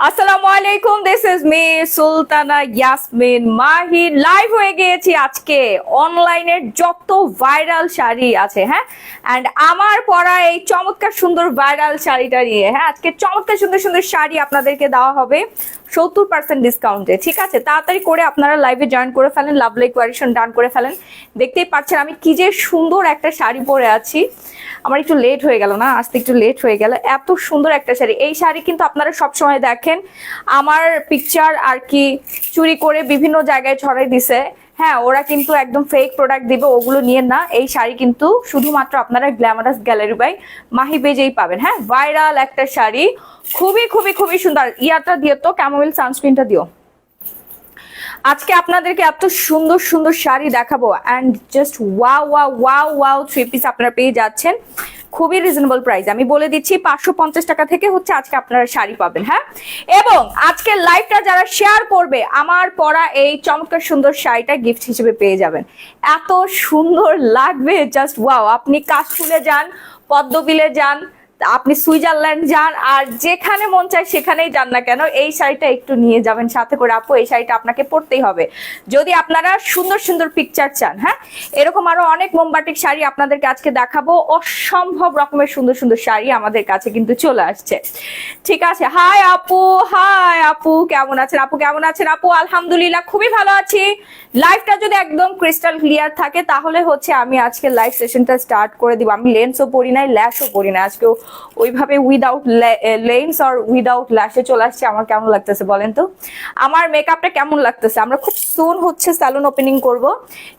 আসসালামু আলাইকুম, this is me Sultana Yasmin Mahi. Live হয়ে গিয়েছি আজকে অনলাইনের যত ভাইরাল শাড়ি আছে, হ্যাঁ, এন্ড আমার পরা এই চমৎকার সুন্দর ভাইরাল শাড়িটা নিয়ে, হ্যাঁ, আজকে চমৎকার সুন্দর সুন্দর শাড়ি আপনাদেরকে দেওয়া হবে 70% ডিসকাউন্টে। ঠিক আছে, তাড়াতাড়ি করে আপনারা লাইভে জয়েন করে ফেলেন, লাভলি কোয়ারেশন ডান করে ফেলেন। দেখতেই পাচ্ছেন আমি কি যে সুন্দর একটা শাড়ি পরে আছি। আমার একটু লেট হয়ে গেল না, আসতে একটু লেট হয়ে গেল। এত সুন্দর একটা শাড়ি, এই শাড়ি কিন্তু আপনারা সবসময় দেখেন আমার পিকচার আর কি চুরি করে বিভিন্ন জায়গায় ছড়াই দিছে। হ্যাঁ, ওরা কিন্তু একদম ফেক প্রোডাক্ট দিবে, ওগুলো নিয়ে না। এই শাড়ি কিন্তু শুধুমাত্র আপনারা গ্ল্যামারাস গ্যালারি বাই মাহি পেজেই পাবেন। হ্যাঁ, ভাইরাল একটা শাড়ি, খুবই খুবই খুবই সুন্দর। ইয়াটা দিও তো, ক্যামোমিল সানস্ক্রিনটা দিও। আজকে আপনাদেরকে এত সুন্দর সুন্দর শাড়ি দেখাবো and just wow wow wow wow 3 piece আপনারা পেয়ে যাচ্ছেন খুবই রিজনেবল প্রাইস। আমি বলে দিচ্ছি 550 টাকা থেকে হচ্ছে আজকে আপনারা শাড়ি পাবেন। হ্যাঁ, এবং আজকে লাইভটা যারা শেয়ার করবে আমার পরা এই চমৎকার সুন্দর শাড়িটা গিফট হিসেবে পেয়ে যাবেন। এত সুন্দর লাগবে, জাস্ট ওয়াও। আপনি কাশফুলে যান, পদ্মবিলে যান, আপনি সুইজারল্যান্ড যান, আর যেখানে মন চায় সেখানেই যান না কেন, এই শাড়িটা একটু নিয়ে যাবেন সাথে করে। আপু, এই শাড়িটা আপনাকে পরতেই হবে যদি আপনারা সুন্দর সুন্দর পিকচার চান। হ্যাঁ, এরকম আরো অনেক মোমবাটিক শাড়ি আপনাদেরকে আজকে দেখাবো। অসম্ভব রকমের সুন্দর সুন্দর শাড়ি আমাদের কাছে কিন্তু চলে আসছে। ঠিক আছে, হাই আপু, হাই আপু, কেমন আছেন? আপু কেমন আছেন? আপু আলহামদুলিল্লাহ খুবই ভালো আছি। লাইভটা যদি একদম ক্রিস্টাল ক্লিয়ার থাকে তাহলে হচ্ছে আমি আজকে লাইভ সেশনটা স্টার্ট করে দিব। আমি লেন্সও পরি নাই, ল্যাশও পরি না, আজকেও ওইভাবে উইদাউট লেন্স আর উইদাউট ল্যাশে চলে আসছে। আমার কেমন লাগতেছে বলেন তো? আমার মেকআপটা কেমন লাগতেছে? আমরা খুব সুন হচ্ছে স্যালুন ওপেনিং করব।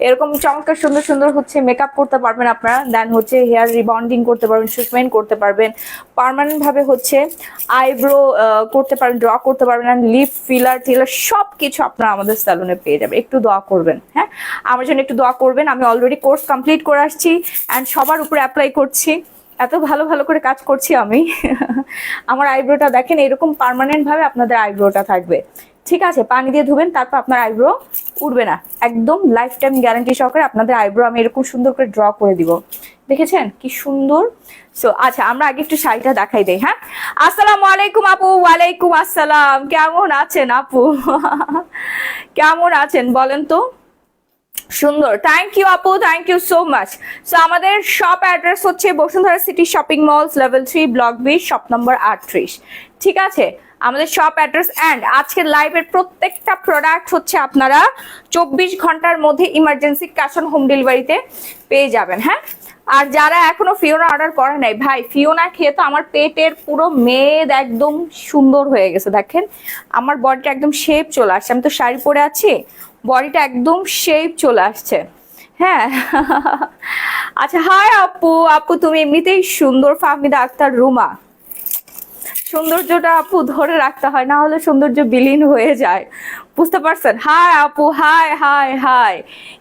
এরকম চমৎকার সুন্দর সুন্দর হচ্ছে মেকআপ করতে পারবেন আপনারা। দেন হচ্ছে হেয়ার রিবন্ডিং করতে পারবেন, ট্রিটমেন্ট করতে পারবেন, পার্মানেন্ট ভাবে হচ্ছে আইব্রো করতে পারবেন, ড্র করতে পারবেন, আর লিপ ফিলার টিলার সব কিছু আপনারা আমাদের স্যালুনে পেয়ে যাবেন। একটু দোয়া করবেন, হ্যাঁ, আমার জন্য একটু দোয়া করবেন। আমি অলরেডি কোর্স কমপ্লিট করে আসছি অ্যান্ড সবার উপরে অ্যাপ্লাই করছি। এত ভালো ভালো করে কাজ করছি আমি। আমার আইব্রোটা দেখেন, এরকম পার্মানেন্ট ভাবে আপনাদের আইব্রোটা থাকবে। ঠিক আছে, পানি দিয়ে ধুবেন, তারপর আপনার আইব্রো উঠবে না। একদম লাইফ টাইম গ্যারান্টি সহকারে আপনাদের আইব্রো আমি এরকম সুন্দর করে ড্র করে দিব। দেখেছেন কি সুন্দর? সো আচ্ছা, আমরা আগে একটু শাড়িটা দেখাই দেই। হ্যাঁ, আসসালামু আলাইকুম আপু। ওয়ালাইকুম আসসালাম, কেমন আছেন আপু? কেমন আছেন বলেন তো? সুন্দর, থ্যাংক ইউ আপু, thank you so much. So আমাদের শপ অ্যাড্রেস হচ্ছে Bashundhara city shopping malls, level 3, block B, shop number 38। ঠিক আছে, আমাদের শপ অ্যাড্রেস। অ্যান্ড আজকের লাইভের প্রত্যেকটা প্রোডাক্ট হচ্ছে আপনারা 24 ঘন্টার মধ্যে ইমার্জেন্সি ক্যাশ অন হোম ডেলিভারিতে পেয়ে যাবেন। হ্যাঁ, আর যারা এখনো ফিওনা অর্ডার করে নাই, ভাই ফিওনা খেয়ে তো আমার পেটের পুরো মেদ একদম সুন্দর হয়ে গেছে। দেখেন আমার বডিটা একদম শেপ চলে আসছে। আমি তো শাড়ি পরে আছি, বডিটা একদম শেপ চলে আসছে। হ্যাঁ, আচ্ছা, হাই আপু। আপু তুমি এমনিতেই সুন্দর। ফাহমিদা আক্তার রুমা, সৌন্দর্যটা আপু ধরে রাখতে হয়, না হলে সৌন্দর্য বিলীন হয়ে যায়, বুঝতে পারছেন? হাই আপু, হাই হাই হাই,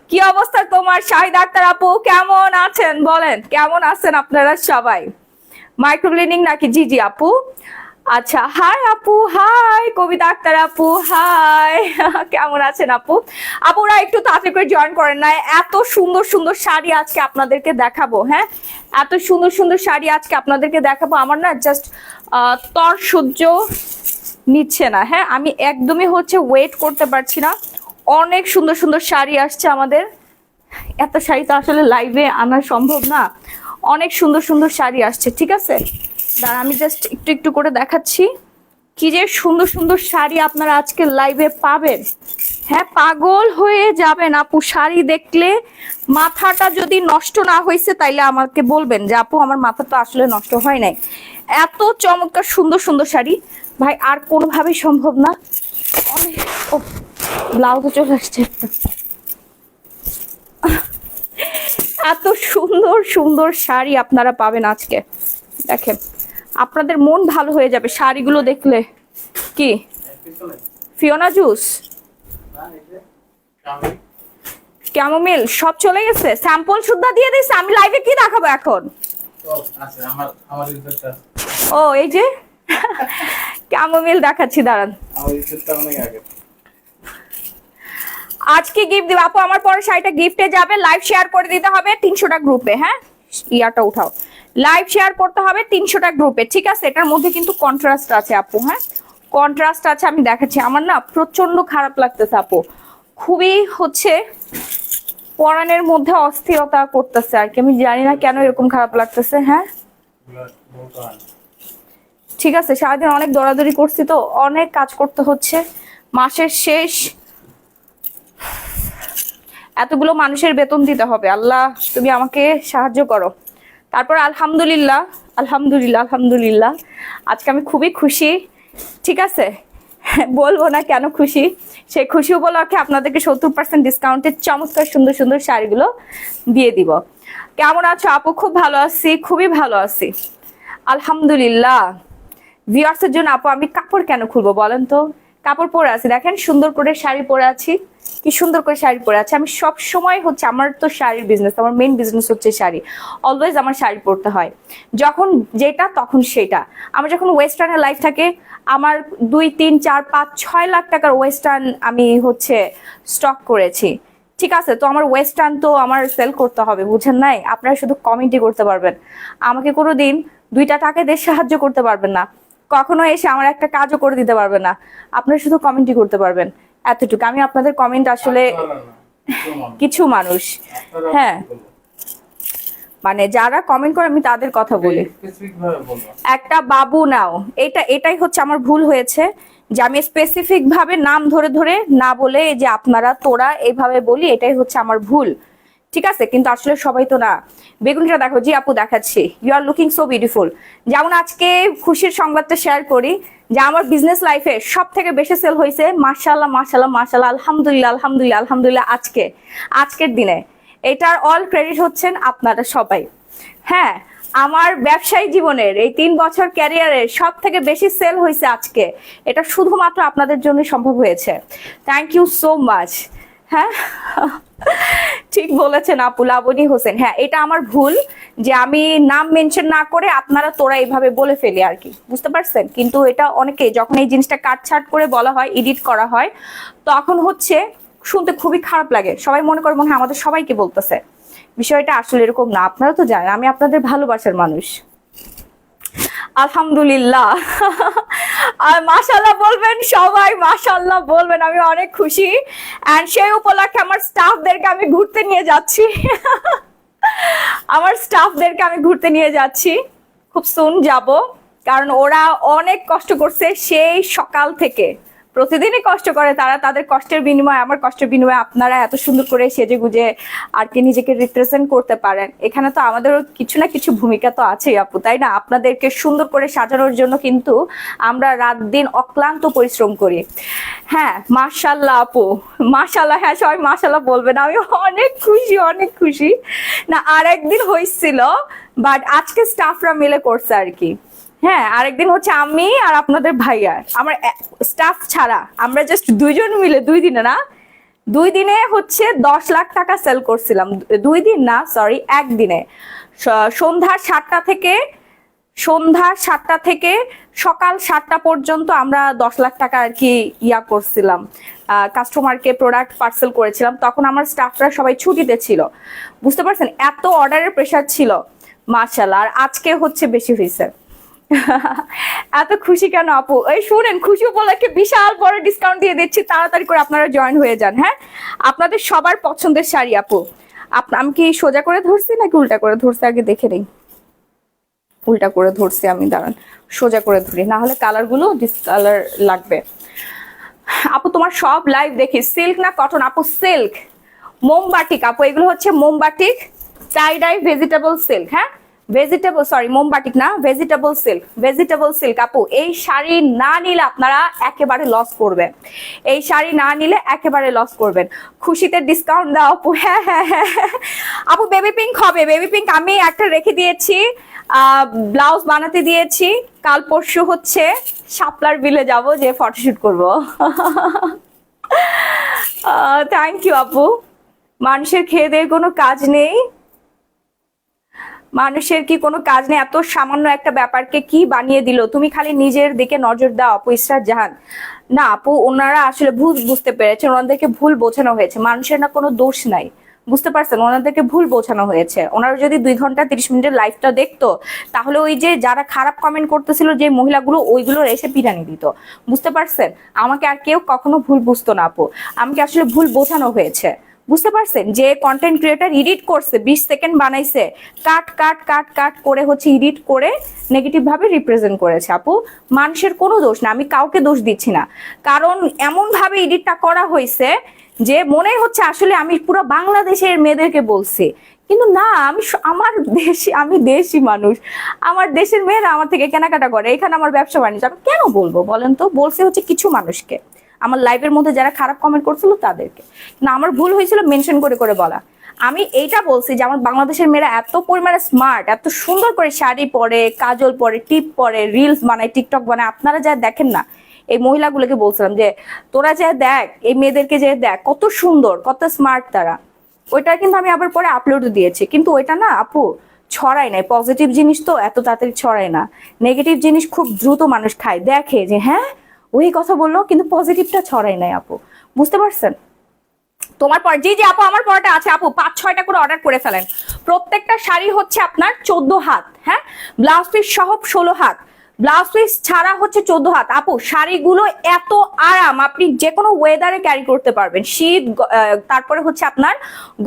কি অবস্থা তোমার? শাহিদ আক্তার আপু কেমন আছেন বলেন? কেমন আছেন আপনারা সবাই? মাইক্রোব্লেডিং নাকি? জি জি আপু। আচ্ছা, হাই আপু, হাই কবিতা আক্তার আপু, হাই। কেমন আছেন আপু? আপুরা একটু তাড়াতাড়ি করে জয়েন করেন না। এত সুন্দর সুন্দর শাড়ি আজকে আপনাদেরকে দেখাবো। হ্যাঁ, এত সুন্দর সুন্দর শাড়ি আজকে আপনাদেরকে দেখাবো। আমার না জাস্ট তর সহ্য নিচ্ছে না। হ্যাঁ, আমি একদমই হচ্ছে ওয়েট করতে পারছি না। অনেক সুন্দর সুন্দর শাড়ি আসছে আমাদের। এত শাড়ি তো আসলে লাইভে আনা সম্ভব না। অনেক সুন্দর সুন্দর শাড়ি আসছে। ঠিক আছে, দাঁড়া আমি জাস্ট একটু একটু করে দেখাচ্ছি কি যে সুন্দর সুন্দর শাড়ি আপনারা আজকে লাইভে পাবেন। হ্যাঁ, পাগল হয়ে যাবেন আপু। শাড়ি দেখলে মাথাটা যদি নষ্ট না হয়েছে তাইলে আমাকে বলবেন যে আপু আমার মাথা তো আসলে নষ্ট হয় নাই। এত চমৎকার সুন্দর সুন্দর শাড়ি ভাই, আর কোনোভাবেই সম্ভব না। অনেক, ও ব্লাউজে চলে আসছে একটা। এত সুন্দর সুন্দর শাড়ি আপনারা পাবেন আজকে। দেখেন, আপনাদের মন ভালো হয়ে যাবে শাড়িগুলো দেখলে। কি ফিওনা জুস, ক্যামোমিল সব চলে গেছে, স্যাম্পল সুদ্ধা দিয়ে দিছে। আমি লাইভে কি দেখাবো এখন? ও এই যে ক্যামোমিল দেখাচ্ছি, দাঁড়ান। আজকে গিফট দিব আপু। আমার পরে শাড়িটা গিফটে যাবে। লাইভ শেয়ার করে দিতে হবে 300টা গ্রুপে। হ্যাঁ, ইয়াটা উঠাও, লাইভ শেয়ার করতে হবে 300টা গ্রুপে। ঠিক আছে, এটার মধ্যে কিন্তু কন্ট্রাস্ট আছে আপু। হ্যাঁ, কন্ট্রাস্ট আছে, আমি দেখাচ্ছি। আমার না প্রচন্ড খারাপ লাগতেছে আপু, খুবই হচ্ছে পরানের মধ্যে অস্থিরতা করতেছে আর কি, আমি জানি না কেন এরকম খারাপ লাগতেছে। হ্যাঁ ঠিক আছে, সারাদিন অনেক দৌড়াদৌড়ি করছি তো, অনেক কাজ করতে হচ্ছে, মাসের শেষ, এতগুলো মানুষের বেতন দিতে হবে। আল্লাহ তুমি আমাকে সাহায্য করো। তারপর আলহামদুলিল্লাহ, আলহামদুলিল্লাহ, আলহামদুলিল্লাহ, আজকে আমি খুবই খুশি। ঠিক আছে, বলবো না কেন খুশি, সেই খুশি উপলক্ষে আপনাদেরকে 70% ডিসকাউন্টের চমৎকার সুন্দর সুন্দর শাড়িগুলো দিয়ে দিব। কেমন আছো আপু? খুব ভালো আছি, খুবই ভালো আছি, আলহামদুলিল্লাহ। ভিউয়ার্সের জন্য আপু আমি কাপড় কেন খুলবো বলেন তো? কাপড় পরে আছি, দেখেন সুন্দর করে শাড়ি পরে আছি, কি সুন্দর করে শাড়ি পরে আছে। আমি সব সময় হচ্ছে, আমার তো শাড়ির বিজনেস, আমার মেইন বিজনেস হচ্ছে শাড়ি। অলওয়েজ আমার শাড়ি পরতে হয়, যখন যেটা তখন সেটা। আমার যখন ওয়েস্টার্নের লাইফ থাকে, আমার 2, 3, 4, 5, 6 লাখ টাকার ওয়েস্টার্ন আমি হচ্ছে স্টক করেছি। ঠিক আছে, তো আমার ওয়েস্টার্ন তো আমার সেল করতে হবে, বুঝেন নাই? আপনারা শুধু কমেন্টই করতে পারবেন, আমাকে কোনোদিন 2টা টাকা দিয়ে সাহায্য করতে পারবেন না, কখনো এসে আমার একটা কাজও করে দিতে পারবেন না, আপনারা শুধু কমেন্টই করতে পারবেন, এতটুকু। আমি আপনাদের কমেন্ট আসলে কিছু মানুষ, হ্যাঁ মানে যারা কমেন্ট করে আমি তাদের কথা বলি। একটা বাবু নাও, এটাই হচ্ছে আমার ভুল হয়েছে, যে আমি স্পেসিফিক ভাবে নাম ধরে ধরে না বলে যে আপনারা তোরা এইভাবে বলি, এটাই হচ্ছে আমার ভুল। ঠিক আছে, কিন্তু আসলে সবাই তো না। বেগুনটা দেখো, জি আপু দেখাচ্ছি, you are looking so beautiful. যেমন আজকে খুশির সংবাদটা শেয়ার করি, যে আমার বিজনেস লাইফে সব থেকে বেশি সেল হয়েছে, মাশাআল্লাহ মাশাআল্লাহ মাশাআল্লাহ, আলহামদুলিল্লাহ আলহামদুলিল্লাহ আলহামদুলিল্লাহ, আজকের দিনে এটার অল ক্রেডিট হচ্ছেন আপনারা সবাই। হ্যাঁ, আমার ব্যবসায়ী জীবনের এই 3 বছর ক্যারিয়ারের সব থেকে বেশি সেল হয়েছে আজকে, এটা শুধুমাত্র আপনাদের জন্য সম্ভব হয়েছে। Thank you so much. হ্যাঁ ঠিক বলেছেন আপু, লাবণী হোসেন। হ্যাঁ, এটা আমার ভুল, যে আমি নাম মেনশন না করে আপনারা তোরা এইভাবে বলে ফেলি আর কি, বুঝতে পারছেন? কিন্তু এটা অনেকে যখন এই জিনিসটা কাটছাট করে বলা হয়, এডিট করা হয়, তখন হচ্ছে শুনতে খুবই খারাপ লাগে, সবাই মনে করে মনে হয় আমাদের সবাইকে বলতেছে। বিষয়টা আসলে এরকম না, আপনারা তো জানেন আমি আপনাদের ভালোবাসার মানুষ। আলহামদুলিল্লাহ আর মাশাআল্লাহ বলবেন সবাই, মাশাআল্লাহ বলবেন, আমি অনেক খুশি। এন্ড সেই উপলক্ষে আমার স্টাফদেরকে আমি ঘুরতে নিয়ে যাচ্ছি আমার স্টাফদেরকে আমি ঘুরতে নিয়ে যাচ্ছি, খুব সুন যাব, কারণ ওরা অনেক কষ্ট করছে সেই সকাল থেকে, প্রতিদিনই কষ্ট করে তারা, তাদের কষ্টের বিনিময়ে, আমার কষ্টের বিনিময়ে আপনারা এত সুন্দর করে সেজে গুজে আর কি নিজেকে রিপ্রেজেন্ট করতে পারেন। এখানে তো আমাদেরও কিছু না কিছু ভূমিকা তো আছেই আপু, তাই না? আপনাদেরকে সুন্দর করে সাজানোর জন্য কিন্তু আমরা রাত দিন অক্লান্ত পরিশ্রম করি। হ্যাঁ মাশাআল্লাহ আপু, মাশাআল্লাহ। হ্যাঁ সবাই মাশাআল্লাহ বলবেন, আমি অনেক খুশি, অনেক খুশি। না আর একদিন হয়েছিল, বাট আজকে স্টাফরা মিলে করছে আর কি। হ্যাঁ, আরেকদিন হচ্ছে আমি আর আপনাদের ভাইয়া, আমার স্টাফ ছাড়া আমরা জাস্ট 2 জন মিলে 2 দিনে না, 2 দিনে হচ্ছে 10 লাখ টাকা সেল করছিলাম। 2 দিন না, সরি, একদিনে। সন্ধ্যা 7টা থেকে সকাল 7টা পর্যন্ত আমরা 10 লাখ টাকা আর কি ইয়া করছিলাম, কাস্টমারকে প্রোডাক্ট পার্সেল করেছিলাম। তখন আমার স্টাফরা সবাই ছুটিতে ছিল, বুঝতে পারছেন? এত অর্ডারের প্রেশার ছিল মাশাআল্লাহ। আর আজকে হচ্ছে বেশি হয়েছে এত খুশি কেন আপু? এই শুনেন, খুশি উপলক্ষে বিশাল বড় ডিসকাউন্ট দিয়ে দিচ্ছি, তাড়াতাড়ি করে আপনারা জয়েন হয়ে যান। হ্যাঁ, আপনাদের সবার পছন্দের শাড়ি আপু। আমি কি সোজা করে ধরছি নাকি উল্টা করে ধরছি আগে দেখে নেই। উল্টা করে ধরছি আমি, দাঁড়ান সোজা করে ধরি, না হলে কালারগুলো ডিসকালার লাগবে। আপু তোমার সব লাইভ দেখি, সিল্ক না কটন আপু? সিল্ক, মোমবাটিক আপু, এগুলো হচ্ছে মোমবাটিক, টাই ডাই ভেজিটেবল সিল্ক। হ্যাঁ ভেজিটেবল, সরি মোমবাটিক না, ভেজিটেবল সিল্ক, ভেজিটেবল সিল্ক আপু। এই শাড়ি না নিলে আপনারা একেবারে লস করবেন, এই শাড়ি না নিলে একেবারে লস করবেন। খুশিতে ডিসকাউন্ট দাও আপু। হ্যাঁ হ্যাঁ হ্যাঁ আপু, বেবি পিঙ্ক হবে, বেবি পিঙ্ক আমি একটা রেখে দিয়েছি, ব্লাউজ বানাতে দিয়েছি, কাল পরশু হচ্ছে শাপলার বিলে যাব, যে ফটোশুট করব। থ্যাংক ইউ আপু। মানুষের খেয়ে দিয়ে কোনো কাজ নেই, মানুষের কি কোনো কাজ নেই? এত সামান্য একটা ব্যাপারকে কি বানিয়ে দিল? তুমি খালি নিজের দিকে নজর দাও আপু। ইসরাত জাহান, না আপু ওনারা আসলে ভুল বুঝতে পেরেছেন, ওনাদেরকে ভুল বোঝানো হয়েছে। মানুষের না কোনো দোষ নাই, বুঝতে পারছেন? ওনাদেরকে ভুল বোঝানো হয়েছে। ওনারা যদি 2 ঘন্টা 30 মিনিটের লাইভটা দেখতো তাহলে ওই যে যারা খারাপ কমেন্ট করতেছিল যে মহিলাগুলো, ওইগুলোর এসে পিটানি দিত। বুঝতে পারছেন? আমাকে আর কেউ কখনো ভুল বুঝতো না আপু, আমাকে আসলে ভুল বোঝানো হয়েছে। বুঝতে পারছেন? যে কন্টেন্ট ক্রিয়েটার এডিট করছে, 20 সেকেন্ড বানাইছে, কাট কাট কাট কাট করে হচ্ছে এডিট করে নেগেটিভ ভাবে রিপ্রেজেন্ট করেছে। আপু মানুষের কোনো দোষ না, আমি কাউকে দোষ দিচ্ছি না, কারণ এমন ভাবে এডিটটা করা হয়েছে যে মনে হচ্ছে আসলে আমি পুরো বাংলাদেশের মেয়েদেরকে বলছি, কিন্তু না, আমি দেশি মানুষ, আমার দেশের মেয়েরা আমার থেকে কেনাকাটা করে, এখানে আমার ব্যবসা বাণিজ্য, আমি কেন বলবো বলেন তো? বলছে হচ্ছে কিছু মানুষকে, আমার লাইভের মধ্যে যারা খারাপ কমেন্ট করছিল তাদেরকে। না, আমার ভুল হয়েছিল মেনশন করে করে বলা। আমি এইটা বলছি যে আমার বাংলাদেশের মেয়েরা এত পরিমাণে স্মার্ট, এত সুন্দর করে শাড়ি পরে, কাজল পরে, টিপ পরে, রিলস বানায়, টিকটক বানায়। আপনারা যা দেখেন না, এই মহিলাগুলোকে বলছিলাম যে তোরা যা দেখ, এই মেয়েদেরকে যে দেখ কত সুন্দর, কত স্মার্ট তারা। ওইটা কিন্তু আমি আবার পরে আপলোড দিয়েছি, কিন্তু ওইটা না আপু ছড়ায় নাই। পজিটিভ জিনিস তো এত তাড়াতাড়ি ছড়ায় না, নেগেটিভ জিনিস খুব দ্রুত মানুষ খায়, দেখে যে হ্যাঁ ওই কথা বললো, কিন্তু পজিটিভটা ছড়ায় নাই আপু। বুঝতে পারছেন? তোমার পর জি জি আপু, আমার পরটা আছে আপু, 5-6টা করে অর্ডার করে ফেলেন। প্রত্যেকটা শাড়ি হচ্ছে আপনার 14 হাত, হ্যাঁ, ব্লাউজ পিস সহ 16 হাত, ব্লাউজ পিস ছাড়া হচ্ছে 14 হাত। আপু শাড়িগুলো এত আরাম, আপনি যে কোনো ওয়েদারে ক্যারি করতে পারবেন, শীত তারপরে হচ্ছে আপনার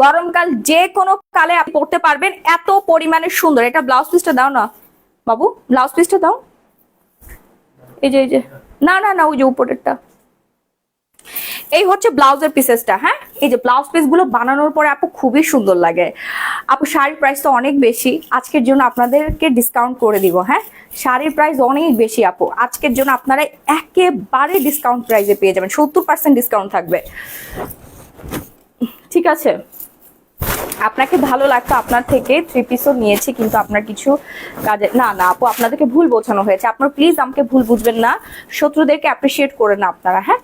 গরমকাল, যে কোনো কালে আপনি পরতে পারবেন, এত পরিমাণে সুন্দর। এটা ব্লাউজ পিসটা দাও না বাবু, ব্লাউজ পিসটা দাও। এই যে না না না, ওই যে উপরেরটা। এই হচ্ছে ব্লাউজের পিসেসটা, হ্যাঁ, এই যে ব্লাউজ পিস গুলো বানানোর পরে আপু খুবই সুন্দর লাগে। আপু শাড়ির প্রাইস তো অনেক বেশি, আজকের জন্য আপনাদেরকে ডিসকাউন্ট করে দিব। হ্যাঁ, শাড়ির প্রাইস অনেক বেশি আপু, আজকের জন্য আপনারা একেবারে ডিসকাউন্ট প্রাইসে পেয়ে যাবেন, 70% ডিসকাউন্ট থাকবে। ঠিক আছে, আপনাকে ভালো লাগতো আপনার থেকে 3 পিসও নিয়েছি, কিন্তু আপনার কিছু কাজে না না আপু, আপনাদেরকে ভুল বোঝানো হয়েছে। আপনারা প্লিজ আমাকে ভুল বুঝবেন না, শত্রুদেরকে অ্যাপ্রিসিয়েট করে না আপনারা। হ্যাঁ,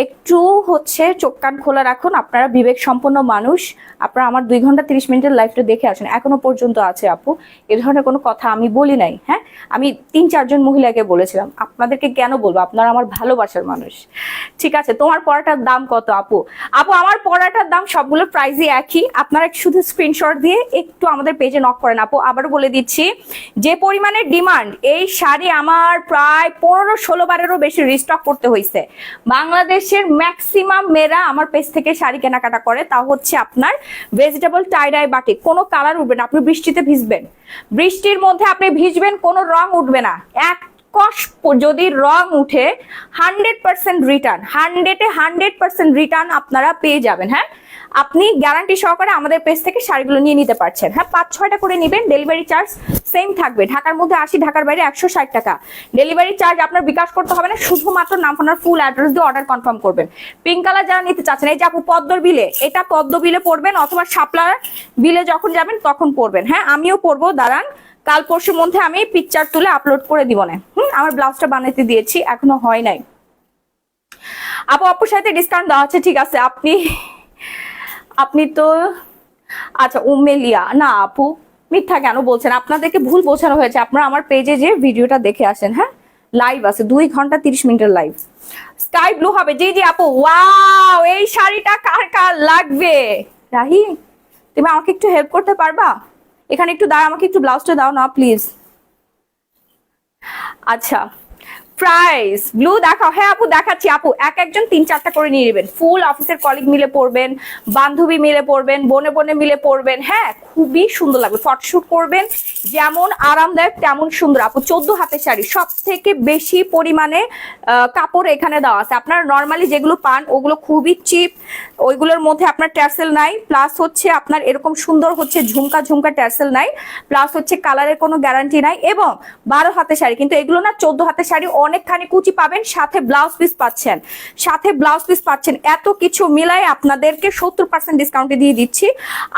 একটু হচ্ছে চোখ কান খোলা রাখুন, আপনারা বিবেক সম্পন্ন মানুষ, আপনারা আমার 2 ঘন্টা 30 মিনিটের লাইফটা দেখে আসেন, এখনো পর্যন্ত আছে আপু। এ ধরনের কোনো কথা আমি বলি নাই। হ্যাঁ, আমি 3-4 জন মহিলাকে বলেছিলাম, আপনাদেরকে কেন বলবো? আপনারা আমার ভালোবাসার মানুষ। ঠিক আছে, তোমার পড়াটার দাম কত আপু? আপু আমার পড়াটার দাম সবগুলো প্রাইসই একই, আপনারা শুধু স্ক্রিনশট দিয়ে একটু আমাদের পেজে নক করেন। আপু আবারও বলে দিচ্ছি, যে পরিমাণে ডিমান্ড, এই শাড়ি আমার প্রায় 15-16 বারেরও বেশি রিস্টক করতে হয়েছে। বাংলাদেশের ম্যাক্সিমাম মেয়েরা আমার পেজ থেকে শাড়ি কেনাকাটা করে, তা হচ্ছে আপনার ভেজিটেবল টাই ডাই বাটিক, কোনো কালার উঠবে না। আপনি বৃষ্টিতে ভিজবেন, বৃষ্টির মধ্যে আপনি ভিজবেন, কোনো রং উঠবে না। এক কষ যদি রং উঠে 100% রিটার্ন, 100% রিটার্ন আপনারা পেয়ে যাবেন। হ্যাঁ, আপনি গ্যারান্টি সহকারে আমাদের পেজ থেকে শাড়িগুলো নিয়ে নিতে পারছেন। হ্যাঁ, 5-6টা করে নেবেন, ডেলিভারি চার্জ সেম থাকবে, ঢাকার মধ্যে 80, ঢাকার বাইরে 160 টাকা ডেলিভারি চার্জ। আপনার বিকাশ করতে হবে না, শুধুমাত্র নাম, ফোনার ফুল অ্যাড্রেস দিয়ে অর্ডার কনফার্ম করবেন। পিঙ্ক কালার যারা নিতে চাচ্ছেন, এই যে আপু পদ্মর বিলে, এটা পদ্ম বিলে পড়বেন, অথবা শাপলার বিলে যখন যাবেন তখন পড়বেন। হ্যাঁ, আমিও পড়বো, দাঁড়ান, কাল পরশুর মধ্যে আমি পিকচার তুলে আপলোড করে দিব না। আমার ব্লাউজটা বানাইতে দিয়েছি, এখনো হয় নাই। আপু আপুর সাথে ডিসকাউন্ট দেওয়া আছে, ঠিক আছে। আপনি তো আচ্ছা উমেলিয়া না আপু, মিথ্যা কেন বলছেন? আপনাদেরকে ভুল বোঝানো হয়েছে, আপনারা আমার পেজে যে ভিডিওটা দেখে আসেন। হ্যাঁ, লাইভ আছে 2 ঘন্টা 30 মিনিটের লাইভ। স্কাই ব্লু হবে, জি জি আপু। ওয়াও, এই শাড়িটা কার কার লাগবে? রাহি, তুমি আমাকে একটু হেল্প করতে পারবা? এখানে একটু দাঁড়া, আমাকে একটু ব্লাউজটা দাও না প্লিজ। আচ্ছা, প্রাইস ব্লু দেখাও। হ্যাঁ আপু দেখাচ্ছি আপু, একজন 3-4টা করে নিয়ে নেবেন, ফুল অফিসের কলিগ মিলে পড়বেন, বান্ধবী মিলে পড়বেন, বনে বনে মিলে পড়বেন। হ্যাঁ, খুবই সুন্দর লাগবে, ফটোশুট করবেন, যেমন আরামদায়ক তেমন সুন্দর। আপু 14 হাতের শাড়ি, সব থেকে বেশি পরিমাণে কাপড় এখানে দেওয়া আছে। আপনার নর্মালি যেগুলো পান ওগুলো খুবই চিপ, ওইগুলোর মধ্যে আপনার ট্যাসেল নাই, প্লাস হচ্ছে আপনার এরকম সুন্দর হচ্ছে ঝুমকা ঝুমকা ট্যাসেল নাই, প্লাস হচ্ছে কালারের কোনো গ্যারান্টি নাই, এবং 12 হাতের শাড়ি। কিন্তু এগুলো না 14 হাতের শাড়ি, অনেকখানি কুচি পাবেন, সাথে ব্লাউজ পিস পাচ্ছেন, এত কিছু মিলাই আপনাদেরকে 70% ডিসকাউন্টে দিয়ে দিচ্ছি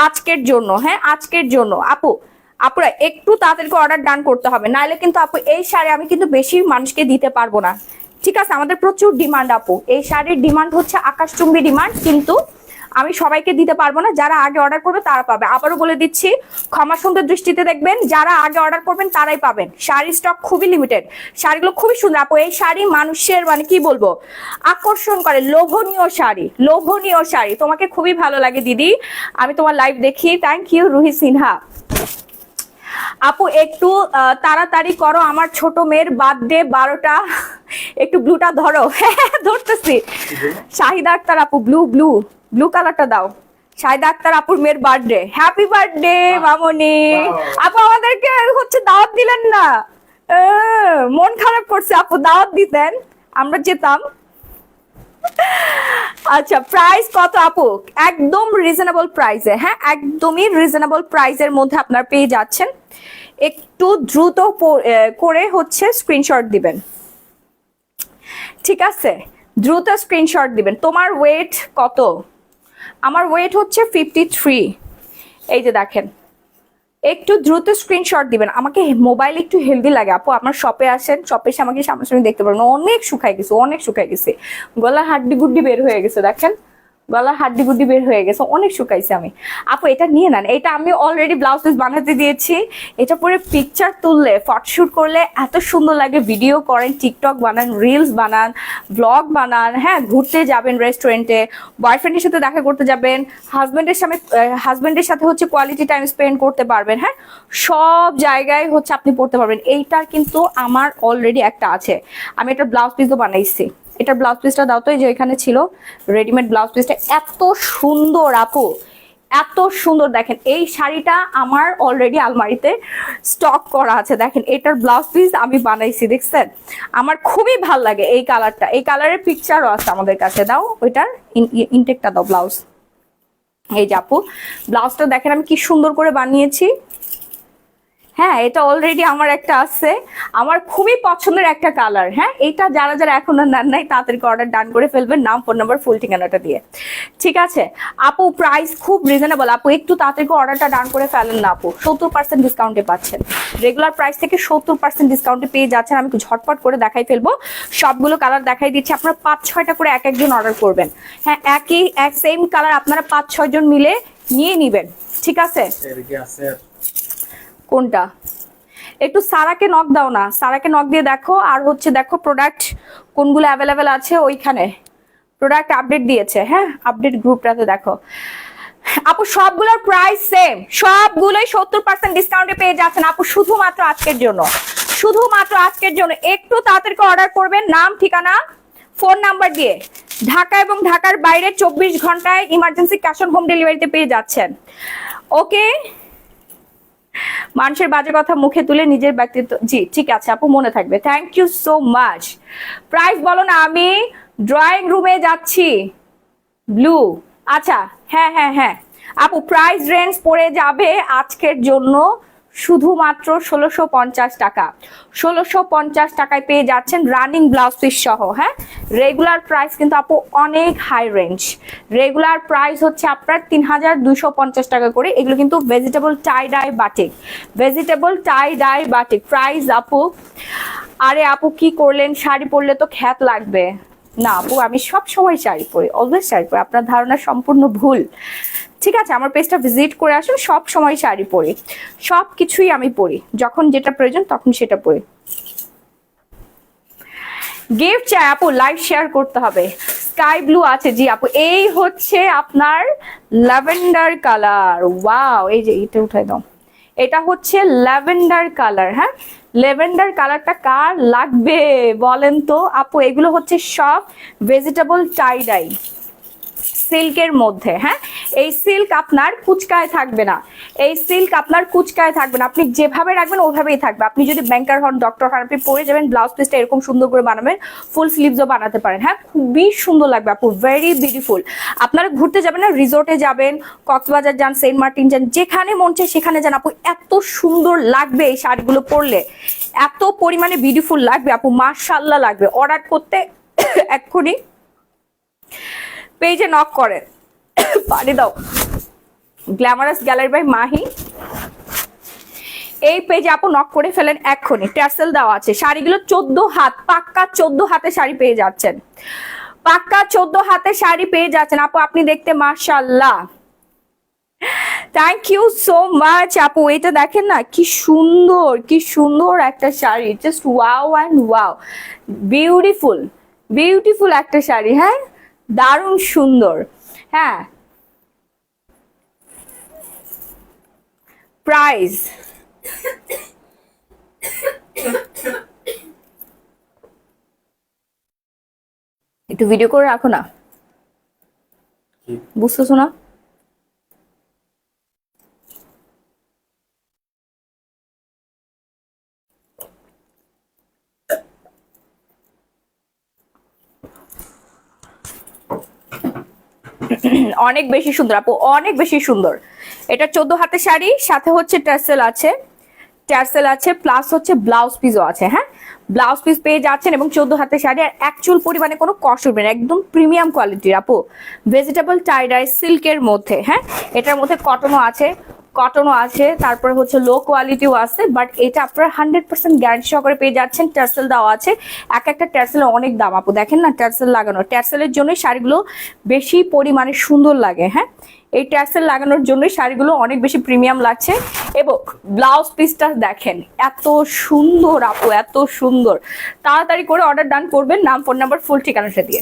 আজকের জন্য। হ্যাঁ, আজকের জন্য আপুরা একটু তাড়াতাড়ি অর্ডার ডান করতে হবে, নাইলে কিন্তু আপু এই শাড়ি আমি কিন্তু বেশি মানুষকে দিতে পারবো না। ঠিক আছে, আমাদের প্রচুর ডিমান্ড আপু, এই শাড়ির ডিমান্ড হচ্ছে আকাশচুম্বী ডিমান্ড, কিন্তু আমি সবাইকে দিতে পারবো না, যারা আগে অর্ডার করবে তারা পাবে। আবারও বলে দিচ্ছি, ক্ষমা সুন্দর দৃষ্টিতে দেখবেন, যারা আগে অর্ডার করবেন তারাই পাবেন। শাড়ি স্টক খুবই লিমিটেড, শাড়িগুলো খুবই সুন্দর আপু। এই শাড়ি মানুষের মানে কি বলবো আকর্ষণ করে, লোভনীয় শাড়ি, লোভনীয় শাড়ি। তোমাকে খুবই ভালো লাগে দিদি, আমি তোমার লাইভ দেখি। Thank you Ruhi Sinha. আপু একটু তাড়াতাড়ি করো, আমার ছোট মেয়ের বার্থডে 12টা, একটু ব্লুটা ধরো। ধরতেছি। শাহিদা আক্তার আপু, ব্লু ব্লু ব্লু কালারটা দাও। শাহিদা আক্তার আপুর মেয়ের বার্থডে, হ্যাপি বার্থডে মামনি। আপু আমাদেরকে হচ্ছে দাওয়াত দিলেন না, মন খারাপ করছে আপু, দাওয়াত দিতেন আমরা যেতাম। আচ্ছা প্রাইস কত আপু? একদম রিজনেবল প্রাইসে, হ্যাঁ একদমই রিজনেবল প্রাইসের মধ্যে আপনার পেয়ে যাচ্ছেন। একটু দ্রুত করে হচ্ছে স্ক্রিনশট দিবেন, ঠিক আছে? দ্রুত স্ক্রিনশট দিবেন। তোমার ওয়েট কত? আমার ওয়েট হচ্ছে 53। এই যে দেখেন, একটু দ্রুত স্ক্রিনশট দিবেন। আমাকে মোবাইল একটু হেলদি লাগে আপু, আমার শপে আসেন, শপে এসে আমাকে সামনাসামনি দেখতে পারবেন। অনেক শুকাই গেছে, অনেক শুকাই গেছে, গলার হাড্ডি গুড্ডি বের হয়ে গেছে, দেখেন গলার হাড্ডি গুড্ডি বের হয়ে গেছে, অনেক শুকাইছে আমি। আপু এটা নিয়ে নেন, এটা আমি অলরেডি ব্লাউজ পিস বানাতে দিয়েছি। এটা পরে পিকচার তুললে, ফটোশুট করলে এত সুন্দর লাগে। ভিডিও করেন, টিকটক বানান, রিলস বানান, ব্লগ বানান, হ্যাঁ ঘুরতে যাবেন রেস্টুরেন্টে, বয়ফ্রেন্ডের সাথে দেখা করতে যাবেন, হাজবেন্ডের সাথে হচ্ছে কোয়ালিটি টাইম স্পেন্ড করতে পারবেন, হ্যাঁ সব জায়গায় হচ্ছে আপনি পড়তে পারবেন। এইটার কিন্তু আমার অলরেডি একটা আছে, আমি একটা ব্লাউজ পিসও বানাইছি। এটার ব্লাউজ পিসটা দাও তো, এই যে এখানে ছিল রেডিমেড ব্লাউজ পিসটা, এত সুন্দর আপু, এত সুন্দর। দেখেন এই শাড়িটা আমার অলরেডি আলমারিতে স্টক করা আছে। দেখেন এটার ব্লাউজ পিস আমি বানাইছি, দেখছেন? আমার খুবই ভাল লাগে এই কালারটা, এই কালারের পিকচারও আছে আমাদের কাছে। দাও ওইটার ইনটেকটা দাও, ব্লাউজ। এই যে আপু ব্লাউজটা দেখেন আমি কি সুন্দর করে বানিয়েছি। হ্যাঁ এটা অলরেডি আমার একটা আছে, আমার খুবই পছন্দের একটা কালার। হ্যাঁ এটা যারা যারা এখন আর নেন নাই তাদেরকে অর্ডার ডান করে ফেলবেন, নাম ফোন নাম্বার ফুল ঠিকানাটা দিয়ে, ঠিক আছে? আপু প্রাইস খুব রিজনেবল আপু, একটু তাড়াতাড়ি অর্ডারটা ডান করে ফেলেন না আপু। 70% ডিসকাউন্টে পাচ্ছেন, রেগুলার প্রাইস থেকে 70% ডিসকাউন্টে পেয়ে যাচ্ছেন। আমি ঝটপট করে দেখাই ফেলবো, সবগুলো কালার দেখাই দিচ্ছি। আপনারা 5-6টা করে এক একজন অর্ডার করবেন, হ্যাঁ এক সেম কালার আপনারা 5-6 জন মিলে নিয়ে নিবেন, ঠিক আছে? কোনটা? একটু সারাকে নক দাও না, সারাকে নক দিয়ে দেখো। আর হচ্ছে দেখো প্রোডাক্ট কোনগুলো অ্যাভেলেবেল আছে, ওইখানে প্রোডাক্ট আপডেট দিয়েছে, হ্যাঁ আপডেট গ্রুপটাতে দেখো। আপু সবগুলোর প্রাইস সেম, সবগুলোই 70% ডিসকাউন্টে পেয়ে যাচ্ছেন আপু, শুধুমাত্র আজকের জন্য, শুধুমাত্র আজকের জন্য। একটু তাড়াতাড়ি অর্ডার করবেন, নাম ঠিকানা ফোন নাম্বার দিয়ে। ঢাকা এবং ঢাকার বাইরে 24 ঘন্টায় ইমার্জেন্সি ক্যাশ অন হোম ডেলিভারিতে পেয়ে যাচ্ছেন। ওকে, মানুষের বাজে কথা মুখে তুলে নিজের ব্যক্তিত্ব, জি ঠিক আছে আপু মনে থাকবে, thank you so much. Price বলো না, আমি ড্রয়িং রুমে যাচ্ছি। ব্লু, আচ্ছা হ্যাঁ হ্যাঁ হ্যাঁ আপু প্রাইস রেঞ্জ পড়ে যাবে আজকের জন্য শুধুমাত্র 1650 টাকা। 1650 টাকায় পেয়ে যাচ্ছেন রানিং ব্লাউজ পিস সহ। হ্যাঁ রেগুলার প্রাইস কিন্তু আপু অনেক হাই রেঞ্জ, রেগুলার প্রাইস হচ্ছে আপনার 3250 টাকা করে। এগুলো কিন্তু ভেজিটেবল টাই ডাই বাটিক, ভেজিটেবল টাই ডাই বাটিক প্রাইস আপু। আরে আপু কি করলেন, শাড়ি পরলে তো খ্যাত লাগবে না আপু, আমি সব সময় শাড়ি পরি, অলওয়েজ শাড়ি পরি, আপনার ধারণা সম্পূর্ণ ভুল, ঠিক আছে? আমার পেজটা ভিজিট করে আসুন, সব সময় শাড়ি পরি, সব কিছুই আমি পরি, যখন যেটা প্রয়োজন তখন সেটা পরি। গিফট চাই আপু, লাইভ শেয়ার করতে হবে। স্কাই ব্লু আছে, জি আপু এই হচ্ছে আপনার ল্যাভেন্ডার কালার, ওয়াও এই যে এটা উঠাই দাও, এটা হচ্ছে ল্যাভেন্ডার কালার। হ্যাঁ ল্যাভেন্ডার কালারটা কার লাগবে বলেন তো আপু? এগুলো হচ্ছে সব ভেজিটেবল টাই ডাই সিল্কের মধ্যে। হ্যাঁ এই সিল্ক আপনার কুচকায় থাকবে না, এই সিল্ক আপনার কুচকায় থাকবে না, আপনি যেভাবে রাখবেন ওইভাবেই থাকবে। আপনি যদি ব্যাংকার হন, ডক্টর হন, আপনি পরে যাবেন, ব্লাউজ পিসটা এরকম সুন্দর করে বানাবেন, ফুল স্লিভসও বানাতে পারেন। হ্যাঁ খুবই সুন্দর লাগবে আপু, ভেরি বিউটিফুল। আপনারা ঘুরতে যাবেন না, রিসোর্টে যাবেন, কক্সবাজার যান, সেন্ট মার্টিন যান, যেখানে মন চায় সেখানে যান আপু, এত সুন্দর লাগবে এই শাড়িগুলো পরলে, এত পরিমাণে বিউটিফুল লাগবে আপু, মাশাআল্লাহ লাগবে। অর্ডার করতে এক্ষুনি পেজে নক করেন, পানি দাও। গ্ল্যামারাস গ্যালারি বাই মাহি, এই পেজে আপু নক করে ফেলেন এক্ষুনি। ট্যাসেল দেওয়া আছে, শাড়িগুলো 14 হাত, পাক্কা 14 হাতে শাড়ি পেয়ে যাচ্ছেন, পাক্কা 14 হাতে শাড়ি পেয়ে যাচ্ছেন আপু, আপনি দেখতে মাশাআল্লাহ। থ্যাংক ইউ সো মাচ আপু। এটা দেখেন না কি সুন্দর, কি সুন্দর একটা sari, just wow and wow, beautiful beautiful একটা শাড়ি। হ্যাঁ, দারুণ সুন্দর। হ্যাঁ, প্রাইস একটু ভিডিও করে রাখো না, বুঝতেছো না? অনেক বেশি সুন্দর আপু, অনেক বেশি সুন্দর। এটা 14 হাতের শাড়ি, সাথে হচ্ছে টার্সেল আছে, টার্সেল আছে, প্লাস হচ্ছে ব্লাউজ পিসও আছে। হ্যাঁ, ব্লাউজ পিস পেয়ে যাচ্ছেন এবং 14 হাতের শাড়ি, আর অ্যাকচুয়াল পরিমাণে কোনো কষ্ট হবে না, একদম প্রিমিয়াম কোয়ালিটির আপু। ভেজিটেবল টাই ডাই সিল্কের মধ্যে। হ্যাঁ, এটার মধ্যে কটনও আছে, কটনও আছে, তারপরে হচ্ছে লো কোয়ালিটিও আছে, বাট এটা আপনারা 100% গ্যারান্টি সহকারে পেয়ে যাচ্ছেন। টার্সেল দেওয়া আছে, এক একটা টার্সেলের অনেক দাম আপু, দেখেন না টার্সেল লাগানো, টার্সেলের জন্য শাড়িগুলো বেশি পরিমাণে সুন্দর লাগে। হ্যাঁ, এই টার্সেল লাগানোর জন্য শাড়িগুলো অনেক বেশি প্রিমিয়াম লাগছে। এবং ব্লাউজ পিসটা দেখেন এত সুন্দর আপু, এত সুন্দর। তাড়াতাড়ি করে অর্ডার ডান করবেন, নাম, ফোন নাম্বার, ফুল ঠিকানাটা দিয়ে।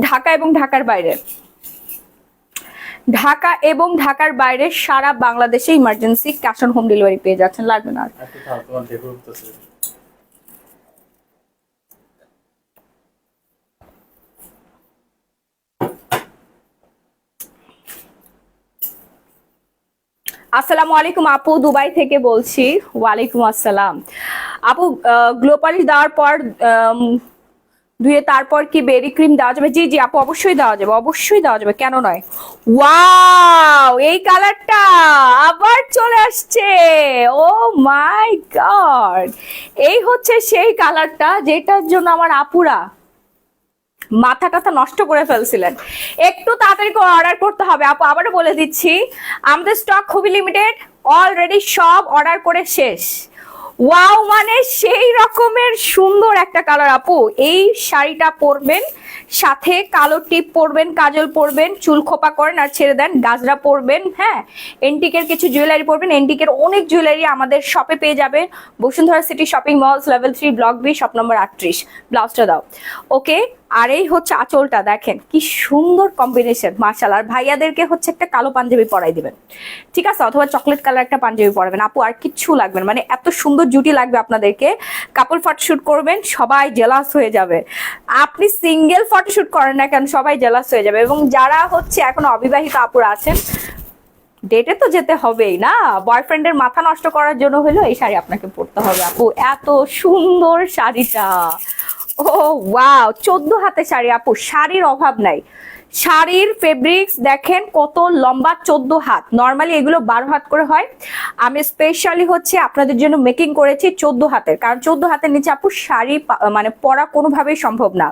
ঢাকা এবং ঢাকার বাইরে, ঢাকা এবং ঢাকার বাইরে সারা বাংলাদেশে emergency cash on home delivery পেয়ে যাচ্ছেন, লাগবে না। আসসালামু আলাইকুম আপু, দুবাই থেকে বলছি। ওয়ালাইকুম আসসালাম আপু। গ্লো পালিশ দেওয়ার পর ধুয়ে তারপর কি বেবি ক্রিম দেওয়া যাবে? জি জি আপু, অবশ্যই দেওয়া যাবে, অবশ্যই দেওয়া যাবে, কেন নয়। ওয়াও, এই কালারটা আবার চলে আসছে, ও মাই গড। এই হচ্ছে সেই কালারটা যেটার জন্য আমার আপুরা মাথা টাথা নষ্ট করে ফেলছিলেন। একটু তাড়াতাড়ি করে অর্ডার করতে হবে আপু, আবারও বলে দিচ্ছি আমাদের স্টক খুবই লিমিটেড, অলরেডি সব অর্ডার করে শেষ। ওয়াও, মানে সেই রকমের সুন্দর একটা কালার আপু। এই শাড়িটা পরবেন, সাথে কালো টিপ পরবেন, কাজল পরবেন, চুল খোপা করেন আর ছেড়ে দেন, গাজরা পরবেন। হ্যাঁ, এন্টিকের কিছু জুয়েলারি পরবেন, এন্টিকের অনেক জুয়েলারি আমাদের শপে পেয়ে যাবে, Bashundhara city shopping malls, level 3, block B, shop number 38। ব্লাউজটা দাও, ওকে। আর এই হচ্ছে আঁচলটা, দেখেন কি সুন্দর কম্বিনেশন, মাশাআল্লাহ। আর ভাইয়াদেরকে হচ্ছে একটা কালো পাঞ্জাবি পরাই দিবেন, ঠিক আছে, অথবা চকলেট কালার একটা পাঞ্জাবি পরাবেন আপু, আর কিচ্ছু লাগবে না। মানে এত সুন্দর জুটি লাগবে আপনাদেরকে, কাপল ফটোশুট করবেন, সবাই জেলাস হয়ে যাবে। আপনি সিঙ্গেল ফটোশুট করেন না কেন, সবাই জেলাস হয়ে যাবে। এবং যারা হচ্ছে এখন অবিবাহিত আপুরা আছেন, ডেটে তো যেতে হবেই না, বয়ফ্রেন্ডের মাথা নষ্ট করার জন্য হলো এই শাড়ি আপনাকে পরতে হবে আপু। এত সুন্দর শাড়িটা, ও ওয়াও, 14 হাতে শাড়ি আপু, শাড়ির অভাব নাই। শাড়ির ফেব্রিক্স দেখেন কত লম্বা, 14 হাত। নর্মালি এগুলো 12 হাত করে হয়, আমি স্পেশালি হচ্ছে আপনাদের জন্য মেকিং করেছি 14 হাতের, কারণ 14 হাতের নিচে আপু শাড়ি মানে পরা কোনোভাবেই সম্ভব না,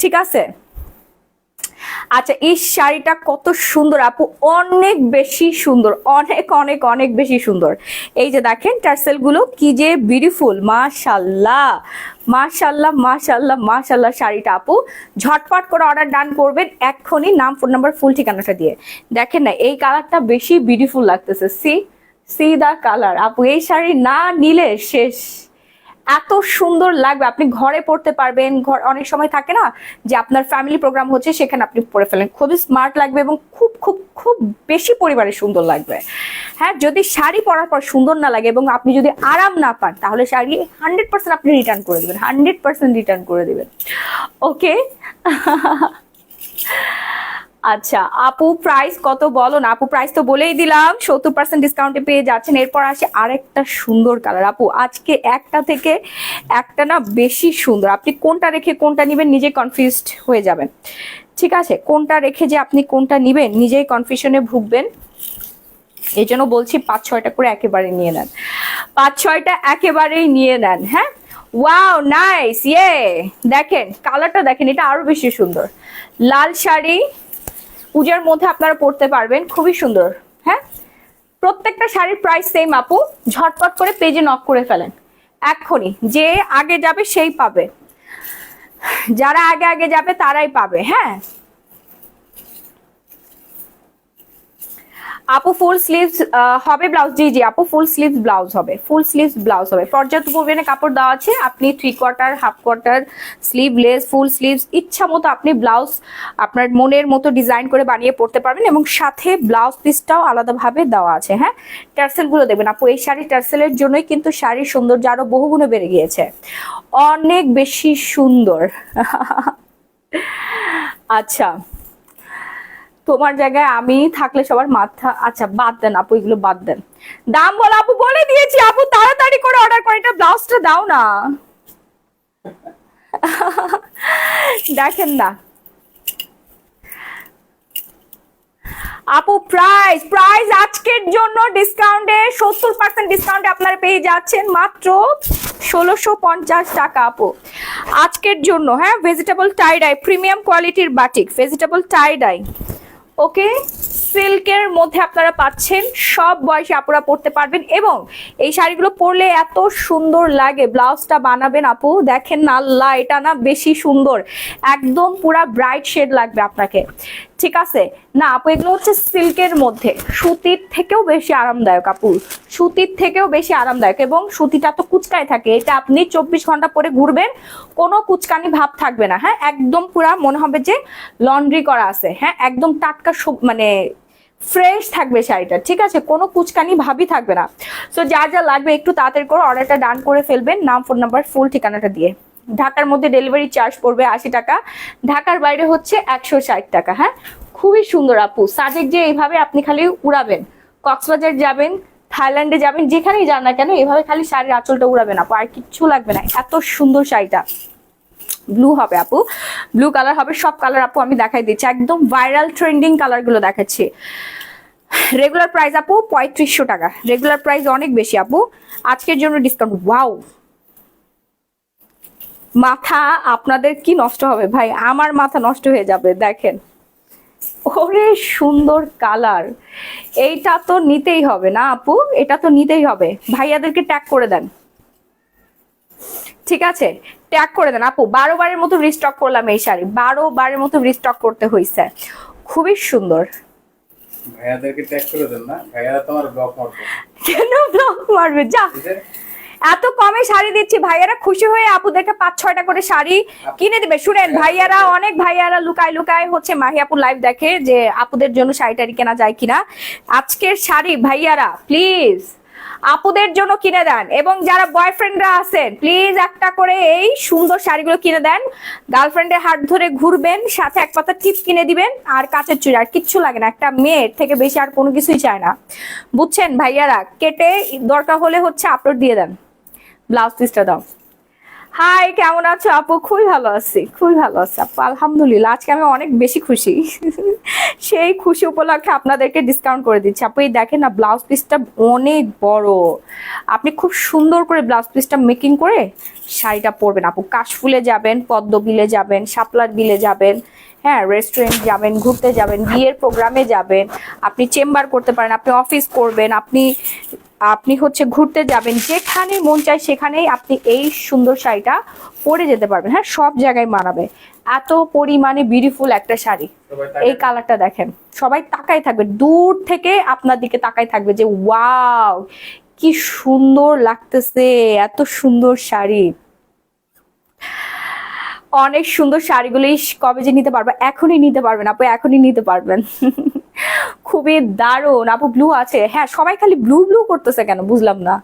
ঠিক আছে। আচ্ছা, এই শাড়িটা কত সুন্দর আপু, অনেক বেশি সুন্দর, অনেক অনেক অনেক বেশি সুন্দর। এই যে দেখেন টার্সেল গুলো কি যে বিউটিফুল, মাশাআল্লাহ মাশাআল্লাহ মাশাআল্লাহ মাশাআল্লাহ। শাড়িটা আপু ঝটপট করে অর্ডার ডান করবেন এক্ষুনি, নাম, ফোন নাম্বার, ফুল ঠিকানাটা দিয়ে। দেখেন না এই কালারটা বেশি বিউটিফুল লাগতেছে, সি সি দা কালার আপু। এই শাড়ি না নিলে শেষ, এত সুন্দর লাগবে, আপনি ঘরে পড়তে পারবেন। ঘর অনেক সময় থাকে না যে আপনার ফ্যামিলি প্রোগ্রাম হচ্ছে, সেখানে আপনি পরে ফেলেন, খুবই স্মার্ট লাগবে এবং খুব খুব খুব বেশি পরিমাণে সুন্দর লাগবে। হ্যাঁ, যদি শাড়ি পরার পর সুন্দর না লাগে এবং আপনি যদি আরাম না পান, তাহলে শাড়ি 100% আপনি রিটার্ন করে দেবেন, 100% রিটার্ন করে দেবেন, ওকে। আচ্ছা আপু, প্রাইস কত বলো না আপু? প্রাইস তো বলেই দিলাম, 70% ডিসকাউন্টে পেয়ে যাচ্ছেন। এরপর আসে আরেকটা সুন্দর কালার আপু, আজকে একটা থেকে একটা না বেশি সুন্দর। আপনি কোনটা রেখে কোনটা নিবেন নিজে কনফিউজড হয়ে যাবেন, ঠিক আছে। কোনটা রেখে যে আপনি কোনটা নিবেন নিজেই কনফিউশনে ভুগবেন, এই জন্য বলছি 5-6টা করে একেবারে নিয়ে নেন, 5-6টা একেবারেই নিয়ে নেন। হ্যাঁ, ওয়াও নাইস, ইয়ে দেখেন কালারটা দেখেন, এটা আরো বেশি সুন্দর। লাল শাড়ি পূজার মধ্যে আপনারা পড়তে পারবেন, খুবই সুন্দর। হ্যাঁ, প্রত্যেকটা শাড়ির প্রাইস সেম আপু, ঝটপট করে পেজে নক করে ফেলেন এক্ষুনি, যে আগে যাবে সেই পাবে। যারা আগে আগে যাবে তারাই পাবে। হ্যাঁ আপু ফুল স্লিভস হবে ব্লাউজ? জি জি আপু ফুল স্লিভস ব্লাউজ হবে, ফুল স্লিভস ব্লাউজ হবে। পর্যাপ্ত পরিমাণে কাপড় দেওয়া আছে, আপনি 3/4 1/2 স্লিভলেস ফুল স্লিভস ইচ্ছা মতো আপনি ব্লাউজ আপনার মনের মতো ডিজাইন করে বানিয়ে পড়তে পারবেন, এবং সাথে ব্লাউজ পিসটাও আলাদাভাবে দেওয়া আছে। হ্যাঁ টার্সেল গুলো দেখবেন আপু, এই শাড়ি টার্সেলের জন্যই কিন্তু শাড়ির সৌন্দর্য আরো বহুগুণে বেড়ে গিয়েছে, অনেক বেশি সুন্দর। আচ্ছা তোমার জায়গায় আমি থাকলে সবার মাথা, আচ্ছা বাদ দেন আপু, এগুলো বাদ দেন। দাম বলো আপু, বলে দিয়েছি আপু, তাড়াতাড়ি করে অর্ডার করে এটা ব্লাউজটা দাও না। দেখেন না আপু, প্রাইস প্রাইস আজকের জন্য ডিসকাউন্টে 70% ডিসকাউন্টে আপনারা পেয়ে যাচ্ছেন মাত্র 1650 টাকা আপু আজকের জন্য। হ্যাঁ ভেজিটেবল টাই ডাই প্রিমিয়াম কোয়ালিটির বাটিক ভেজিটেবল টাই ডাই, ওকে সিল্কের মধ্যে আপনারা পাচ্ছেন, সব বয়সে আপুরা পরতে পারবেন, এবং এই শাড়িগুলো পরলে এত সুন্দর লাগে। ব্লাউজটা বানাবেন আপু, দেখেন না আল্লাহ, এটা না বেশি সুন্দর, একদম পুরা ব্রাইট শেড লাগবে আপনাকে, ঠিক আছে না আপু? এগুলো হচ্ছে সিল্কের মধ্যে, সুতির থেকেও বেশি আরামদায়ক আপু, সুতির থেকেও বেশি আরামদায়ক, এবং সুতিটা তো কুচকায় থাকে, এটা আপনি 24 ঘন্টা পরে ঘুরবেন কোনো কুচকানি ভাব থাকবে না। হ্যাঁ একদম পুরা মনে হবে যে লন্ড্রি করা আছে, হ্যাঁ একদম টাটকা মানে ফ্রেশ থাকবে শাড়িটা, ঠিক আছে, কোনো কুচকানি ভাবই থাকবে না। সো যা যা লাগবে একটু তাড়াতাড়ি করে অর্ডারটা ডান করে ফেলবেন, নাম ফোন নাম্বার ফুল ঠিকানাটা দিয়ে। ঢাকার মধ্যে ডেলিভারি চার্জ পড়বে 80 টাকা, ঢাকার বাইরে হচ্ছে 160 টাকা। হ্যাঁ খুবই সুন্দর আপু, সাজেক যে এইভাবে আপনি খালি উড়াবেন, কক্সবাজার যাবেন, থাইল্যান্ডে যাবেন, যেখানেই যান না কেন এইভাবে খালি শাড়ির আঁচলটা উড়াবেন আপু, আর কিচ্ছু লাগবে না। এত সুন্দর শাড়িটা ব্লু হবে আপু, ব্লু কালার হবে, সব কালার আপু আমি দেখাই দিচ্ছি, একদম ভাইরাল ট্রেন্ডিং কালার গুলো দেখাচ্ছি। রেগুলার প্রাইস আপু 3500 টাকা, রেগুলার প্রাইস অনেক বেশি আপু, আজকের জন্য ডিসকাউন্ট। ওয়াও মাথা আপনাদের কি নষ্ট হবে ভাই, আমার মাথা নষ্ট হয়ে যাবে। দেখেন ওরে সুন্দর কালার, এইটা তো নিতেই হবে না আপু, এটা তো নিতেই হবে। ভাইয়াদেরকে ট্যাগ করে দেন, ঠিক আছে ট্যাগ করে দেন আপু। 12 বারের মতো রিস্টক করলাম এই শাড়ি, 12 বারের মতো রিস্টক করতে হয়েছে, খুবই সুন্দর। ভাইয়াদেরকে ট্যাগ করে দেন না, ভাইয়ারা তোমার ব্লক মারবে। কেন ব্লক মারবে? যা এত কমে শাড়ি দিচ্ছি, ভাইয়ারা খুশি হয়ে আপুদেরকে 5-6টা করে শাড়ি কিনে দিবে। শুনেন ভাইয়ারা, অনেক ভাইয়ারা লুকায় লুকায় হচ্ছে মাহি আপুর লাইভ দেখে যে আপুদের জন্য শাড়ি টাড়ি কেনা যায় কিনা। আজকের শাড়ি ভাইয়ারা প্লিজ আপুদের জন্য কিনে দেন, এবং যারা বয়ফ্রেন্ডরা আছেন প্লিজ একটা করে এই সুন্দর শাড়িগুলো কিনে দেন। গার্লফ্রেন্ডের হাত ধরে ঘুরবেন, সাথে এক পাতা টিপ কিনে দিবেন, আর কাচের চুড়ি, আর কিচ্ছু লাগে না। একটা মেয়ের থেকে বেশি আর কোনো কিছুই চায় না, বুঝছেন ভাইয়ারা? কেটে দরকার হলে হচ্ছে আপলোড দিয়ে দেন, ব্লাউজ পিসটা দাও। হাই কেমন আছো আপু? খুবই ভালো আছি, খুবই ভালো আছি আপু আলহামদুলিল্লাহ, আজকে আমি অনেক বেশি খুশি। সেই খুশি উপলক্ষে আপনাদেরকে ডিসকাউন্ট করে দিচ্ছি আপু। এই দেখেন না ব্লাউজ পিসটা অনেক বড়, আপনি খুব সুন্দর করে ব্লাউজ পিসটা মেকিং করে শাড়িটা পরবেন আপু। কাশফুলে যাবেন, পদ্ম বিলে যাবেন, শাপলার বিলে যাবেন, হ্যাঁ রেস্টুরেন্ট যাবেন, ঘুরতে যাবেন, বিয়ের প্রোগ্রামে যাবেন, আপনি চেম্বার করতে পারেন, আপনি অফিস করবেন, আপনি হচ্ছে ঘুরতে যাবেন, যেখানে মন চায় সেখানেই আপনি এই সুন্দর শাড়িটা পরে যেতে পারবেন। হ্যাঁ সব জায়গায় মানাবে, এত পরিমাণে বিউটিফুল একটা শাড়ি। এই কালারটা দেখেন, সবাই তাকাই থাকবে, দূর থেকে আপনার দিকে তাকাই থাকবে যে ওয়াও কি সুন্দর লাগতেছে, এত সুন্দর শাড়ি। অনেক সুন্দর শাড়িগুলি কবে যে নিতে পারবে, এখনই নিতে পারবেন আপু, এখনই নিতে পারবেন। খুবই দারুণ আপু। ব্লু আছে, হ্যাঁ সবাই খালি ব্লু ব্লু করতেছে কেন বুঝলাম না।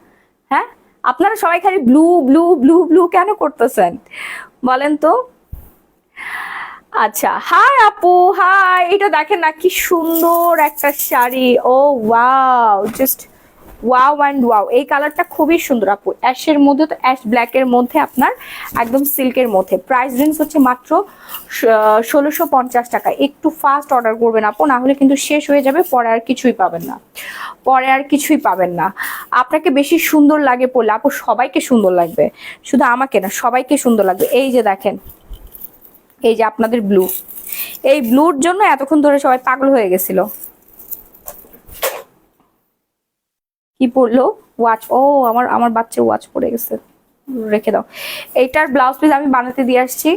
হ্যাঁ আপনারা সবাই খালি ব্লু ব্লু ব্লু ব্লু কেন করতেছেন বলেন তো? আচ্ছা হাই আপু, হাই। এটা দেখেন না কি সুন্দর একটা শাড়ি, ও wow, just wow and wow. এই কালারটা খুবই সুন্দর আপু, অ্যাশের মধ্যে, তো অ্যাশ ব্ল্যাকের মধ্যে আপনার একদম সিল্কের মধ্যে। প্রাইস রেঞ্জ হচ্ছে মাত্র 1650 টাকা। একটু ফাস্ট অর্ডার করবেন আপু, না হলে কিন্তু শেষ হয়ে যাবে, পরে আর কিছুই পাবেন না, পরে আর কিছুই পাবেন না। আপনাকে বেশি সুন্দর লাগে পড়লে আপু, সবাইকে সুন্দর লাগবে, শুধু আমাকে না সবাইকে সুন্দর লাগবে। এই যে দেখেন, এই যে আপনাদের ব্লু, এই ব্লুর জন্য এতক্ষণ ধরে সবাই পাগল হয়ে গেছিল। কি পড়লো? ওয়াচ। ও আমার বাচ্চা ওয়াচ পড়ে গেছে, রেখে দাও। এইটার ব্লাউজ পিস আমি বানাতে দিয়ে আসছি।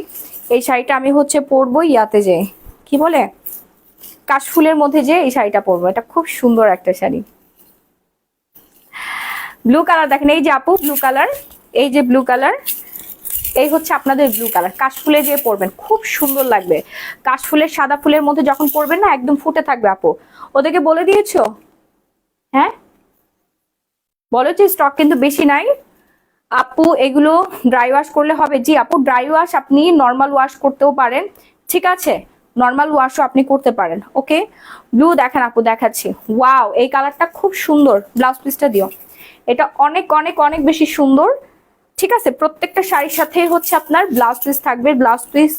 এই শাড়িটা আমি হচ্ছে পরবো ইয়াতে যে কি বলে কাশফুলের মধ্যে, যে এই শাড়িটা পরবো। এটা খুব সুন্দর একটা শাড়ি। ব্লু কালার দেখেন, এই যে আপু ব্লু কালার, এই যে ব্লু কালার, এই হচ্ছে আপনাদের ব্লু কালার। কাশফুলে যে পরবেন খুব সুন্দর লাগবে। কাশফুলের সাদা ফুলের মধ্যে যখন পরবেন না একদম ফুটে থাকবে। আপু ওদেরকে বলে দিয়েছো? হ্যাঁ বলো যে স্টক কিন্তু বেশি নাই। আপু এগুলো ড্রাই ওয়াশ করলে হবে? জি আপু, ড্রাই ওয়াশ আপনি নর্মাল ওয়াশ করতেও পারেন, ঠিক আছে, নর্মাল ওয়াশও আপনি করতে পারেন। ওকে, ব্লু দেখেন আপু, দেখাচ্ছি। ওয়াও, এই কালারটা খুব সুন্দর। ব্লাউজ পিসটা দিও। এটা অনেক অনেক অনেক বেশি সুন্দর, ঠিক আছে। প্রত্যেকটা শাড়ির সাথে হচ্ছে আপনার ব্লাউজ পিস থাকবে। ব্লাউজ পিস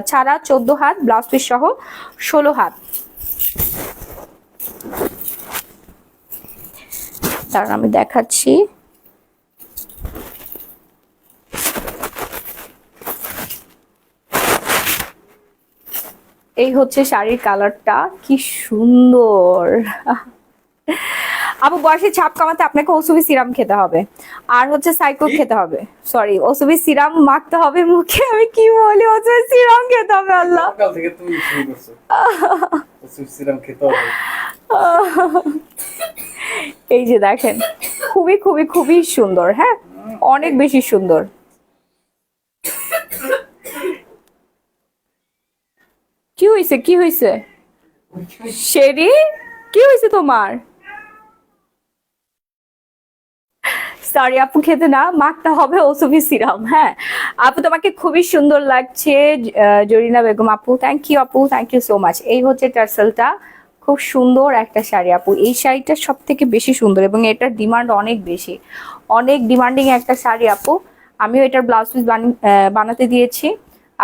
ছাড়া 14 হাত, ব্লাউজ পিস সহ 16 হাত। তার আমি দেখাচ্ছি। এই হচ্ছে শাড়ির কালারটা, কি সুন্দর। আপু বয়সের ছাপ কমাতে আপনাকে ওসুবি সিরাম খেতে হবে, আর হচ্ছে সাইকো খেতে হবে। সরি, ওসুবি সিরাম মাখতে হবে মুখে। আমি কি বলি, ওসুবি সিরাম খেতে হবে। আল্লাহ, সকাল থেকে তুমি শুরু করছো ওষুধ সিরাম খেতে হবে। এই যে দেখেন, খুবই খুবই খুবই সুন্দর। হ্যাঁ, অনেক বেশি সুন্দর। কি হয়েছে, কি হয়েছে শেরি, কি হয়েছে তোমার? সরি আপু, খেতে না, মাখতে হবে ওসুফি সিরাম। হ্যাঁ আপু, তোমাকে খুবই সুন্দর লাগছে। জরিনা বেগম আপু, থ্যাংক ইউ আপু, থ্যাংক ইউ সো মাচ। এই হচ্ছে টার্সেলটা, খুব সুন্দর একটা শাড়ি আপু। এই শাড়িটা সব থেকে বেশি সুন্দর এবং এটার ডিমান্ড অনেক বেশি, অনেক ডিমান্ডিং একটা শাড়ি আপু। আমিও এটার ব্লাউজ পিস বানাতে দিয়েছি।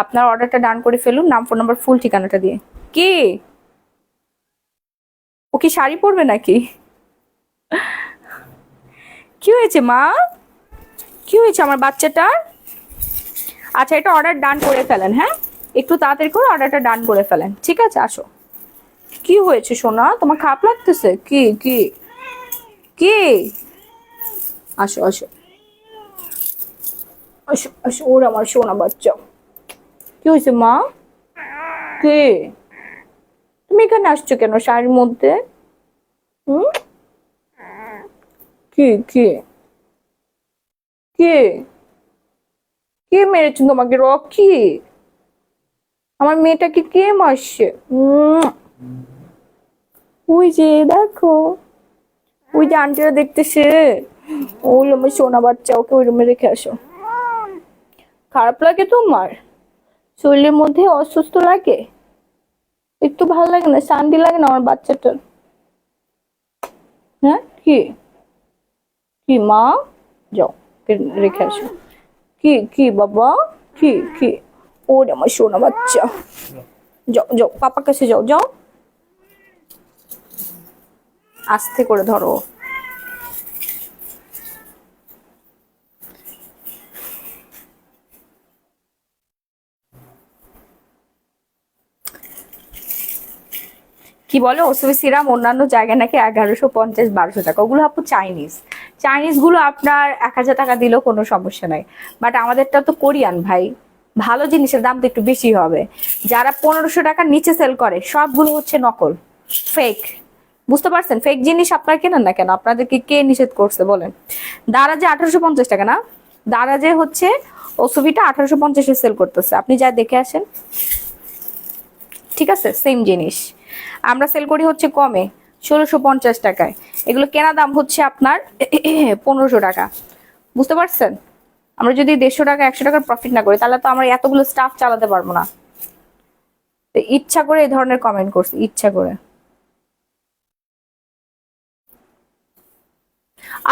আপনার অর্ডারটা ডান করে ফেলুন, নাম, ফোন নাম্বার, ফুল ঠিকানাটা দিয়ে। কি ও কি শাড়ি পরবে নাকি? কি হয়েছে মা, কি হয়েছে আমার বাচ্চাটার? আচ্ছা, এটা অর্ডার ডান করে ফেলেন। হ্যাঁ, একটু তাড়াতাড়ি করে অর্ডারটা ডান করে ফেলেন, ঠিক আছে। আসো। কি হয়েছে সোনা, তোমার খারাপ লাগতেছে? কি কি কি? আসো আসো আসো আসো, ওর আমার সোনা বাচ্চা। কি হয়েছে মা? কে তুমি এখানে আসছো কেন শাড়ির মধ্যে? হুম, কি কি কে কে মেরেছেন তোমাকে? রকি, আমার মেয়েটাকে কে মারছে? ওই যে দেখো, ওই যে আন্টিরা দেখতেছে। ওই আমার সোনা বাচ্চা, ওকে ওই রুমে রেখে আসো। খারাপ লাগে তোমার? শরীরের মধ্যে অসুস্থ লাগে? একটু ভালো লাগে না, শান্তি লাগে না আমার বাচ্চাটার? হ্যাঁ, কি কি মা, যাও ওকে রেখে আসো। কি কি বাবা, কি কি? ওরে আমার সোনা বাচ্চা, যাও যাও, পাপার কাছে যাও, যাও। আস্তে করে ধরো। কি বলে, ওসুবি সিরাম অন্যান্য জায়গায় নাকি 1150 1200 টাকা। ওগুলো আপু চাইনিজ, চাইনিজ গুলো আপনার 1000 টাকা দিলেও কোনো সমস্যা নাই। বাট আমাদেরটা তো কোরিয়ান ভাই, ভালো জিনিসের দাম তো একটু বেশি হবে। যারা 1500 টাকার নিচে সেল করে সবগুলো হচ্ছে নকল, ফেক। বুঝতে পারছেন? ফেক জিনিস আপনারা কেনেন না কেন? আপনাদেরকে কে নিষেধ করছে বলেন? দারাজে 1850 টাকা না, দারাজে হচ্ছে ওসুবিটা 1850-এ সেল করতেছে। আপনি যা দেখে আসেন, ঠিক আছে। সেম জিনিস আমরা সেল করি হচ্ছে কমে, 1650 টাকায়। এগুলো কেনা দাম হচ্ছে আপনার 1500 টাকা। বুঝতে পারছেন? আমরা যদি 150 টাকা 100 টাকার প্রফিট না করি, তাহলে তো আমরা এতগুলো স্টাফ চালাতে পারবো না। ইচ্ছা করে এই ধরনের কমেন্ট করছি, ইচ্ছা করে।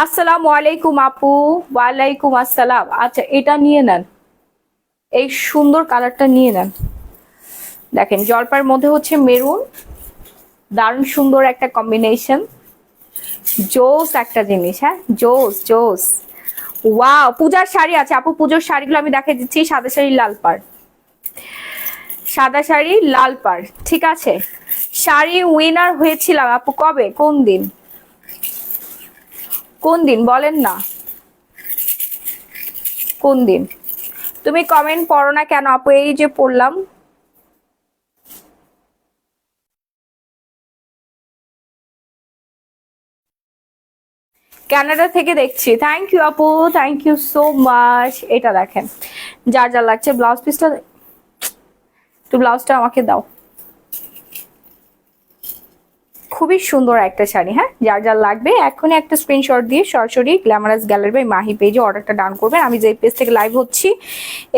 আসসালামু আলাইকুম আপু। ওয়ালাইকুম আসসালাম। আচ্ছা, এটা নিয়ে নেন, এই সুন্দর কালারটা নিয়ে নেন। দেখেন জলপাইয়ের মধ্যে হচ্ছে মেরুন, দারুণ সুন্দর একটা কম্বিনেশন, জোস একটা জিনিস। হ্যাঁ, জোস জোস। ওয়াও, পূজার শাড়ি আছে আপু, পুজোর শাড়িগুলো আমি দেখাই দিচ্ছি। সাদা শাড়ি লাল পাড়, সাদা শাড়ি লাল পাড়, ঠিক আছে। শাড়ি উইনার হয়েছিলাম আপু, কবে, কোন দিন, কোন দিন বলেন না? কোন দিন? তুমি কমেন্ট পড়ো না কেন আপু? এই যে পড়লাম। কানাডা থেকে দেখছি। থ্যাংক ইউ আপু, থ্যাংক ইউ সো মাচ। এটা দেখেন, যার যা লাগছে ব্লাউজ পিসটা, একটু ব্লাউজটা আমাকে দাও। খুবই সুন্দর একটা শাড়ি। হ্যাঁ, যার যার লাগবে এখনই একটা স্ক্রিনশট দিয়ে সরাসরি গ্ল্যামারাস গ্যালারি বাই মাহি পেজে অর্ডারটা ডান করবেন। আমি যে পেজ থেকে লাইভ হচ্ছি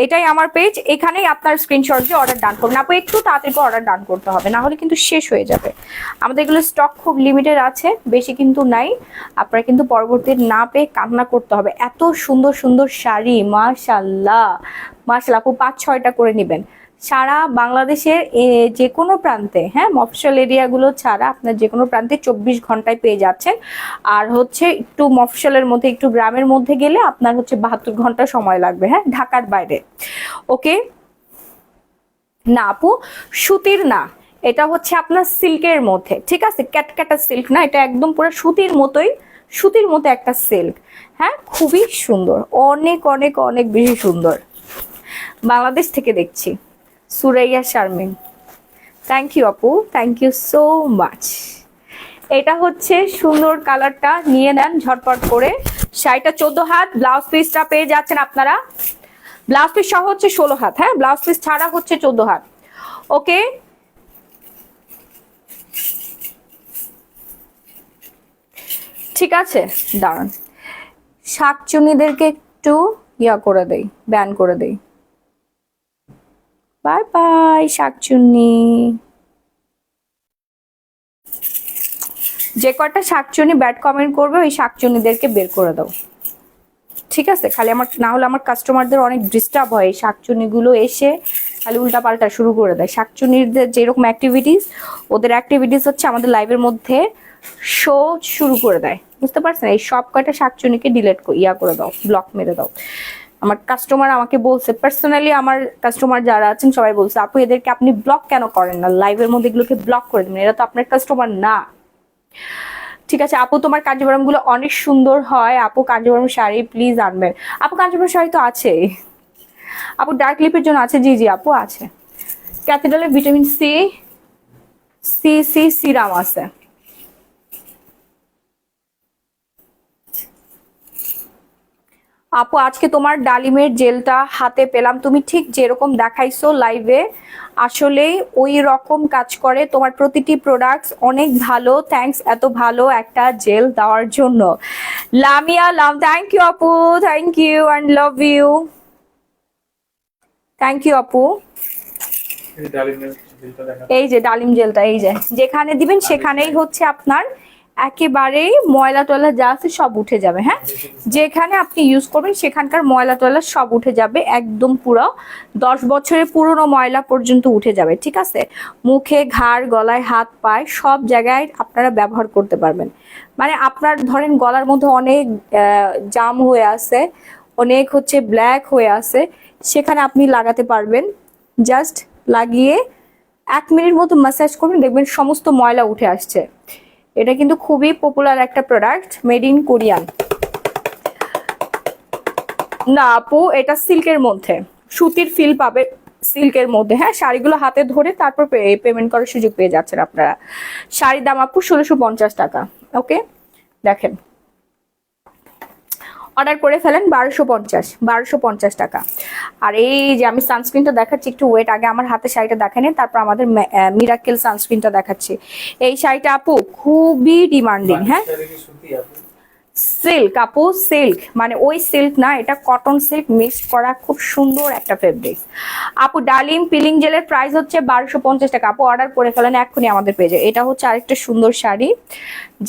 এটাই আমার পেজ, এখানেই আপনার স্ক্রিনশট দিয়ে অর্ডার ডান করবেন। আপু একটু তাড়াতাড়ি অর্ডার ডান করতে হবে, না হলে কিন্তু শেষ হয়ে যাবে। আমাদের এগুলো স্টক খুব লিমিটেড আছে, বেশি কিন্তু নাই। আপনারা কিন্তু পরবর্তী না পেয়ে কান্না করতে হবে। এত সুন্দর সুন্দর শাড়ি, মাশাআল্লাহ মাশাআল্লাহ। আপু 5-6টা করে নেবেন। সারা বাংলাদেশের যে কোনো প্রান্তে, হ্যাঁ, মফস্বল এরিয়াগুলো ছাড়া আপনার যে কোনো প্রান্তে 24 ঘন্টায় পেয়ে যাচ্ছেন। আর হচ্ছে একটু মফস্বলের মধ্যে, একটু গ্রামের মধ্যে গেলে আপনার হচ্ছে 72 ঘন্টা সময় লাগবে, হ্যাঁ, ঢাকার বাইরে। ওকে না আপু, সুতির না, এটা হচ্ছে আপনার সিল্কের মধ্যে, ঠিক আছে? ক্যাটক্যাটা সিল্ক না, এটা একদম পুরো সুতির মতোই, সুতির মতো একটা সিল্ক। হ্যাঁ, খুবই সুন্দর, অনেক অনেক অনেক বেশি সুন্দর। বাংলাদেশ থেকে দেখছি, সুরাইয়া শারমিন। থ্যাংক ইউ আপু, থ্যাংক ইউ সো মাচ। এটা হচ্ছে সুন্দর কালারটা, নিয়ে নেন ঝটপট করে। শাড়িটা 14 হাত, ব্লাউজ পিসটা পেয়ে যাচ্ছেন আপনারা। ব্লাউজ পিস সহ হচ্ছে 16 হাত, হ্যাঁ, ব্লাউজ পিস ছাড়া হচ্ছে 14 হাত। ওকে, ঠিক আছে, দাঁড়ান, শাকচুনিদেরকে একটু ইয়া করে দেই, ব্যান করে দেই। বাই বাই শাকচুন্নি। যে কটা শাকচুনি ব্যাড কমেন্ট করবে ওই শাকচুনিদেরকে বের করে দাও, ঠিক আছে? খালি আমার, না হলে আমার কাস্টমারদের অনেক ডিস্টার্ব হয়। এই শাকচুনিগুলো এসে খালি উল্টাপাল্টা শুরু করে দেয়। শাকচুনিদের যেরকম অ্যাক্টিভিটিস, ওদের অ্যাক্টিভিটিস হচ্ছে আমাদের লাইভের মধ্যে শো শুরু করে দেয়, বুঝতে পারছেন? এই সব কয়টা শাকচুনিকে ডিলিট ইয়া করে দাও, ব্লক মেরে দাও। আমার কাস্টমার আমাকে বলছে, পার্সোনালি আমার কাস্টমার যারা আছেন সবাই বলছে, আপু এদেরকে আপনি ব্লক কেন করেন না, লাইভের মধ্যে এগুলোকে ব্লক করে দেবেন, এরা তো আপনার কাস্টমার না। ঠিক আছে আপু, তোমার কাঞ্জিবরম গুলো অনেক সুন্দর হয় আপু, কাঞ্জিবরম শাড়ি প্লিজ আনবেন। আপু কাঞ্জিবরম শাড়ি তো আছে আপু, ডার্ক লিপের জন্য আছে। জি জি আপু আছে। ক্যাথিড্রালে vitamin C C C serum আছে। আপু আজকে তোমার ডালিমের জেলটা হাতে পেলাম, তুমি ঠিক যেরকম দেখাইছো লাইভে আসলেই ওই রকম কাজ করে। তোমার প্রতিটি প্রোডাক্টস অনেক ভালো, থ্যাঙ্কস এত ভালো একটা জেল দেওয়ার জন্য। লামিয়া লাম, থ্যাংক ইউ আপু, thank you and love you. Thank you আপু। এই যে ডালিম জেলটা, এই যে যেখানে দিবেন সেখানেই হচ্ছে আপনার একেবারেই ময়লা টয়লা যা আছে সব উঠে যাবে। হ্যাঁ, যেখানে আপনি ইউজ করবেন সেখানকার ময়লা টয়লা সব উঠে যাবে, একদম পুরো 10 বছরের পুরনো ময়লা পর্যন্ত উঠে যাবে, ঠিক আছে? মুখে, ঘাড়, গলায়, হাত, পায়ে সব জায়গায় আপনারা ব্যবহার করতে পারবেন। মানে আপনার ধরেন গলার মধ্যে অনেক জাম হয়ে আছে, অনেক হচ্ছে ব্ল্যাক হয়ে আছে, সেখানে আপনি লাগাতে পারবেন। জাস্ট লাগিয়ে 1 মিনিট মতো ম্যাসাজ করবেন, দেখবেন সমস্ত ময়লা উঠে আসছে। এটা কিন্তু খুবই পপুলার একটা প্রোডাক্ট, মেড ইন কোরিয়ান। না আপু, এটা সিল্কের মধ্যে, সুতির ফিল পাবে সিল্কের মধ্যে। হ্যাঁ, শাড়িগুলো হাতে ধরে তারপর পেমেন্ট করার সুযোগ পেয়ে যাচ্ছেন আপনারা। শাড়ির দাম আপু 1650 টাকা। ওকে, দেখেন অর্ডার করে ফেলেন 1250 টাকা। আর এই যে আমি সানস্ক্রিনটা দেখাচ্ছি, একটু ওয়েট, আগে আমার হাতে শাড়িটা দেখেন, তারপর আমাদের মিরাকেল সানস্ক্রিনটা দেখাচ্ছি। এই শাড়িটা আপু খুবই ডিমান্ডিং। হ্যাঁ, সিল্ক আপু, সিল্ক মানে ওই সিল্ক না, এটা কটন সিল্ক মিক্স করা, খুব সুন্দর একটা ফেব্রিক আপু। ডালিম পিলিং জেলের প্রাইস হচ্ছে 1250 টাকা। আপু অর্ডার করে ফেলেন এক্ষুনি আমাদের পেজে। এটা হচ্ছে আরেকটা সুন্দর sari,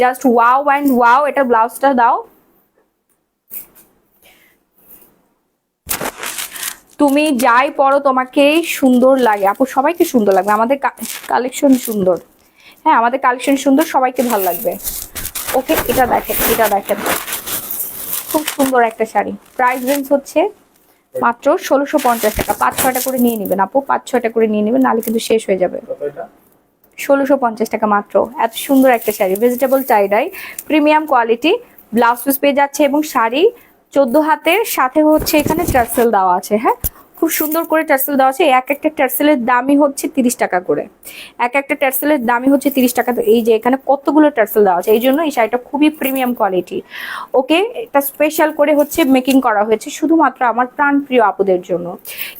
just wow and wow. এটা ব্লাউজটা দাও, তুমি যাই পরো তোমাকেই সুন্দর লাগে আপু, সবাইকে সুন্দর লাগবে। আমাদের কালেকশন সুন্দর, হ্যাঁ আমাদের কালেকশন সুন্দর, সবাইকে ভালো লাগবে। ওকে, এটা দেখেন, এটা দেখেন, খুব সুন্দর একটা শাড়ি। প্রাইস রেঞ্জ হচ্ছে মাত্র 1650 টাকা। 5-6টা করে নিয়ে নেবেন আপু, 5-6টা করে নিয়ে নেবেন, নাহলে কিন্তু শেষ হয়ে যাবে। 1650 টাকা মাত্র। এত সুন্দর একটা শাড়ি, ভেজিটেবল টাই die, premium quality. Blouse piece পেয়ে যাচ্ছে এবং শাড়ি 14 হাতের, সাথে হচ্ছে এখানে টার্সেল দেওয়া আছে। হ্যাঁ, খুব সুন্দর করে টার্সেল দেওয়া আছে। এক একটা টার্সেলের দামই হচ্ছে 30 টাকা করে, এক একটা টার্সেলের দামই হচ্ছে 30 টাকা। তো এই যে এখানে কতগুলো টার্সেল দেওয়া আছে, এই জন্য এই শাড়িটা খুবই প্রিমিয়াম কোয়ালিটি। ওকে, এটা স্পেশাল করে হচ্ছে মেকিং করা হয়েছে শুধুমাত্র আমার প্রাণপ্রিয় আপুদের জন্য।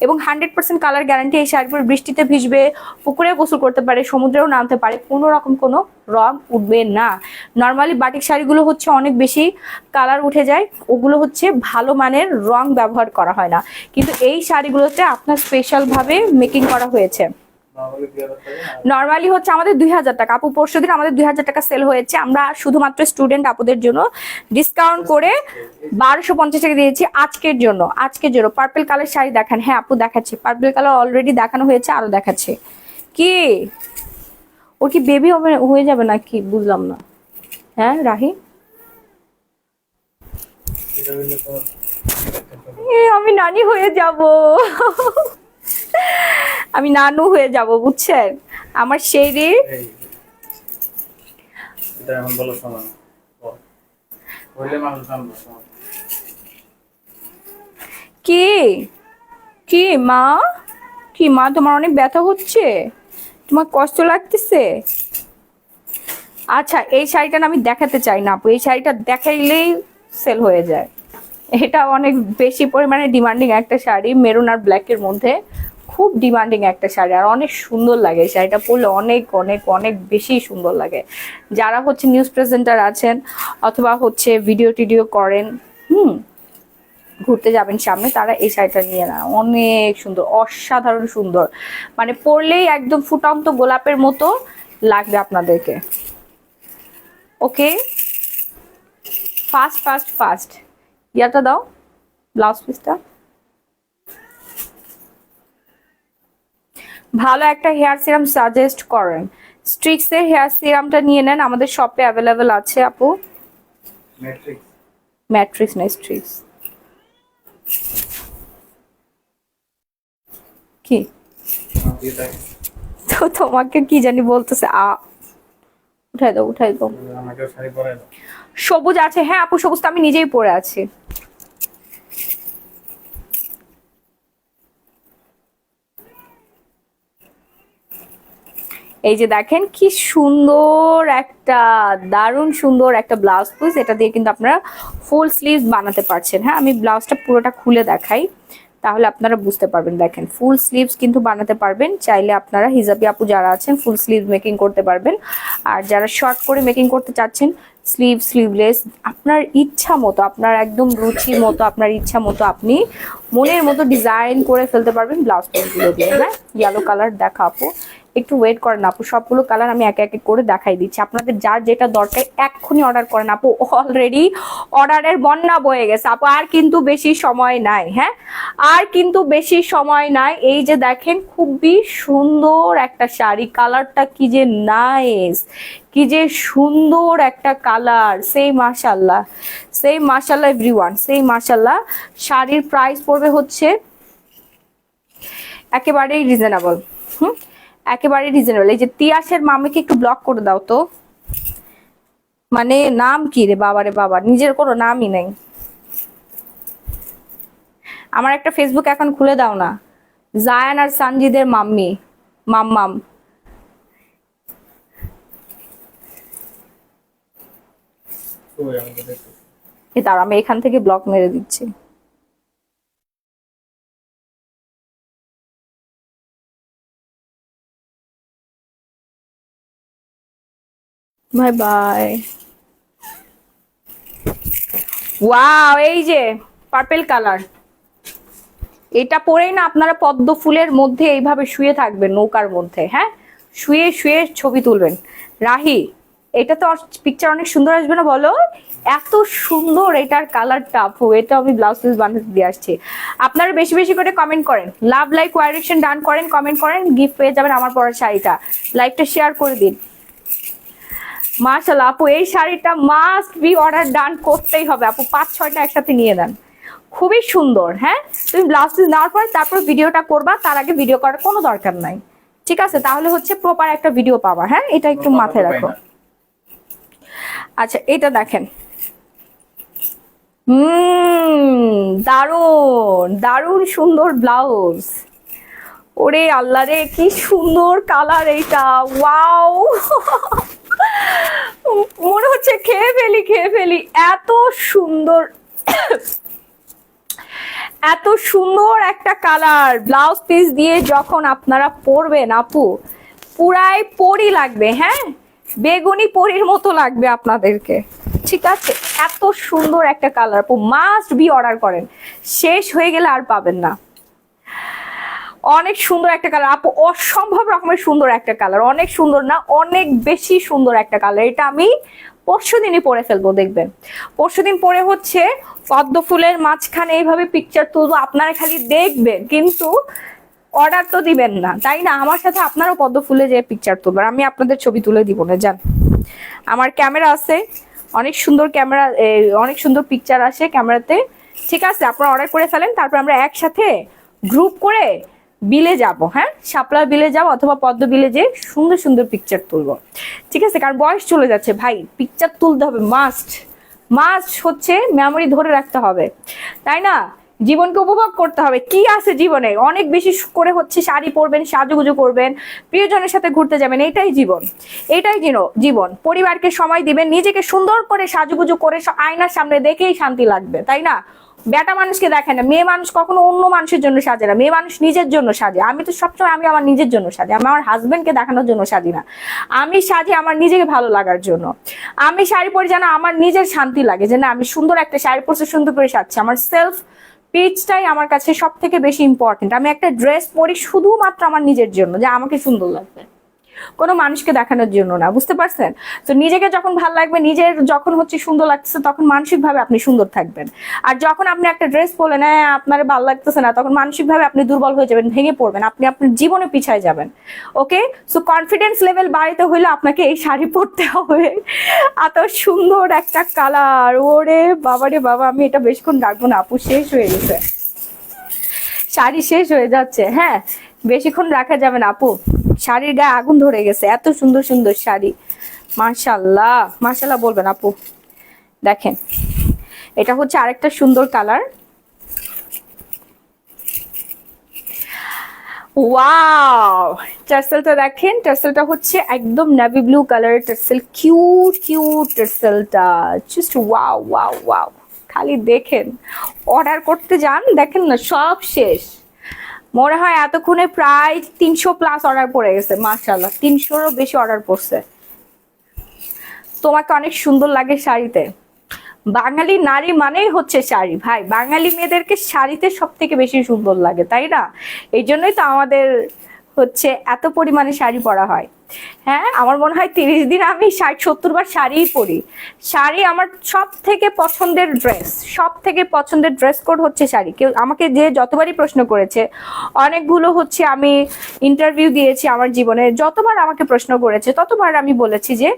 এবং 100% কালার গ্যারান্টি। এই শাড়িগুলো বৃষ্টিতে ভিজবে, পুকুরে গোসল করতে পারে, সমুদ্রেও নামতে পারে, কোনো রকম কোনো রং উঠবে না। নর্মালি বাটিক শাড়িগুলো হচ্ছে অনেক বেশি কালার উঠে যায়, ওগুলো হচ্ছে ভালো মানের রং ব্যবহার করা হয় না, কিন্তু এই শাড়িগুলোতে আপনার স্পেশাল ভাবে মেকিং করা হয়েছে। নর্মালি হচ্ছে আমাদের 2000 টাকা আপু, পরশুদিন আমাদের 2000 টাকা সেল হয়েছে। আমরা শুধুমাত্র স্টুডেন্ট আপুদের জন্য ডিসকাউন্ট করে 1250 টাকা দিয়েছি আজকের জন্য। আজকের জন্য পার্পল কালার শাড়ি দেখান। হ্যাঁ আপু দেখাচ্ছি, পার্পল কালার অলরেডি দেখানো হয়েছে, আরো দেখাচ্ছে। কি ওর কি বেবি হবে, হয়ে যাবে নাকি বুঝলাম না। হ্যাঁ রাহি, আমি নানি হয়ে যাব, আমি নানু হয়ে যাব, বুঝছেন? আমার সেই কি কি মা, কি মা তোমার অনেক ব্যথা হচ্ছে, তোমার কষ্ট লাগতেছে? আচ্ছা, এই শাড়িটা না আমি দেখাতে চাই না আপু, এই শাড়িটা দেখাইলেই সেল হয়ে যায়। এটা অনেক বেশি পরিমাণে ডিমান্ডিং একটা শাড়ি, মেরুন আর ব্ল্যাকের মধ্যে খুব ডিমান্ডিং একটা শাড়ি, আর অনেক সুন্দর লাগে শাড়িটা পরলে, অনেক অনেক অনেক বেশি সুন্দর লাগে। যারা হচ্ছে নিউজ প্রেজেন্টার আছেন অথবা হচ্ছে ভিডিও টিডিও করেন, ঘুরতে যাবেন সামনে, তারা এই শাড়িটা নিয়ে না, অনেক সুন্দর, অসাধারণ সুন্দর, মানে পরলেই একদম ফুটন্ত গোলাপের মতো লাগবে আপনাদেরকে। ওকে, ফাস্ট ফাস্ট ফাস্ট ইয়াটা দাও, ব্লাউজ পিসটা। ভালো একটা হেয়ার সিরাম সাজেস্ট করেন। স্ট্রিক্স এর হেয়ার সিরামটা নিয়ে নেন, আমাদের শপে অ্যাভেলেবেল আছে আপু। ম্যাট্রিক্স না, স্ট্রিক্স। কি তো তোমাকে কি জানি বলতেছে, উঠাই দাও উঠাই দাও। সবুজ আছে, হ্যাঁ আপু সবুজ তো আমি নিজেই পরে আছি। এই যে দেখেন কি সুন্দর একটা, দারুণ সুন্দর একটা ব্লাউজ পিস। এটা দিয়ে কিন্তু আপনারা ফুল স্লিভস বানাতে পারছেন। হ্যাঁ, আমি ব্লাউজটা পুরোটা খুলে দেখাই, তাহলে আপনারা বুঝতে পারবেন। দেখেন ফুল স্লিভস কিন্তু বানাতে পারবেন, চাইলে আপনারা হিজাবি আপু যারা আছেন ফুল স্লিভ মেকিং করতে পারবেন, আর যারা শর্ট করে মেকিং করতে চাচ্ছেন স্লিভ স্লিভলেস, আপনার ইচ্ছা মতো, আপনার একদম রুচির মতো, আপনার ইচ্ছা মতো আপনি মনের মতো ডিজাইন করে ফেলতে পারবেন ব্লাউজ পিসগুলো দিয়ে। হ্যাঁ, ইয়েলো কালার দেখা আপু, একটু ওয়েট করেন আপু, সবগুলো কালার আমি এক এক করে দেখাই দিচ্ছি। আপনাদের যার যেটা দরকার এক্ষুনি অর্ডার করেন আপু, অলরেডি অর্ডারের বন্যা বয়ে গেছে আপু, আর কিন্তু বেশি সময় নাই। হ্যাঁ, আর কিন্তু বেশি সময় নাই। এই যে দেখেন খুবই সুন্দর একটা শাড়ি, কালারটা কি যে নাইস, কি যে সুন্দর একটা কালার, সেই মাশাল্লাহ, সেই মাশাল্লাহ এভরিওয়ান, সেই মাশাল্লাহ। শাড়ির প্রাইস পড়বে হচ্ছে একেবারেই রিজনেবল। একেবারে রিজনেবল। এই যে তিয়াসের মামিকে একটু ব্লক করে দাও তো, মানে নাম কি রে বাবা, রে বাবা, নিজের কোনো নামই নেই। আমার একটা ফেসবুক অ্যাকাউন্ট খুলে দাও না, জায়ান আর সানজিদের মাম্মি, মাম্মাম। দাঁড়া, আমি এখান থেকে ব্লক মেরে দিচ্ছি। Bye bye. ওয়াও, এই যে পার্পল কালার, এটা পরেই না আপনারা পদ্ম ফুলের মধ্যে এইভাবে শুয়ে থাকবেন, নৌকার মধ্যে। হ্যাঁ, শুয়ে শুয়ে ছবি তুলবেন। রাহি, এটা তো পিকচার অনেক সুন্দর আসবে না বলো? এত সুন্দর এটার কালারটা আপু, এটা আমি ব্লাউজ পিস বানাতে দিয়ে আসছি। আপনারা বেশি বেশি করে কমেন্ট করেন, লাভ লাইক কোয়ারেকশন ডান করেন, কমেন্ট করেন, গিফট পেয়ে যাবেন আমার পরা শাড়িটা। লাইভটা শেয়ার করে দিন। মাশাআল্লাহ আপু, এই শাড়িটা মাস্ট বি অর্ডার ডান করতেই হবে আপু, 5-6টা একসাথে নিয়ে নেন, খুবই সুন্দর। হ্যাঁ, তুমি ব্লাউজ পিস নেওয়ার পর তারপর ভিডিওটা করবা, তার আগে ভিডিও করার কোনো দরকার নাই, ঠিক আছে? তাহলে হচ্ছে প্রপার একটা ভিডিও পাবা। হ্যাঁ, এটা একটু মাথায় রাখো। আচ্ছা, এটা দেখেন, দারুণ দারুণ সুন্দর ব্লাউজ। ওরে আল্লাহ রে, কি সুন্দর কালার এইটা, ওয়াও। মনে হচ্ছে খেয়ে ফেলি, এত সুন্দর, এত সুন্দর একটা কালার। ব্লাউজ পিস দিয়ে যখন আপনারা পরবেন আপু, পুরাই পরি লাগবে, হ্যাঁ, বেগুনি পরির মতো লাগবে আপনাদেরকে, ঠিক আছে? এত সুন্দর একটা কালার আপু, মাস্ট বি অর্ডার করেন, শেষ হয়ে গেলে আর পাবেন না। অনেক সুন্দর একটা কালার আপু, অসম্ভব রকমের সুন্দর একটা কালার, অনেক সুন্দর না, অনেক বেশি সুন্দর একটা কালার। এটা আমি পরশুদিনই পরে ফেলবো, দেখবেন। পরশুদিন পরে হচ্ছে পদ্ম ফুলের মাঝখানে এইভাবে পিকচার তুলবো, আপনারা খালি দেখবেন, কিন্তু অর্ডার তো দিবেন না, তাই না? আমার সাথে আপনারাও পদ্ম ফুলে যে পিকচার তুলবেন, আমি আপনাদের ছবি তুলে দিব না, জান। আমার ক্যামেরা আছে, অনেক সুন্দর ক্যামেরা, অনেক সুন্দর পিকচার আসে ক্যামেরাতে, ঠিক আছে? আপনারা অর্ডার করে ফেলেন, তারপর আমরা একসাথে গ্রুপ করে বিলে যাব, হ্যাঁ, শাপলা বিলে যাব অথবা পদ্ম বিলে যে সুন্দর সুন্দর পিকচার তুলবো, ঠিক আছে? কারণ বয়স চলে যাচ্ছে ভাই, পিকচার তুলতে হবে, মাস্ট মাস্ট হচ্ছে, মেমোরি ধরে রাখতে হবে, তাই না? জীবনকে উপভোগ করতে হবে। কি আছে জীবনে? অনেক বেশি করে হচ্ছে শাড়ি পরবেন, সাজুগুজু করবেন, প্রিয়জনের সাথে ঘুরতে যাবেন, এটাই জীবন, এটাই জীবন। পরিবারকে সময় দিবেন, নিজেকে সুন্দর করে সাজুগুজু করে আয়নার সামনে দেখেই শান্তি লাগবে, তাই না? বেটা মানুষকে দেখে না, মেয়ে মানুষ কখনো অন্য মানুষের জন্য সাজে না, মেয়ে মানুষ নিজের জন্য সাজে। আমি তো সবসময় আমি আমার নিজের জন্য সাজি, আমি আমার হাজবেন্ডকে দেখানোর জন্য সাজি না, আমি সাজি আমার নিজেকে ভালো লাগার জন্য। আমি শাড়ি পরে যেন আমার নিজের শান্তি লাগে, যে না আমি সুন্দর একটা শাড়ি পরছি, সুন্দর করে সাজছি, আমার সেলফ পিচটাই আমার কাছে সব থেকে বেশি ইম্পর্টেন্ট। আমি একটা ড্রেস পরি শুধুমাত্র আমার নিজের জন্য, যে আমাকে সুন্দর লাগবে, কোনো মানুষকে দেখানোর জন্য না, বুঝতে পারছেন? তো নিজেকে যখন ভালো লাগবে, নিজের যখন হচ্ছে সুন্দর লাগতেছে, তখন মানসিকভাবে আপনি সুন্দর থাকবেন। আর যখন আপনি একটা ড্রেস পরলেন, হ্যাঁ আপনার ভালো লাগতেছে না, তখন মানসিকভাবে আপনি দুর্বল হয়ে যাবেন, ভেঙে পড়বেন, আপনি আপনার জীবনে পিছায় যাবেন। ওকে, সো কনফিডেন্স লেভেল বাড়াইতে হইলে আপনাকে এই শাড়ি পরতে হবে। এত সুন্দর একটা কালার, ওরে বাবা রে বাবা, আমি এটা বেশিক্ষণ রাখবো না আপু, শেষ হয়ে গেছে, শাড়ি শেষ হয়ে যাচ্ছে, হ্যাঁ, বেশিক্ষণ রাখা যাবে না আপু, শাড়ির গায়ে আগুন ধরে গেছে, এত সুন্দর সুন্দর শাড়ি, মাশাআল্লাহ মাশাআল্লাহ বলবেন আপু। দেখেন, এটা হচ্ছে আরেকটা সুন্দর কালার, ওয়াও। টার্সেলটা দেখেন, টার্সেলটা হচ্ছে একদম navy blue colour tassel, cute cute টার্সেলটা, জাস্ট ওয়াও ওয়াও ওয়াও। খালি দেখেন, অর্ডার করতে যান, দেখেন না সব শেষ। মনে হয় এতক্ষণে প্রায় 300+ অর্ডার পড়ে গেছে, মাশাআল্লাহ 300-রও বেশি অর্ডার পড়ছে। তোমাকে অনেক সুন্দর লাগে শাড়িতে। বাঙালি নারী মানেই হচ্ছে শাড়ি ভাই, বাঙালি মেয়েদেরকে শাড়িতে সব থেকে বেশি সুন্দর লাগে, তাই না? এই জন্যই তো আমাদের হচ্ছে এত পরিমাণে শাড়ি পরা হয়। হ্যাঁ, আমার মনে হয় 30 দিন আমি 60-70 বার শাড়িই পরি। শাড়ি আমার সব থেকে পছন্দের ড্রেস, সব থেকে পছন্দের ড্রেস কোড হচ্ছে শাড়ি। কেউ আমাকে যে যতবারই প্রশ্ন করেছে, অনেকগুলো হচ্ছে আমি ইন্টারভিউ দিয়েছি আমার জীবনে, যতবার আমাকে প্রশ্ন করেছে ততবার আমি বলেছি যে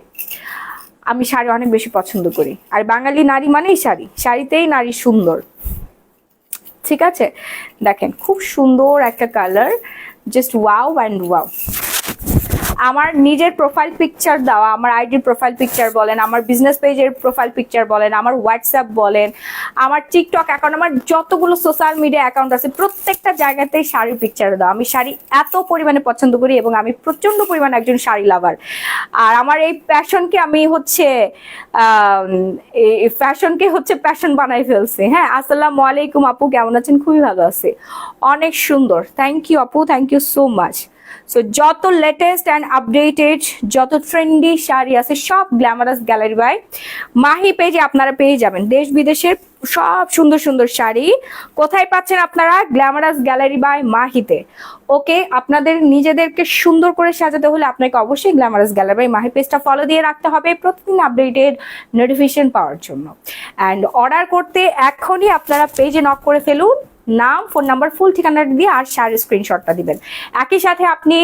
আমি শাড়ি অনেক বেশি পছন্দ করি, আর বাঙালি নারী মানেই শাড়ি, শাড়িতেই নারী সুন্দর, ঠিক আছে? দেখেন খুব সুন্দর একটা colour, just wow and wow. আমার নিজের প্রোফাইল পিকচার দেওয়া, আমার আইডির প্রোফাইল পিকচার বলেন, আমার বিজনেস পেজের প্রোফাইল পিকচার বলেন, আমার হোয়াটসঅ্যাপ বলেন, আমার টিকটক অ্যাকাউন্ট, আমার যতগুলো সোশ্যাল মিডিয়া অ্যাকাউন্ট আছে প্রত্যেকটা জায়গাতেই শাড়ির পিকচার দেওয়া। আমি শাড়ি এত পরিমাণে পছন্দ করি এবং আমি প্রচন্ড পরিমাণে একজন শাড়ি লাভার। আর আমার এই প্যাশনকে আমি হচ্ছে এই ফ্যাশনকে হচ্ছে প্যাশন বানাই ফেলছি। হ্যাঁ, আসসালামু আলাইকুম আপু, কেমন আছেন? খুবই ভালো আছি, অনেক সুন্দর, থ্যাংক ইউ আপু, thank you so much. So যত লেটেস্ট অ্যান্ড আপডেটেড যত ট্রেন্ডি শাড়ি আছে সব গ্ল্যামারাস গ্যালারি বাই মাহি পেজে আপনারা পেয়ে যাবেন। দেশ বিদেশের সব সুন্দর সুন্দর শাড়ি কোথায় পাচ্ছেন আপনারা? গ্ল্যামারাস গ্যালারি বাই মাহিতে। ওকে, আপনাদের নিজেদেরকে সুন্দর করে সাজাতে হলে আপনাকে অবশ্যই গ্ল্যামারাস গ্যালারি বাই মাহি পেজটা ফলো দিয়ে রাখতে হবে প্রতিদিন আপডেটেড নোটিফিকেশন পাওয়ার জন্য। অ্যান্ড অর্ডার করতে এখনই আপনারা পেজে নক করে ফেলুন, নাম, ফোন নাম্বার, ফুল ঠিকানাটা দিয়ে আর শাড়ির স্ক্রিনশটটা দিবেন। একই সাথে আপনি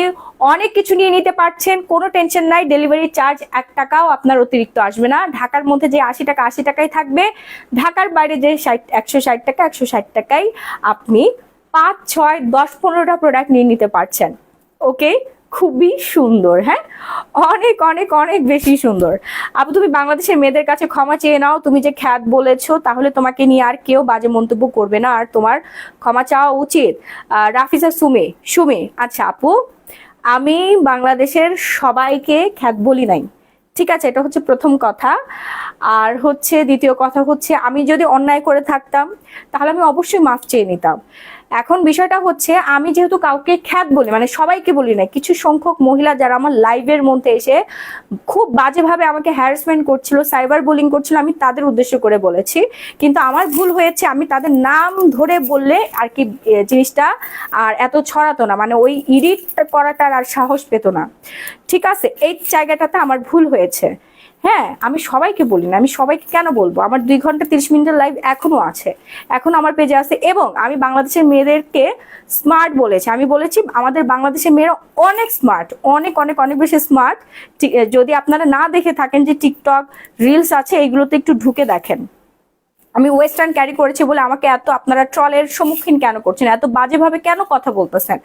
অনেক কিছু নিয়ে নিতে পারছেন, কোনো টেনশন নাই, ডেলিভারি চার্জ 1 টাকাও আপনার অতিরিক্ত আসবে না। ঢাকার মধ্যে যে 80 টাকা 80 টাকাই থাকবে, ঢাকার বাইরে যে 160 টাকা 160 টাকায় আপনি 5, 6, 10, 15টা প্রোডাক্ট নিয়ে নিতে পারছেন। ওকে, খুবই সুন্দর, হ্যাঁ, অনেক অনেক অনেক বেশি সুন্দর। আপু তুমি বাংলাদেশের মেয়েদের কাছে ক্ষমা চেয়ে নাও, তুমি যে খ্যাত বলেছো, তাহলে তোমাকে নিয়ে আর কেউ বাজে মন্তব্য করবে না, আর তোমার ক্ষমা চাওয়া উচিত। রাফিজা সুমি, আচ্ছা আপু, আমি বাংলাদেশের সবাইকে খ্যাত বলি নাই, ঠিক আছে, এটা হচ্ছে প্রথম কথা। আর হচ্ছে দ্বিতীয় কথা হচ্ছে, আমি যদি অন্যায় করে থাকতাম তাহলে আমি অবশ্যই মাফ চেয়ে নিতাম। এখন বিষয়টা হচ্ছে, আমি যেহেতু কাউকে খ্যাত বলি, মানে সবাইকে বলি না, কিছু সংখ্যক মহিলা যারা আমার লাইভের মধ্যে এসে খুব বাজেভাবে আমাকে হ্যারাসমেন্ট করছিল, সাইবার বুলিং করছিল, আমি তাদের উদ্দেশ্য করে বলেছি। কিন্তু আমার ভুল হয়েছে, আমি তাদের নাম ধরে বললে আর কি জিনিসটা আর এত ছড়াতো না, মানে ওই ইডিট করাটার আর সাহস পেত না, ঠিক আছে, এই জায়গাটাতে আমার ভুল হয়েছে। হ্যাঁ, আমি সবাইকে বলি না, আমি সবাইকে কেন বলবো, আমার 2 ঘন্টা 30 মিনিটের লাইভ এখনো আছে, এখন আমার পেজে আছে। এবং আমি বাংলাদেশের মেয়েদেরকে স্মার্ট বলেছি, আমি বলেছি আমাদের বাংলাদেশের মেয়েরা অনেক স্মার্ট, অনেক অনেক অনেক বেশি স্মার্ট। যদি আপনারা না দেখে থাকেন যে টিকটক রিলস আছে, এইগুলোতে একটু ঢুকে দেখেন। আমি ওয়েস্টার্ন ক্যারি করেছি বলে আমাকে এত আপনারা ট্রলের সম্মুখীন কেন করছেন, এত বাজেভাবে কেন কথা বলতেছেন।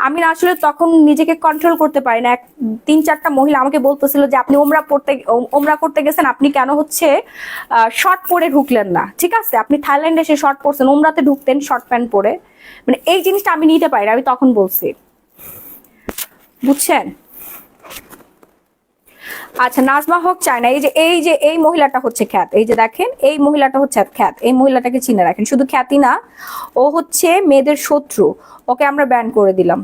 আমি না আসলে তখন নিজেকে কন্ট্রোল করতে পারি না। 3-4টা মহিলা আমাকে বলতেছিল যে আপনি ওমরা করতে গেছেন, আপনি কেন হচ্ছে শর্ট পরে ঢুকলেন না, ঠিক আছে, আপনি থাইল্যান্ডে এসে শর্ট পরছেন, ওমরাতে ঢুকতেন শর্ট প্যান্ট পরে। মানে এই জিনিসটা আমি নিতে পারি না, আমি তখন বলছি, বুঝছেন। আচ্ছা, নাজমা হক চায় না, এই মহিলাটা হচ্ছে খ্যাত, এই যে দেখেন এই মহিলাটা হচ্ছে খ্যাত, এই মহিলাটাকে চিনে রাখেন। শুধু খ্যাতি না, ও হচ্ছে মেয়েদের শত্রু, ওকে আমরা ব্যান করে দিলাম,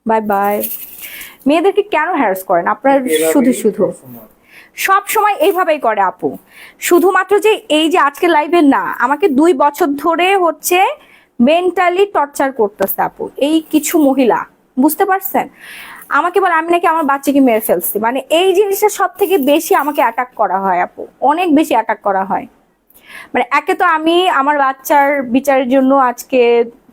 বাই বাই। মেয়েদেরকে কেন হ্যারাস করেন আপনার? শুধু সব সময় এইভাবেই করে আপু। শুধুমাত্র যে এই যে আজকে লাইভে না, আমাকে 2 বছর ধরে হচ্ছে মেন্টালি টর্চার করতেছে আপু, এই কিছু মহিলা, বুঝতে পারছেন। আমাকে বলে আমি নাকি আমার বাচ্চাকে মেরে ফেলছি, মানে এই জিনিসটা সব থেকে বেশি আমাকে অ্যাটাক করা হয় আপু, অনেক বেশি অ্যাটাক করা হয়। মানে একে তো আমি আমার বাচ্চার বিচারের জন্য আজকে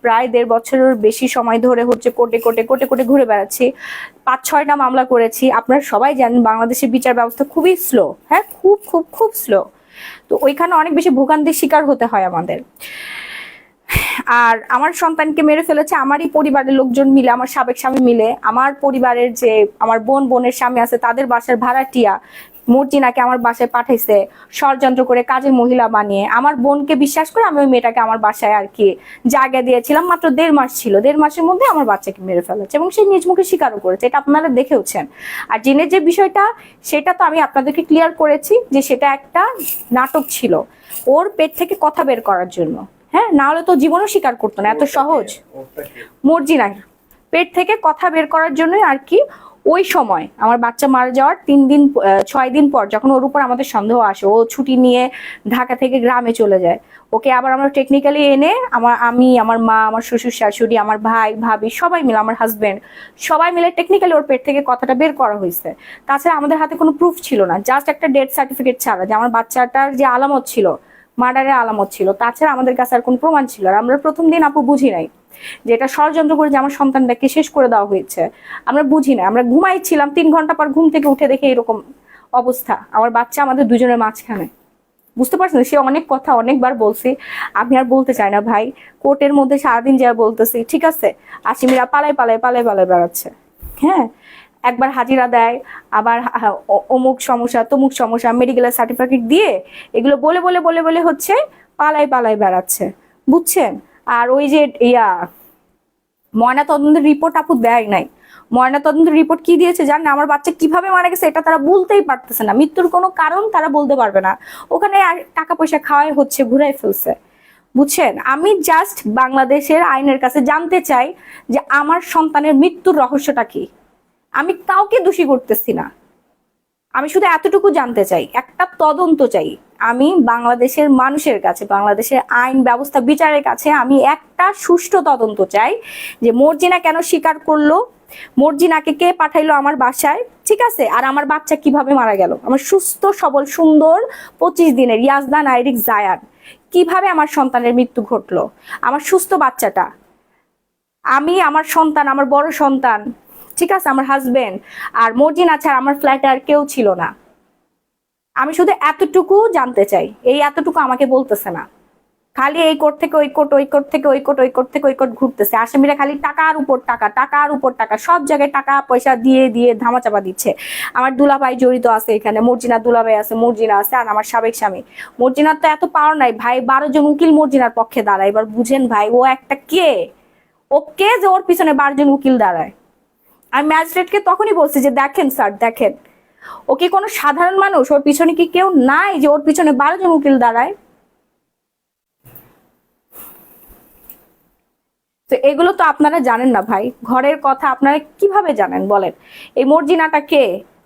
প্রায় 1.5 বছরের বেশি সময় ধরে হচ্ছে কোর্টে কোর্টে কোর্টে কোর্টে ঘুরে বেড়াচ্ছি, 5-6টা মামলা করেছি। আপনারা সবাই জানেন বাংলাদেশের বিচার ব্যবস্থা খুবই স্লো, হ্যাঁ, খুব খুব খুব স্লো। তো ওইখানে অনেক বেশি ভোগান্তির শিকার হতে হয় আমাদের। আর আমার সন্তানকে মেরে ফেলেছে আমারই পরিবারের লোকজন মিলে, আমার সাবেক স্বামী মিলে, আমার পরিবারের যে আমার বোনের স্বামী আছে তাদের বাসার ভাড়াটিয়া মর্জিনাকে আমার বাসায় পাঠাইছে ষড়যন্ত্র করে, কাজের মহিলা বানিয়ে। আমার বোনকে বিশ্বাস করে আমি ওই মেয়েটাকে আমার বাসায় আর কি জায়গা দিয়েছিলাম, মাত্র 1.5 মাস ছিল, 1.5 মাসের মধ্যে আমার বাচ্চাকে মেরে ফেলেছে, এবং সে নিজ মুখে স্বীকারও করেছে, এটা আপনারা দেখেওছেন। আর জিনের যে বিষয়টা, সেটা তো আমি আপনাদেরকে ক্লিয়ার করেছি যে সেটা একটা নাটক ছিল, ওর পেট থেকে কথা বের করার জন্য, হ্যাঁ, না হলে তো জীবনও স্বীকার করতো না, এত সহজ। মর্জিনার পেট থেকে কথা বের করার জন্যই আর কি। ওই সময় আমার বাচ্চা মারা যাওয়ার 6 দিন পর যখন ওর উপর আমাদের সন্দেহ আসে, ও ছুটি নিয়ে ঢাকা থেকে গ্রামে চলে যায়, ওকে আবার আমরা টেকনিক্যালি এনে আমি, আমার মা, আমার শ্বশুর শাশুড়ি, আমার ভাই ভাবি সবাই মিলে, আমার হাজবেন্ড সবাই মিলে টেকনিক্যালি ওর পেট থেকে কথাটা বের করা হয়েছে। তাছাড়া আমাদের হাতে কোনো প্রুফ ছিল না, জাস্ট একটা ডেথ সার্টিফিকেট ছাড়া, যে আমার বাচ্চাটার যে আলামত ছিল, মার্ডারের আলামত ছিল, তাছাড়া আমাদের কাছে আর কোনো প্রমাণ ছিল। আর আমরা প্রথম দিন আপু বুঝি নাই যে এটা ষড়যন্ত্র করে যে আমার সন্তানটাকে শেষ করে দেওয়া হয়েছে, আমরা বুঝি না, আমরা ঘুমাইছিলাম, 3 ঘন্টা পর ঘুম থেকে উঠে দেখে এরকম অবস্থা, আমার বাচ্চা আমাদের দুজনের মাঝখানে। বুঝতে পারছেন, সে অনেক কথা অনেকবার বলছি, আমি আর বলতে চাই না ভাই। কোর্টের মধ্যে সারাদিন যা বলতেছি, ঠিক আছে, আসামিরা পালাই পালাই পালাই পালাই বেড়াচ্ছে, হ্যাঁ, একবার হাজিরা দেয়, আবার অমুক সমস্যা তমুক সমস্যা, মেডিকেলের সার্টিফিকেট দিয়ে এগুলো বলে বলে বলে বলে হচ্ছে পালাই পালাই বেড়াচ্ছে, বুঝছেন। আর ওই যে ময়না তদন্তের রিপোর্ট আপু দেয় নাই। ময়না তদন্তের রিপোর্ট কি দিয়েছে জানেন? আমার বাচ্চা কিভাবে মারা গেছে এটা তারা বলতেই পারতেছে না, মৃত্যুর কোনো কারণ তারা বলতে পারবে না, ওখানে টাকা পয়সা খাওয়াই হচ্ছে, ঘুরাই ফেলছে, বুঝছেন। আমি জাস্ট বাংলাদেশের আইনের কাছে জানতে চাই যে আমার সন্তানের মৃত্যুর রহস্যটা কি। আমি কাউকে দোষী করতেছি না, আমি শুধু এতটুকু জানতে চাই, একটা তদন্ত চাই। আমি বাংলাদেশের মানুষের কাছে, বাংলাদেশের আইন ব্যবস্থা বিচারের কাছে আমি একটা সুষ্ঠু তদন্ত চাই, যে মর্জিনা কেন স্বীকার করলো, মর্জিনাকে কে পাঠাইলো আমার বাসায়, ঠিক আছে, আর আমার বাচ্চা কিভাবে মারা গেল, আমার সুস্থ সবল সুন্দর 25 দিনের ইয়াজদান আইরিক জায়ান, কিভাবে আমার সন্তানের মৃত্যু ঘটলো, আমার সুস্থ বাচ্চাটা, আমি, আমার সন্তান, আমার বড় সন্তান, ঠিক আছে, আমার হাজবেন্ড, আর মর্জিনা ছাড়া আমার ফ্ল্যাটে আর কেউ ছিল না। আমি শুধু এতটুকু জানতে চাই, এই এতটুকু আমাকে বলতেছে না, খালি এই কোর্ট থেকে ওই কোর্ট, ওই কোর্ট থেকে ওই কোর্ট, ওই কোর্ট থেকে ওই কোর্ট ঘুরতেছে। আসামিরা খালি টাকার উপর টাকা, টাকার উপর টাকা, সব জায়গায় টাকা পয়সা দিয়ে দিয়ে ধামাচাপা দিচ্ছে। আমার দুলাভাই জড়িত আছে এখানে, মর্জিনা দুলাভাই আছে, মর্জিনা আছে, আর আমার সাবেক স্বামী। মর্জিনার তো এত পাওয়ার নাই ভাই, 12 জন উকিল মর্জিনার পক্ষে দাঁড়ায়। এবার বুঝেন ভাই, ও একটা কে, ও কে যে ওর পিছনে 12 জন উকিল দাঁড়ায়। আমি ম্যাজিস্ট্রেটকে তখনই বলছি যে দেখেন স্যার, দেখেন ও কি কোনো সাধারণ মানুষ? ওর পিছনে কি কেউ নাই যে ওর পিছনে 12 জন উকিল দাঁড়ায়? তো এগুলো তো আপনারা জানেন না ভাই, ঘরের কথা আপনারা কিভাবে জানেন বলেন? এই মর্জিনাটা কে?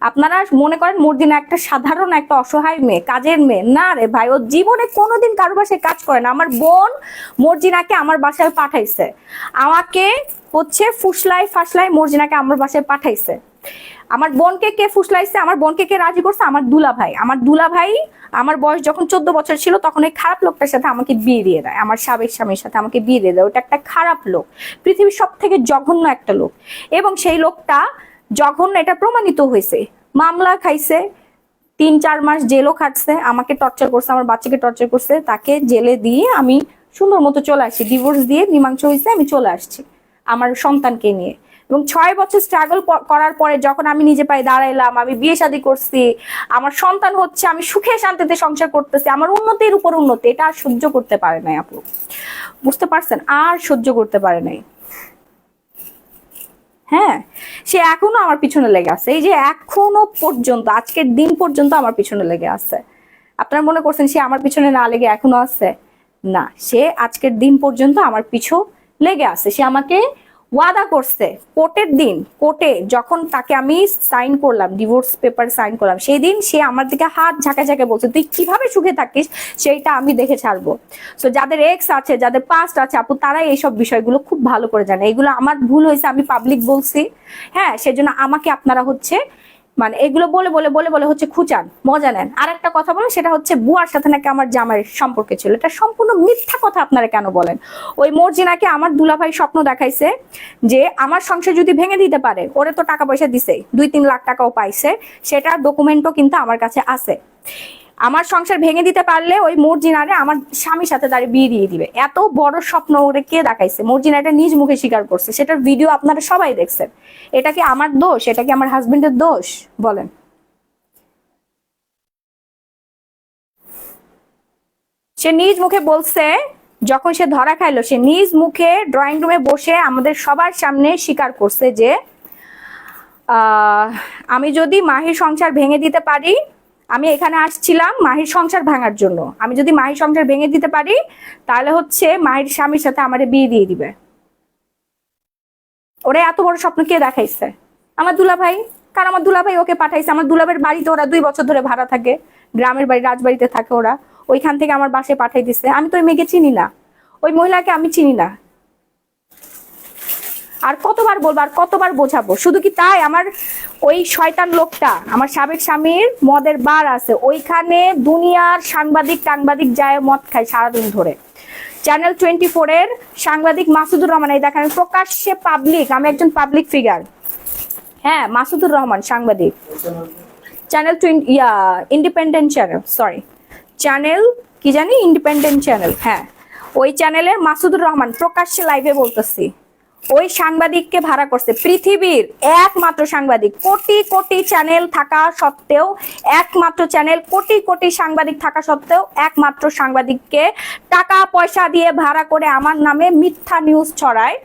আপনারা মনে করেন মর্জিনা একটা সাধারণ একটা অসহায় মেয়ে, কাজের মেয়ে? না রে ভাই, ও জীবনে কোনোদিন কারো বাসায় কাজ করে না। আমার বোন মর্জিনাকে আমার বাসায় পাঠাইছে, আমাকে হচ্ছে ফুসলাই ফাসলাই মর্জিনাকে আমার বাসায় পাঠাইছে। আমার বোনকে কে ফুসলাইছে? আমার বোনকে কে রাজি করছে? আমার দুলাভাই। আমার দুলাভাই আমার বয়স যখন 14 বছর ছিল তখন এই খারাপ লোকটার সাথে আমাকে বিয়ে দিয়ে দেয়, আমার সাবেক স্বামীর সাথে আমাকে বিয়ে দিয়ে দেয়। ওটা একটা খারাপ লোক, পৃথিবীর সব থেকে জঘন্য একটা লোক। এবং সেই লোকটা জঘন্য, এটা প্রমাণিত হয়েছে, মামলা খাইছে, 3-4 মাস জেলও খাটছে, আমাকে টর্চার করছে, আমার বাচ্চাকে টর্চার করছে। তাকে জেলে দিয়ে আমি সুন্দর মতো চলে আসছি, ডিভোর্স দিয়ে মীমাংসা হয়েছে, আমি চলে আসছি আমার সন্তানকে নিয়ে। এবং 6 বছর স্ট্রাগল করার পরে যখন আমি নিজে পায়ে দাঁড়াইলাম, আমি বিয়ে শাদী করছি, আমার সন্তান হচ্ছে, আমি সুখে শান্তিতে সংসার করতেছি, আমার উন্নতির উপর উন্নতি, এটা আর সহ্য করতে পারে নাই আপু, বুঝতে পারছেন? আর সহ্য করতে পারে নাই। হ্যাঁ, সে এখনো আমার পিছনে লেগে আছে, এই যে এখনো পর্যন্ত, আজকের দিন পর্যন্ত আমার পিছনে লেগে আছে। আপনারা মনে করছেন সে আমার পিছনে না লেগে এখনো আছে? না, সে আজকের দিন পর্যন্ত আমার পিছু লেগে আছে। সে আমাকে ওয়াদা করছে, কোর্টের দিন, কোর্টে যখন তাকে আমি সাইন করলাম, ডিভোর্স পেপার সাইন করলাম, সেই দিন সে আমার দিকে হাত ঝাঁকে ঝাঁকে বলছে তুই কিভাবে সুখে থাকিস সেইটা আমি দেখে ছাড়বো। তো যাদের এক্স আছে, যাদের পাস্ট আছে আপু, তারাই এইসব বিষয়গুলো খুব ভালো করে জানে। এগুলো আমার ভুল হয়েছে, আমি পাবলিক বলছি, হ্যাঁ, সেজন্য আমাকে আপনারা হচ্ছে মানে এগুলো বলে বলে বলে বলে হচ্ছে খুঁচান, মজা নেন। আর একটা কথা বলেন, সেটা হচ্ছে বুয়ার সাথে নাকি আমার জামাইয়ের সম্পর্কে ছিল, এটা সম্পূর্ণ মিথ্যা কথা। আপনারা কেন বলেন? ওই মর্জিনাকে আমার দুলাভাই স্বপ্ন দেখাইছে যে আমার সংসার যদি ভেঙে দিতে পারে, ওরে তো টাকা পয়সা দিছে, 2-3 লাখ টাকাও পাইছে, সেটা ডকুমেন্টও কিন্তু আমার কাছে আছে। আমার সংসার ভেঙে দিতে পারলে ওই মর্জিনারে আমার স্বামীর সাথে দাঁড়িয়ে বিয়ে দিয়ে দিবে। এত বড় স্বপ্ন ওরে কে দেখাইছে? মর্জিনা এটা নিজ মুখে স্বীকার করছে, সেটার ভিডিও আপনারা সবাই দেখছেন। এটা কি আমার দোষ? এটা কি আমার হাজবেন্ডের দোষ? বলেন। সে নিজ মুখে বলছে, যখন সে ধরা খাইলো, সে নিজ মুখে ড্রয়িং রুমে বসে আমাদের সবার সামনে স্বীকার করছে যে আমি যদি মাহির সংসার ভেঙে দিতে পারি, আমি এখানে আসছিলাম মাহির সংসার ভাঙার জন্য, আমি যদি মাহির সংসার ভেঙে দিতে পারি তাহলে হচ্ছে মাহির স্বামীর সাথে আমারে বিয়ে দিয়ে দিবে। ওরা এত বড় স্বপ্ন কে দেখাইছে? আমার দুলাভাই। কারণ আমার দুলাভাই ওকে পাঠাইছে। আমার দুলাভাইয়ের বাড়িতে ওরা 2 বছর ধরে ভাড়া থাকে, গ্রামের বাড়ি রাজবাড়িতে থাকে ওরা, ওইখান থেকে আমার বাসায় পাঠাই দিছে। আমি তো ওই মেয়েকে চিনি না, ওই মহিলাকে আমি চিনি না। আর কতবার বলবো, আর কতবার বোঝাবো? শুধু কি তাই? আমার ওই শয়তান লোকটা, আমার সাবেক স্বামীর মদের বার আছে, ওইখানে দুনিয়ার সাংবাদিক যায় মদ খায় সারাদিন ধরে। চ্যানেল 24 এর সাংবাদিক মাসুদুর রহমান, এই দেখেন প্রকাশ্যে পাবলিক, আমি একজন পাবলিক ফিগার, হ্যাঁ, মাসুদুর রহমান সাংবাদিক, channel independent channel, sorry channel কি জানি, ইন্ডিপেন্ডেন্ট চ্যানেল, হ্যাঁ, ওই চ্যানেলের মাসুদুর রহমান প্রকাশ্যে লাইভে বলতেছি, ওই সাংবাদিককে ভাড়া করছে। পৃথিবীর একমাত্র সাংবাদিক, কোটি কোটি চ্যানেল থাকা সত্ত্বেও, একমাত্র চ্যানেল, কোটি কোটি সাংবাদিক থাকা সত্ত্বেও একমাত্র সাংবাদিককে টাকা পয়সা দিয়ে ভাড়া করে আমার নামে মিথ্যা নিউজ ছড়ায়।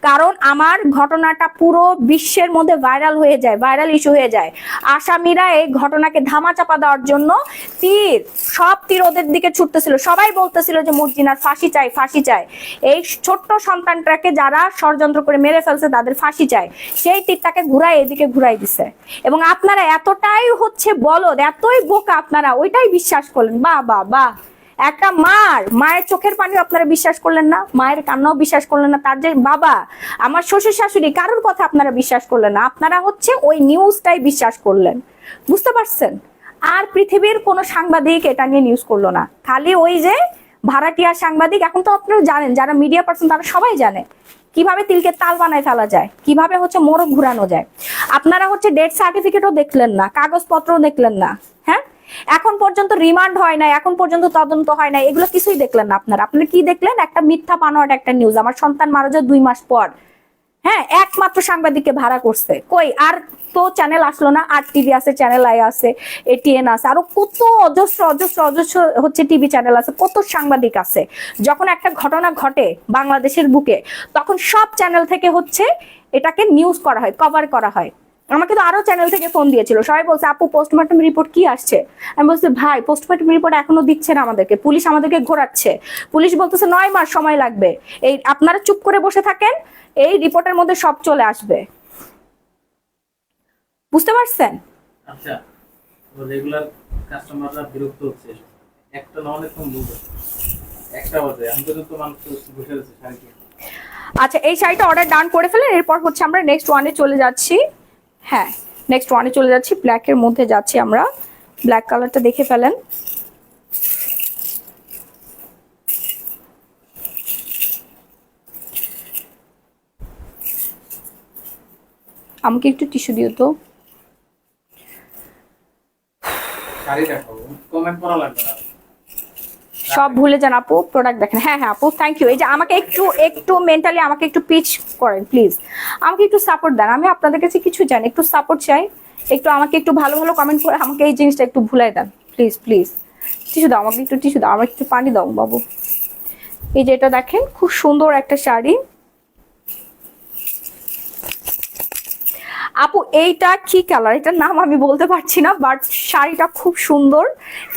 কারণ আমার ঘটনাটা পুরো বিশ্বের মধ্যে ভাইরাল হয়ে যায়, ভাইরাল ইস্যু হয়ে যায়। আসামিরা এই ঘটনাকে ধামাচাপা দেওয়ার জন্য সব তীর ওদের দিকে ছুটতেছিল। সবাই বলতেছিল যে মর্জিনার ফাঁসি চাই, ফাঁসি চাই। এই ছোট্ট সন্তানটাকে যারা ষড়যন্ত্র করে মেরে ফেলছে তাদের ফাঁসি চাই। সেই তীরটাকে এদিকে ঘুরাই দিছে। এবং আপনারা এতটাই হচ্ছে বলদ, এতই বোকা, আপনারা ওইটাই বিশ্বাস করলেন। বাহ বাহ বাহ! একটা মায়ের চোখের পানিও আপনারা বিশ্বাস করলেন না, মায়ের কান্নাও বিশ্বাস করলেন না, তার যে বাবা, আমার শ্বশুর শাশুড়ি, কারোর কথা আপনারা বিশ্বাস করলেন না। আপনারা হচ্ছে ওই নিউজটাই বিশ্বাস করলেন, বুঝতে পারছেন? আর পৃথিবীর কোনো সাংবাদিক এটা নিয়ে নিউজ করলো না, খালি ওই যে ভাড়াটিয়া সাংবাদিক। এখন তো আপনারা জানেন, যারা মিডিয়া পার্সন তারা সবাই জানে কিভাবে তিলকে তাল বানায় ফেলা যায়, কিভাবে হচ্ছে মোড়ক ঘুরানো যায়। আপনারা হচ্ছে ডেথ সার্টিফিকেটও দেখলেন না, কাগজপত্রও দেখলেন না, হ্যাঁ, এখন পর্যন্ত রিমান্ড হয় নাই, এখন পর্যন্ত তদন্ত হয় নাই, এগুলো কিছুই দেখলেন না আপনারা। আপনারা কি দেখলেন? একটা মিথ্যা বানোয়াট একটা নিউজ, আমার সন্তান মারা যায় 2 মাস পর। হ্যাঁ, একমাত্র সাংবাদিককে ভাড়া করছে, কই আর তো চ্যানেল আসলো না। আর টিভি আছে, চ্যানেল আই আছে, এটিএন আছে, আরো কত অজস্র অজস্র অজস্র হচ্ছে টিভি চ্যানেল আছে, কত সাংবাদিক আছে। যখন একটা ঘটনা ঘটে বাংলাদেশের বুকে, তখন সব চ্যানেল থেকে হচ্ছে এটাকে নিউজ করা হয়, কভার করা হয়। আমাকে তো আরো চ্যানেল থেকে ফোন দিয়েছিল, সবাই বলছে আপু পোস্টমর্টম রিপোর্ট কি আসছে। আমি বলছি ভাই পোস্টমর্টম রিপোর্ট এখনো দিচ্ছে না আমাদেরকে, পুলিশ আমাদেরকে ঘোরাচ্ছে। পুলিশ বলতেছে 9 মাস সময় লাগবে। এই আপনারা চুপ করে বসে থাকেন, এই রিপোর্টের মধ্যে সব চলে আসবে। বুঝতে পারছেন? আচ্ছা, তো রেগুলার কাস্টমাররা বিরক্ত হচ্ছে, একটা না অনেকক্ষণ বলবে, একটা বাজে আমি তো মানুষ বসে আছে শাড়ি কিনে। আচ্ছা, এই শাড়িটা অর্ডার ডান করে ফেলেন। এরপর হচ্ছে আমরা নেক্সট ওয়ানে চলে যাচ্ছি। হ্যাঁ, নেক্সট ওয়ানে চলে যাচ্ছি, ব্ল্যাকের মধ্যে যাচ্ছি আমরা। ব্ল্যাক কালারটা দেখে ফেলেন। আমাকে একটু টিস্যু দিও তো। শাড়ি দেখাবো, কমেন্ট করা লাগবে না। সব ভুলে যান আপু, প্রোডাক্ট দেখেন। হ্যাঁ হ্যাঁ আপু, থ্যাংক ইউ। এই যে আমাকে একটু একটু মেন্টালি আমাকে একটু পিচ করেন প্লিজ, আমাকে একটু সাপোর্ট দেন। আমি আপনাদের কাছে কিছু জানি, একটু সাপোর্ট চাই। একটু আমাকে একটু ভালো ভালো কমেন্ট করে আমাকে এই জিনিসটা একটু ভুলাই দেন প্লিজ প্লিজ। টিস্যু দাও আমাকে, একটু টিস্যু দাও, আমাকে একটু পানি দাও বাবু। এই যে এটা দেখেন, খুব সুন্দর একটা শাড়ি। আপু এইটা কি কালার, এটার নাম আমি বলতে পারছি না, বাট শাড়িটা খুব সুন্দর।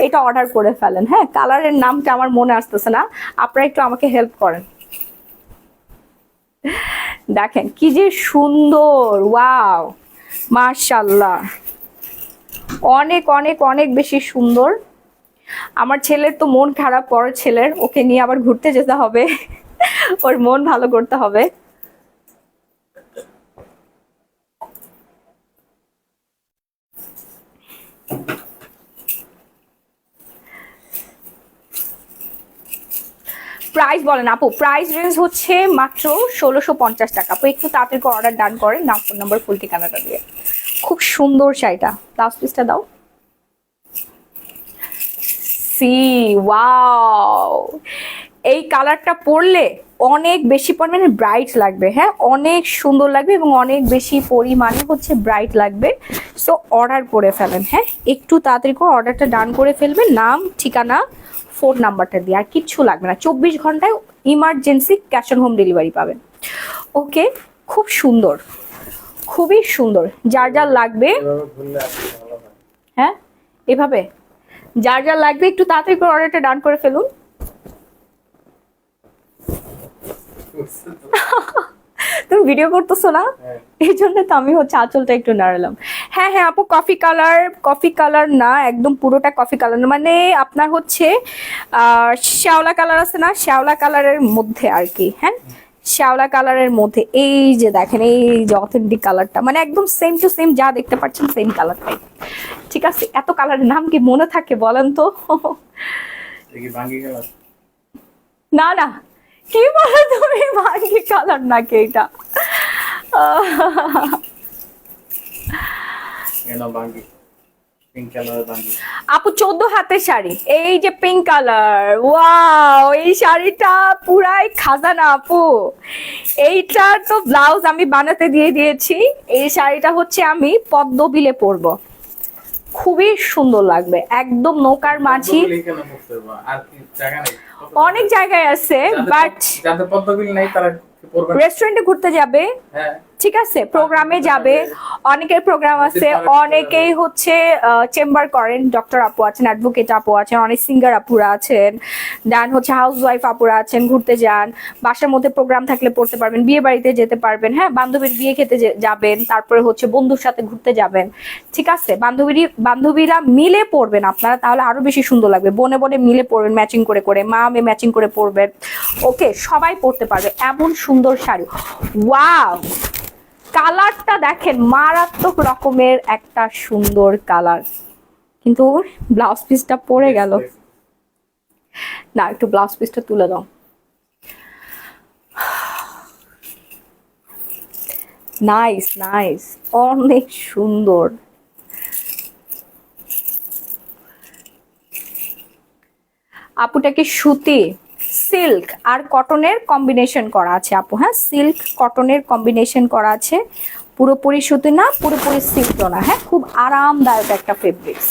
এটা অর্ডার করে ফেলেন। হ্যাঁ, কালারের নামটা আমার মনে আসতেছে না, আপনারা একটু আমাকে হেল্প করেন। দেখেন কি যে সুন্দর, ওয়াও মাশাআল্লাহ, অনেক অনেক অনেক বেশি সুন্দর। আমার ছেলের তো মন খারাপ, পরের ছেলের, ওকে নিয়ে আবার ঘুরতে যেতে হবে, ওর মন ভালো করতে হবে। প্রাইস বলেন আপু। প্রাইস রেঞ্জ হচ্ছে মাত্র 1650 টাকা। আপু একটু তাড়াতাড়ি অর্ডার ডান করেন, নাম ফোন নাম্বার ফুল ঠিকানাটা দিয়ে। খুব সুন্দর শাড়িটা, ব্লাউজ পিসটা দাও। সি ওয়াও, এই কালারটা পরলে অনেক বেশি পরিমাণে ব্রাইট লাগবে। হ্যাঁ, অনেক সুন্দর লাগবে এবং অনেক বেশি পরিমাণে হচ্ছে ব্রাইট লাগবে। সো অর্ডার করে ফেলেন। হ্যাঁ, একটু তাড়াতাড়ি করে অর্ডারটা ডান করে ফেলবেন, নাম ঠিকানা ফোন নাম্বারটা দিয়ে, আর কিচ্ছু লাগবে না। 24 ঘন্টায় emergency cash on home delivery পাবেন। ওকে, খুব সুন্দর, খুবই সুন্দর। যার যার লাগবে, এভাবে ঘুরলে আপনি ভালো হয়। হ্যাঁ এভাবে যার যার লাগবে একটু তাড়াতাড়ি করে অর্ডারটা ডান করে ফেলুন। বুঝছো তো? তুমি ভিডিও করতেছো না, হ্যাঁ। এই জন্য তো আমি হচ্ছে আঁচলটা একটু নাড়ালাম। হ্যাঁ হ্যাঁ আপু, কফি কালার, কফি কালার না একদম পুরোটা কফি কালার, মানে আপনার হচ্ছে শ্যাওলা কালার আছে না, শ্যাওলা কালারের মধ্যে আর কি। হ্যাঁ, শ্যাওলা কালারের মধ্যে এই যে দেখেন, এই যে অথেন্টিক কালারটা, মানে একদম সেম টু সেম যা দেখতে পাচ্ছেন সেম কালারটাই। ঠিক আছে, এত কালারের নাম কি মনে থাকে বলেন তো? দেখি ভাঙ্গি গেল। না না, কি বলো তুমি, ভাঙ্গি কালার নাকি এটা? কেন ভাঙ্গি? পিঙ্ক কালার ভাঙ্গি। আপু 14 হাতের শাড়ি, এই যে পিঙ্ক কালার, ওয়াও, এই শাড়িটা পুরাই খাজানা আপু। এইটা তো ব্লাউজ আমি বানাতে দিয়ে দিয়েছি। এই শাড়িটা হচ্ছে আমি পদ্মবিলে পরবো, খুবই সুন্দর লাগবে, একদম নৌকার মাঝি। পদ্মবিল কেন পড়তে হবে? আর কি জায়গা নেই? অনেক জায়গায় আছে, বাট যাদের পদ্মবিল নেই তারা কি পরবে? রেস্টুরেন্টে ঘুরতে যাবে, হ্যাঁ, ঠিক আছে, প্রোগ্রামে যাবে, অনেকের প্রোগ্রাম আছে, অনেকেই হচ্ছে চেম্বার করেন, ডক্টর আপু আছেন, অ্যাডভোকেট আপু আছেন, অনেক সিঙ্গার আপুরা আছেন, দেন হচ্ছে হাউস ওয়াইফ আপুরা আছেন, ঘুরতে যান, বাসার মধ্যে প্রোগ্রাম থাকলে পড়তে পারবেন, বিয়ে বাড়িতে যেতে পারবেন, হ্যাঁ বান্ধবীর বিয়ে খেতে যাবেন, তারপরে হচ্ছে বন্ধুর সাথে ঘুরতে যাবেন, ঠিক আছে, বান্ধবীরা মিলে পড়বেন আপনারা, তাহলে আরো বেশি সুন্দর লাগবে। বনে বনে মিলে পড়বেন, ম্যাচিং করে করে, মা মেয়ে ম্যাচিং করে পড়বেন। ওকে, সবাই পড়তে পারবে এমন সুন্দর শাড়ি। ওয়াও, কালারটা দেখেন, মারাত্মক রকমের একটা সুন্দর কালার, কিন্তু ব্লাউজ পিসটা পড়ে গেল না, একটু ব্লাউজ পিসটা তুলে দাও। নাইস নাইস, অনেক সুন্দর। আপুটাকে সুতি, সিল্ক আর কটনের কম্বিনেশন করা আছে আপু। হ্যাঁ, সিল্ক কটনের কম্বিনেশন করা আছে, পুরোপুরি সুতি না, পুরোপুরি সিল্কও না। হ্যাঁ, খুব আরামদায়ক একটা ফেব্রিক্স,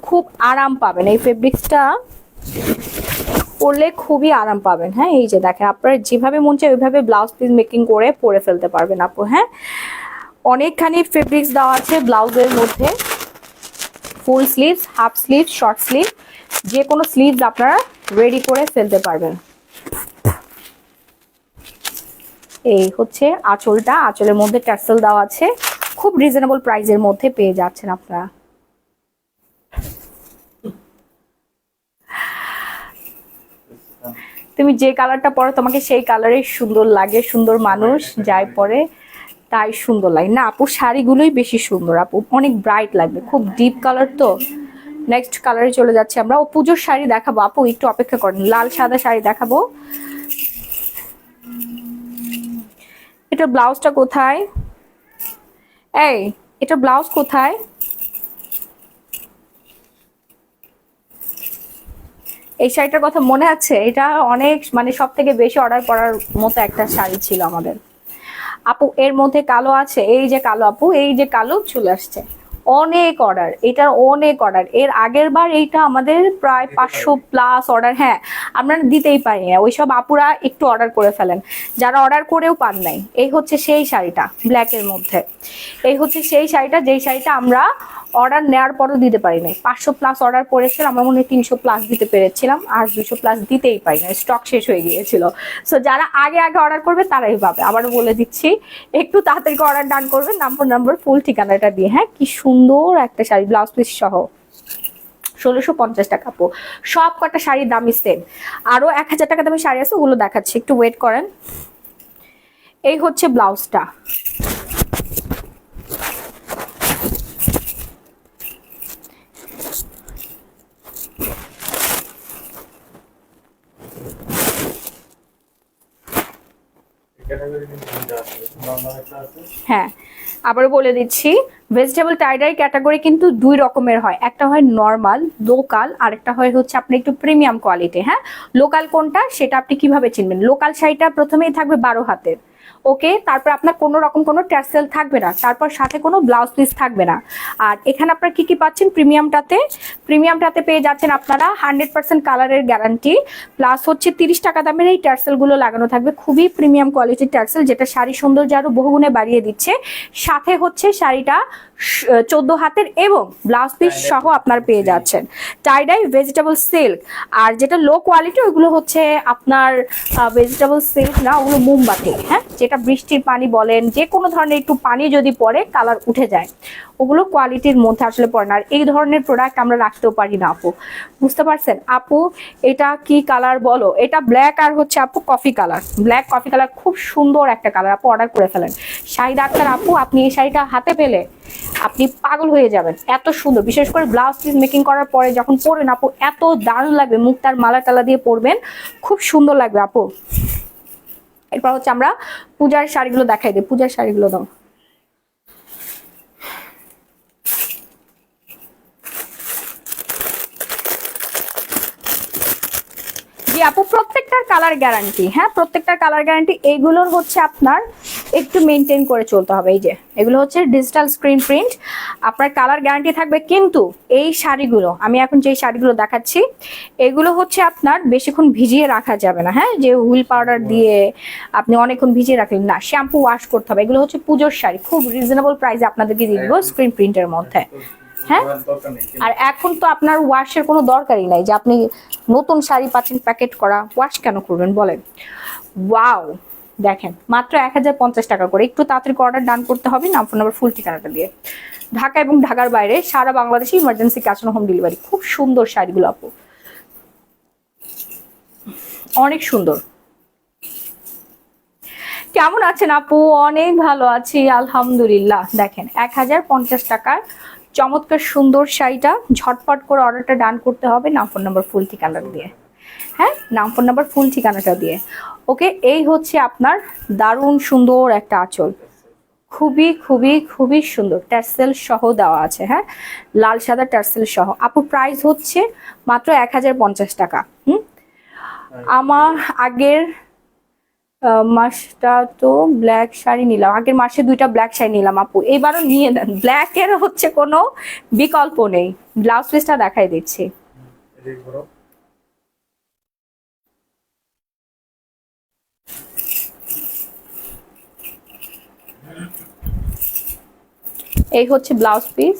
খুব আরাম পাবেন এই ফেব্রিক্সটা পরলে, খুবই আরাম পাবেন। হ্যাঁ, এই যে দেখেন, আপনার যেভাবে মন চায় ওইভাবে ব্লাউজ পিস মেকিং করে পরে ফেলতে পারবেন আপু। হ্যাঁ, অনেকখানি ফেব্রিক্স দেওয়া আছে ব্লাউজের মধ্যে, ফুল sleeves, half sleeves, short sleeve, যে কোনো স্লিভস আপনারা রেডি করে ফেলতে পারবেন। এই হচ্ছে আঁচলটা, আঁচলের মধ্যে ট্যাসেল দেওয়া আছে, খুব রিজনেবল প্রাইসের মধ্যে পেয়ে যাচ্ছেন আপনারা। তুমি যে কালারটা পরো তোমাকে সেই কালারে সুন্দর লাগে, সুন্দর মানুষ যাই পরে তাই সুন্দর লাগে। না আপু, শাড়িগুলোই বেশি সুন্দর আপু, অনেক ব্রাইট লাগবে, খুব ডিপ কালার তো। নেক্সট কালারে চলে যাচ্ছে আমরা। ও পুজোর শাড়ি দেখাবো আপু, একটু অপেক্ষা করেন, লাল সাদা শাড়ি দেখাবো। এটা ব্লাউজটা কোথায়? এই, এটা ব্লাউজ কোথায়? এই শাড়িটার কথা মনে আছে? এটা অনেক মানে সব থেকে বেশি অর্ডার করার মতো একটা শাড়ি ছিল আমাদের আপু। এর মধ্যে কালো আছে, এই যে কালো আপু, এই যে কালো চলে আসছে, অনেক অর্ডার, এটার অনেক অর্ডার। এর আগের বার এইটা আমাদের প্রায় 500+ অর্ডার। হ্যাঁ, আমরা দিতেই পারি না, ওইসব আপুরা একটু অর্ডার করে ফেলেন, যারা অর্ডার করেও পান নাই। এই হচ্ছে সেই শাড়িটা ব্ল্যাকের মধ্যে, এই হচ্ছে সেই শাড়িটা, যেই শাড়িটা আমরা অর্ডার নেওয়ার পরও দিতে পারি নাই। 500+ অর্ডার করেছিলাম, আমরা মনে হয় 300+ দিতে পেরেছিলাম, আর 200+ দিতেই পারি না, স্টক শেষ হয়ে গিয়েছিল। সো যারা আগে আগে অর্ডার করবে তারাই পাবে। আবারও বলে দিচ্ছি, একটু তাড়াতাড়ি অর্ডার ডান করবেন, নাম্বার ফুল ঠিকানাটা দিয়ে। হ্যাঁ, কি সুন্দর একটা শাড়ি, ব্লাউজ পিস সহ, 1650 টাকা আপু। সব কটা শাড়ির দামই সেম। আরো 1000 টাকা দামের শাড়ি আছে, ওগুলো দেখাচ্ছি, একটু ওয়েট করেন। এই হচ্ছে ব্লাউজটা, হ্যাঁ আবারও বলে দিচ্ছি, ভেজিটেবল টাইডাই ক্যাটাগরি কিন্তু 2 রকমের হয়, একটা হয় নর্মাল লোকাল, আর একটা হয় হচ্ছে আপনি একটু প্রিমিয়াম কোয়ালিটি। হ্যাঁ, লোকাল কোনটা সেটা আপনি কিভাবে চিনবেন? লোকাল শাড়িটা প্রথমেই থাকবে 12 হাতের, ওকে, তারপর আপনার কোনো রকম কোনো ট্যাসেল থাকবে না, তারপর সাথে কোনো ব্লাউজ পিস থাকবে না। আর এখানে আপনারা কি কি পাচ্ছেন প্রিমিয়ামটাতে পেয়ে যাচ্ছেন আপনারা 100% কালারের গ্যারান্টি, প্লাস হচ্ছে 30 টাকা দামের এই ট্যাসেলগুলো লাগানো থাকবে, খুবই প্রিমিয়াম কোয়ালিটির ট্যাসেল, যেটা শাড়ি সৌন্দর্য আরো বহুগুণে বাড়িয়ে দিচ্ছে। সাথে হচ্ছে শাড়িটা 14 হাতের এবং ব্লাউজ পিস সহ আপনার পেয়ে যাচ্ছেন। টাইডাই ভেজিটেবল সিল্ক, আর যেটা লো কোয়ালিটি ওইগুলো হচ্ছে আপনার ভেজিটেবল সিল্ক না, ওগুলো মোমবাতি। হ্যাঁ, যেটা বৃষ্টির পানি বলেন, যে কোনো ধরনের একটু পানি যদি পড়ে কালার উঠে যায়, ওগুলো কোয়ালিটির মধ্যে আসলে পড়ে না। আর এই ধরনের প্রোডাক্ট আমরা রাখতেও পারি না আপু, বুঝতে পারছেন আপু? এটা কি কালার বলো? এটা ব্ল্যাক আর হচ্ছে আপু coffee colour, black coffee colour, খুব সুন্দর একটা কালার আপু, অর্ডার করে ফেলেন। শাহিদ আক্তার আপু, আপনি এই শাড়িটা হাতে পেলে আপনি পাগল হয়ে যাবেন, এত সুন্দর। বিশেষ করে ব্লাউজ পিস মেকিং করার পরে যখন পরবেন আপু, এত দারুণ লাগবে, মুক্তার মালা টালা দিয়ে পরবেন, খুব সুন্দর লাগবে আপু। এরপর হচ্ছে আমরা পূজার শাড়িগুলো দেখাই দিই, পূজার শাড়িগুলো দাও। জি আপু, প্রত্যেকটার কালার গ্যারান্টি। হ্যাঁ, প্রত্যেকটার কালার গ্যারান্টি। এইগুলোর হচ্ছে আপনার একটু মেনটেন করে চলতে হবে। এই যে এগুলো হচ্ছে ডিজিটাল স্ক্রিন প্রিন্ট, আপনার কালার গ্যারান্টি থাকবে। কিন্তু এই শাড়িগুলো, আমি এখন যে শাড়িগুলো দেখাচ্ছি, এগুলো হচ্ছে আপনার বেশিক্ষণ ভিজিয়ে রাখা যাবে না। হ্যাঁ, যে হুইল পাউডার দিয়ে আপনি অনেকক্ষণ ভিজিয়ে রাখলেন না, শ্যাম্পু ওয়াশ করতে হবে। এগুলো হচ্ছে পুজোর শাড়ি, খুব রিজনেবল প্রাইসে আপনাদেরকে দিয়ে দিব স্ক্রিন প্রিন্টের মধ্যে। হ্যাঁ, আর এখন তো আপনার ওয়াশের কোনো দরকারই নাই, যে আপনি নতুন শাড়ি পাচ্ছেন প্যাকেট করা, ওয়াশ কেন করবেন বলেন? ওয়াও, দেখেন মাত্র 1050 টাকা করে। একটু তাড়াতাড়ি অর্ডার ডান করতে হবে, নাম ফোন নাম্বার ফুল ঠিকানাটা দিয়ে। ঢাকা এবং ঢাকার বাইরে সারা বাংলাদেশে emergency cash on home delivery. খুব সুন্দর শাড়িগুলো আপু, অনেক সুন্দর। কেমন আছেন আপু? অনেক ভালো আছি আলহামদুলিল্লাহ। দেখেন 1050 টাকার চমৎকার সুন্দর শাড়িটা ঝটপট করে অর্ডারটা ডান করতে হবে, নাম ফোন নাম্বার ফুল ঠিকানাটা দিয়ে। হ্যাঁ, নাম ফোন নাম্বার ফুল ঠিকানাটা দিয়ে। ওকে, এই হচ্ছে আপনার দারুণ সুন্দর একটা আঁচল, খুবই খুবই খুবই সুন্দর, টার্সেল সহ দেওয়া আছে। হ্যাঁ, লাল সাদা টার্সেল সহ। আপুর প্রাইস হচ্ছে মাত্র 1050 টাকা। আমার আগের মাসটা তো ব্ল্যাক শাড়ি নিলাম, আগের মাসে 2টা ব্ল্যাক শাড়ি নিলাম আপু, এবারও নিয়ে নেন, ব্ল্যাক এর হচ্ছে কোনো বিকল্প নেই। ব্লাউজ পিসটা দেখাই দিচ্ছি। এদিকে ঘোরো। এই হচ্ছে ব্লাউজ পিস।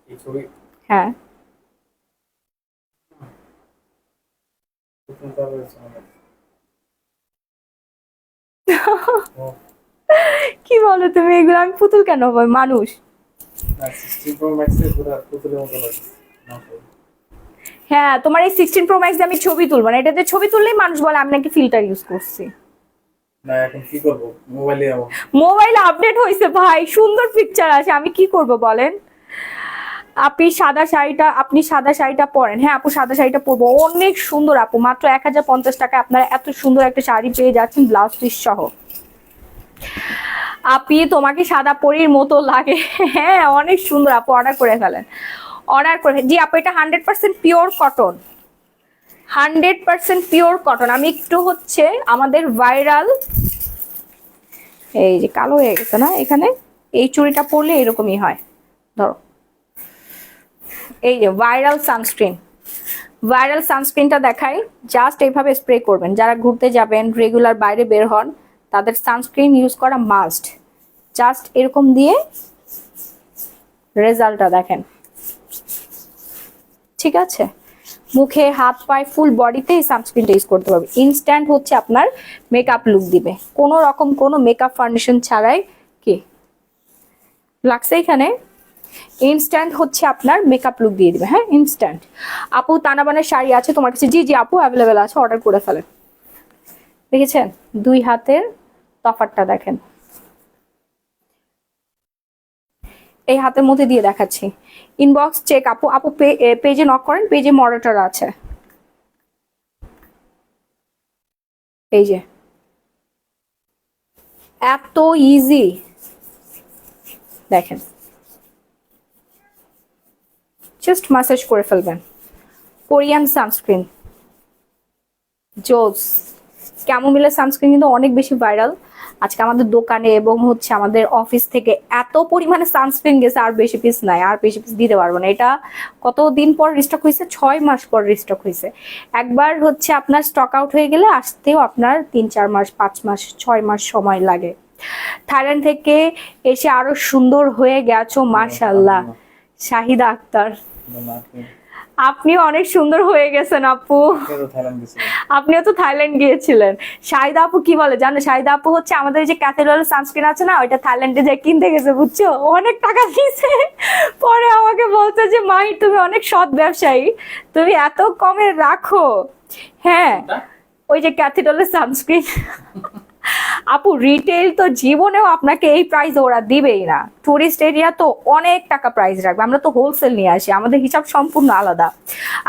এই ছবি হ্যাঁ প্রথম বার হয়েছে আমার। ও, কি বলো তুমি এগুলো? আমি পুতুল কেন হবো, মানুষ। না 16 Pro Max এর পুরো পুতুলের মতো লাগে। মাশাআল্লাহ। হ্যাঁ, তোমার এই 16 Pro Max দিয়ে আমি ছবি তুলবো না, এটাতে ছবি তুললেই মানুষ বলে আমি নাকি ফিল্টার ইউজ করছি। না এখন কি করব, মোবাইলে যাবো। মোবাইল আপডেট হয়েছে ভাই, সুন্দর পিকচার আসে, আমি কি করব বলেন? আপনি সাদা শাড়িটা পরেন। হ্যাঁ আপু, সাদা শাড়িটা পরবো, অনেক সুন্দর আপু, মাত্র 1050 টাকায় আপনারা এত সুন্দর একটা শাড়ি পেয়ে যাচ্ছেন ব্লাউজ পিস সহ। আপনি তোমাকে সাদা পরীর মতো লাগে। হ্যাঁ অনেক সুন্দর আপু, অর্ডার করে ফেলেন, অর্ডার করে। জি আপু, এটা 100% পিওর কটন, 100% পিওর কটন। আমি একটু হচ্ছে আমাদের ভাইরাল, এই যে কালো হয়ে গেছে না এখানে, এই চুড়িটা পরলে এরকমই হয়, ধরো এই যে ভাইরাল সানস্ক্রিনটা দেখাই। জাস্ট এইভাবে স্প্রে করবেন, যারা ঘুরতে যাবেন, রেগুলার বাইরে বের হন, তাদের সানস্ক্রিন ইউজ করা মাস্ট। জাস্ট এরকম দিয়ে রেজাল্টটা দেখেন, ঠিক আছে? মুখে, হাত, পায়ে, ফুল বডিতে এই সানস্ক্রিনটা ইউজ করতে পারবে। ইনস্ট্যান্ট হচ্ছে আপনার মেকআপ লুক দিবে, কোনো রকম কোনো মেকআপ ফাউন্ডেশন ছাড়াই। কি লাগছে এখানে? ইনস্ট্যান্ট হচ্ছে আপনার মেকআপ লুক দিয়ে দিবে। হ্যাঁ ইনস্ট্যান্ট। আপু তানাবানের শাড়ি আছে তোমার কাছে? জি জি আপু, অ্যাভেলেবেল আছে, অর্ডার করে ফেলেন। দেখেছেন 2 হাতের তফাৎটা দেখেন, এই হাতের মধ্যে দিয়ে দেখাচ্ছি। ইনবক্স চেক আপু, আপু পেজে নক করেন, পেজে মডারেটর আছে। এই যে এত ইজি দেখেন, জাস্ট ম্যাসাজ করে ফেলবেন। কোরিয়ান সানস্ক্রিন জোস, ক্যামোমিলের সানস্ক্রিন কিন্তু অনেক বেশি ভাইরাল। আজকে আমাদের দোকানে এবং হচ্ছে আমাদের অফিস থেকে এত পরিমাণে সানস্ক্রিন গেছে, আর বেশি পিস নাই, আর বেশি পিস দিতে পারবো না। এটা কতদিন পর রিস্টক হয়েছে? 6 মাস পর রিস্টক হয়েছে। একবার হচ্ছে আপনার স্টক আউট হয়ে গেলে আসতেও আপনার 3-4 মাস, 5 মাস, 6 মাস সময় লাগে। থাইল্যান্ড থেকে এসে আরো সুন্দর হয়ে গেছো মাশাআল্লাহ। শাহিদা আক্তার, আপনিও অনেক সুন্দর হয়ে গেছেন আপু, আপনিও তো থাইল্যান্ড গিয়েছিলেন। শাহিদা আপু কি বলে জানো? শাহিদা আপু হচ্ছে আমাদের যে ক্যাথেড্রাল সানস্ক্রিন আছে না, ওইটা থাইল্যান্ডে যে কিনতে গেছে, বুঝছো? অনেক টাকা দিয়েছে, পরে আমাকে বলছে যে মাহি তুমি অনেক সৎ ব্যবসায়ী, তুমি এত কমে রাখো। হ্যাঁ ওই যে ক্যাথেড্রালের সানস্ক্রিন। আপু রিটেল তো জীবনেও আপনাকে এই প্রাইস ওরা দিবেই না, টুরিস্ট এরিয়া তো অনেক টাকা প্রাইস রাখবে, আমরা তো হোলসেল নিয়ে আসি, আমাদের হিসাব সম্পূর্ণ আলাদা।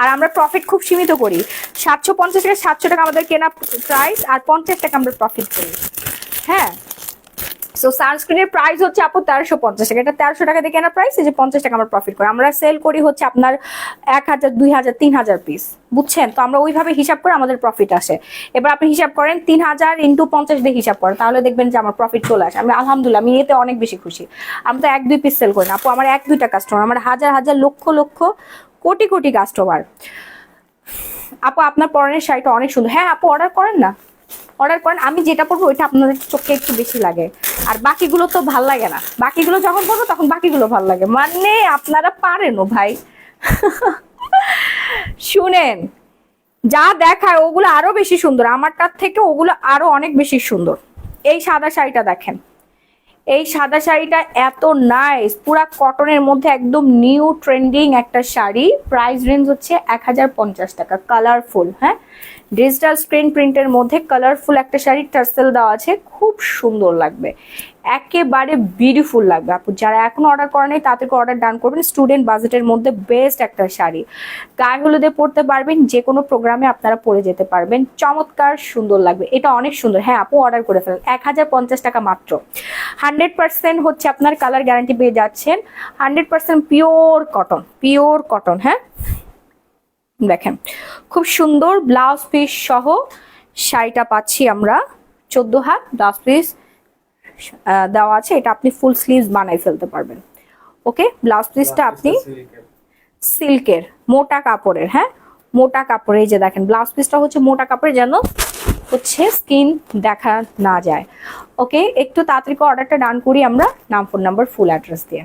আর আমরা প্রফিট খুব সীমিত করি, 750 থেকে 700 টাকা আমাদের কেনা প্রাইস, আর 50 টাকা আমরা প্রফিট করি। হ্যাঁ সো সানস্ক্রিনের প্রাইস হচ্ছে আপু 1350 টাকা, এটা 1300 টাকা দিয়ে কেনা প্রাইস, এই যে 50 টাকা আমরা প্রফিট করি। আমরা সেল করি হচ্ছে আপনার 1000, 2000, 3000 পিস, বুঝছেন? তো আমরা ওইভাবে হিসাব করে আমাদের প্রফিট আসে। এবার আপনি হিসাব করেন 3000 × 50 দিয়ে হিসাব করেন, তাহলে দেখবেন যে আমার প্রফিট চলে আসে। আমি আলহামদুলিল্লাহ, আমি এতে অনেক বেশি খুশি। আমি তো 1-2 পিস সেল করি না আপু, আমার 1-2টা কাস্টমার, আমার হাজার হাজার লক্ষ লক্ষ কোটি কোটি কাস্টমার। আপু আপনার পরনের শাড়িটা অনেক সুন্দর। হ্যাঁ আপু অর্ডার করেন না, অর্ডার করেন। আমি যেটা পরবো ওইটা আপনাদের চোখে একটু বেশি লাগে, আর বাকিগুলো তো ভাল লাগে না। বাকিগুলো যখন পরবো তখন বাকিগুলো ভাল লাগে, মানে আপনারা পারেনও ভাই। শুনেন, যা দেখায় ওগুলো আরো বেশি সুন্দর, আমারটার থেকে ওগুলো আরো অনেক বেশি সুন্দর। এই সাদা শাড়িটা দেখেন, এই সাদা শাড়িটা এত নাইস, পুরা কটনের মধ্যে একদম নিউ ট্রেন্ডিং একটা শাড়ি। প্রাইস রেঞ্জ হচ্ছে 1050 টাকা, কালারফুল। হ্যাঁ ডিজিটাল স্ক্রিন প্রিন্টের মধ্যে কালারফুল একটা শাড়ি, টার্সেল দেওয়া আছে, খুব সুন্দর লাগবে, একেবারে বিউটিফুল লাগবে। আপু যারা এখন অর্ডার করেন নাই তাদেরকে অর্ডার ডান করবেন। স্টুডেন্ট বাজেটের মধ্যে বেস্ট একটা শাড়ি, গায়ে হলুদে পরতে পারবেন, যে কোনো প্রোগ্রামে আপনারা পরে যেতে পারবেন, চমৎকার সুন্দর লাগবে। এটা অনেক সুন্দর। হ্যাঁ আপু অর্ডার করে ফেলেন, 1050 টাকা মাত্র। 100% হচ্ছে আপনার কালার গ্যারান্টি পেয়ে যাচ্ছেন, 100% পিওর কটন, পিওর কটন। হ্যাঁ দেখেন খুব সুন্দর ব্লাউজ পিস সহ শাড়িটা পাচ্ছি আমরা, 14 হাত ব্লাউজ পিস দেওয়া আছে। এটা আপনি ফুল স্লিভস বানাই ফেলতে পারবেন। ওকে, ব্লাউজ পিসটা আপনি সিল্কের মোটা কাপড়ের, হ্যাঁ মোটা কাপড়ে, এই যে দেখেন ব্লাউজ পিসটা হচ্ছে মোটা কাপড়ের, যেন হচ্ছে স্কিন দেখা না যায়। ওকে, একটু তাড়াতাড়ি করে অর্ডারটা ডান করি আমরা, নাম, ফোন নাম্বার, ফুল অ্যাড্রেস দিয়ে।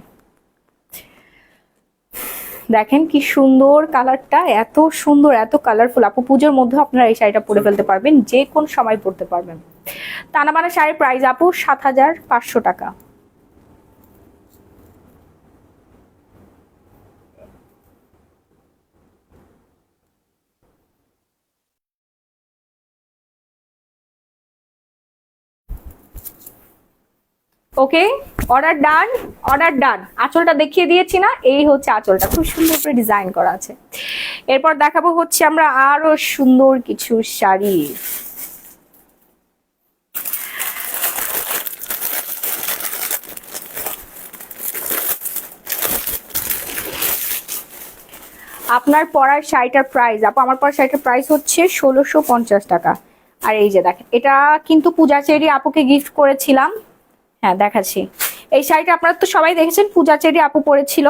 দেখেন কি সুন্দর কালারটা, এত সুন্দর, এত কালারফুল। আপু পুজোর মধ্যে আপনারা এই শাড়িটা পরে ফেলতে পারবেন, যে কোন সময় পরতে পারবেন। তানাবানা শাড়ির প্রাইস আপু 7500 টাকা। ওকে, অর্ডার ডান, অর্ডার ডান। আঁচলটা দেখিয়ে দিয়েছি না, এই হচ্ছে আঁচলটা, খুব সুন্দর করে ডিজাইন করা আছে। এরপর দেখাবো হচ্ছে আমরা আরো সুন্দর কিছু শাড়ি। আপনার পরার শাড়িটার প্রাইস আপু, আমার পরার শাড়িটার প্রাইস হচ্ছে 1650 টাকা। আর এই যে দেখেন, এটা কিন্তু পূজা চেরি আপুকে গিফট করেছিলাম। হ্যাঁ দেখাচ্ছি, এই শাড়িটা আপনারা তো সবাই দেখেছেন, পূজা চেরি আপু পরেছিল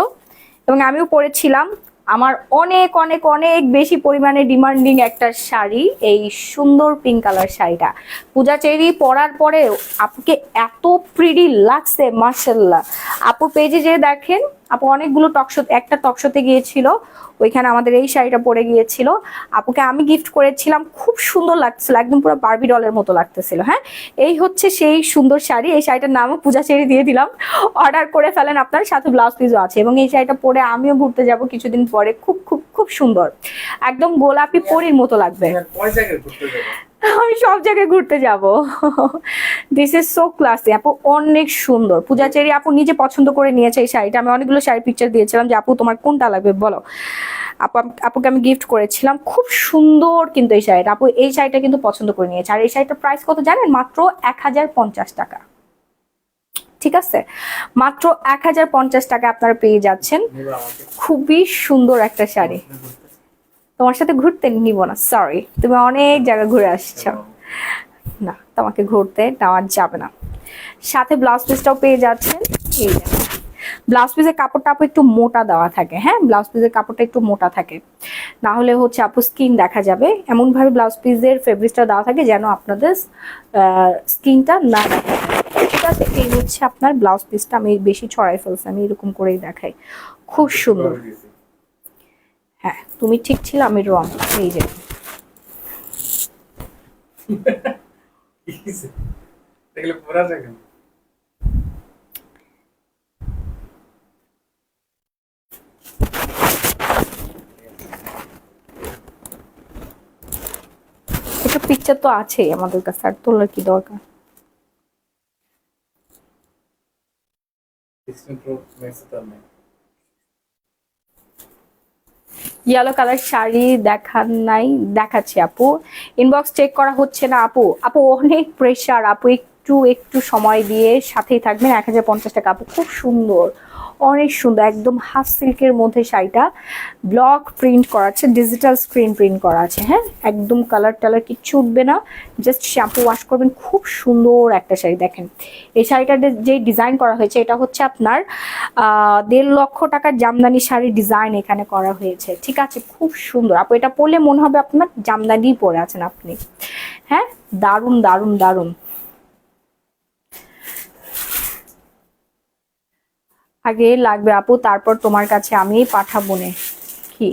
এবং আমিও পরেছিলাম। আমার অনেক অনেক অনেক বেশি পরিমাণে ডিমান্ডিং একটা শাড়ি, এই সুন্দর পিঙ্ক কালার শাড়িটা। পূজা চেরি পরার পরে আপুকে এত প্রিটি লাগছে মাশাআল্লাহ। আপু পেজে যে দেখেন, আপু অনেকগুলো টকশো, একটা টকশোতে গিয়েছিল, ওইখানে আমাদের এই শাড়িটা পরে গিয়েছিল। আপুকে আমি গিফট করেছিলাম, খুব সুন্দর লাগছিল, একদম পুরো বারবি ডলের মতো লাগতেছিল। হ্যাঁ, এই হচ্ছে সেই সুন্দর শাড়ি। এই শাড়িটার নামও পূজা চেরি দিয়ে দিলাম, অর্ডার করে ফেলেন, আপনার সাথে ব্লাউজ পিসও আছে। এবং এই শাড়িটা পরে আমিও ঘুরতে যাব কিছুদিন পরে, খুব খুব খুব সুন্দর, একদম গোলাপি পরীর মতো লাগবে। আমি সব জায়গায় ঘুরতে যাব। This is so classy. আপু অনেক সুন্দর, পূজা চেরি আপু নিজে পছন্দ করে নিয়েছে এই শাড়িটা। আমি অনেকগুলো শাড়ি পিকচার দিয়েছিলাম যে আপু তোমার কোনটা লাগবে বলো, আপুকে আমি গিফট করেছিলাম, খুব সুন্দর কিন্তু এই শাড়িটা। আপু এই শাড়িটা কিন্তু পছন্দ করে নিয়েছে। আর এই শাড়িটার প্রাইস কত জানেন? মাত্র 1050 টাকা। ঠিক আছে, মাত্র 1050 টাকা আপনারা পেয়ে যাচ্ছেন। খুবই সুন্দর একটা শাড়ি। তোমার সাথে ঘুরতে নিব না, সরি, তুমি অনেক জায়গা ঘুরে আসছো, না তোমাকে ঘুরতে নেওয়া যাবে না। সাথে ব্লাউজ পিসটাও পেয়ে যাচ্ছেন। এই ব্লাউজ পিসের কাপড়টা আপু একটু মোটা দেওয়া থাকে, হ্যাঁ ব্লাউজ পিসের কাপড়টা একটু মোটা থাকে, না হলে হচ্ছে আপু স্কিন দেখা যাবে। এমন ভাবে ব্লাউজ পিসের ফেব্রিকটা দেওয়া থাকে যেন আপনাদের স্কিনটা না দেখা যায়। ঠিক আছে, এই হচ্ছে আপনার ব্লাউজ পিসটা। আমি বেশি ছড়াই ফেলছি, আমি এরকম করেই দেখাই, খুব সুন্দর। হ্যাঁ তুমি ঠিক ছিল, আমি রং। এই যে এটা পিকচার তো আছেই আমাদের কাছে, আর তোলার কি দরকার। ইয়েলো কালার শাড়ি দেখান নাই, দেখাচ্ছি আপু, ইনবক্স চেক করা হচ্ছে না আপু। আপু অনেক প্রেশার আপু, একটু একটু সময় দিয়ে সাথেই থাকবেন। 1050 টাকা আপু, খুব সুন্দর, অনেক সুন্দর, একদম হাফ সিল্কের মধ্যে শাড়িটা, ব্লক প্রিন্ট করা আছে, ডিজিটাল স্ক্রিন প্রিন্ট করা আছে। হ্যাঁ একদম কালার টালার কিচ্ছু উঠবে না, জাস্ট শ্যাম্পু ওয়াশ করবেন। খুব সুন্দর একটা শাড়ি। দেখেন এই শাড়িটার যে ডিজাইন করা হয়েছে, এটা হচ্ছে আপনার 1.5 লক্ষ টাকার জামদানি শাড়ির ডিজাইন এখানে করা হয়েছে। ঠিক আছে, খুব সুন্দর আপু, এটা পরলে মনে হবে আপনার জামদানি পরে আছেন আপনি। হ্যাঁ দারুন দারুন দারুন। আগে লাগবে আপু, তারপর তোমার কাছে আমি পাঠাবো নে। কি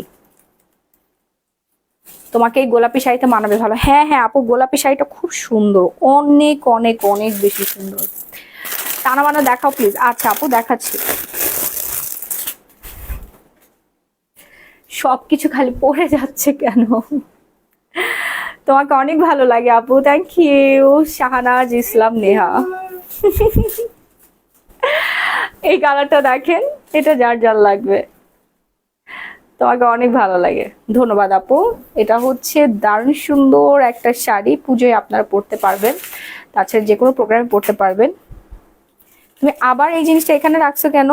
তোমাকে এই গোলাপি শাড়িতে মানাবে ভালো। হ্যাঁ হ্যাঁ আপু, গোলাপি শাড়িটা খুব সুন্দর, অনেক অনেক অনেক বেশি সুন্দর। টানা বানা দেখাও প্লিজ। আচ্ছা আপু দেখাচ্ছি। সবকিছু খালি পড়ে যাচ্ছে কেন? তোমাকে অনেক ভালো লাগে আপু, থ্যাংক ইউ। শাহানাজ ইসলাম নেহা। এই কালারটা দেখেন, এটা যার যার লাগবে, তোমাকে অনেক ভালো লাগে। ধন্যবাদ আপু। এটা হচ্ছে দারুণ সুন্দর একটা শাড়ি, পুজোয় আপনারা পরতে পারবেন, তাছাড়া যে কোনো প্রোগ্রামে পরতে পারবেন। তুমি আবার এই জিনিসটা এখানে রাখছো কেন?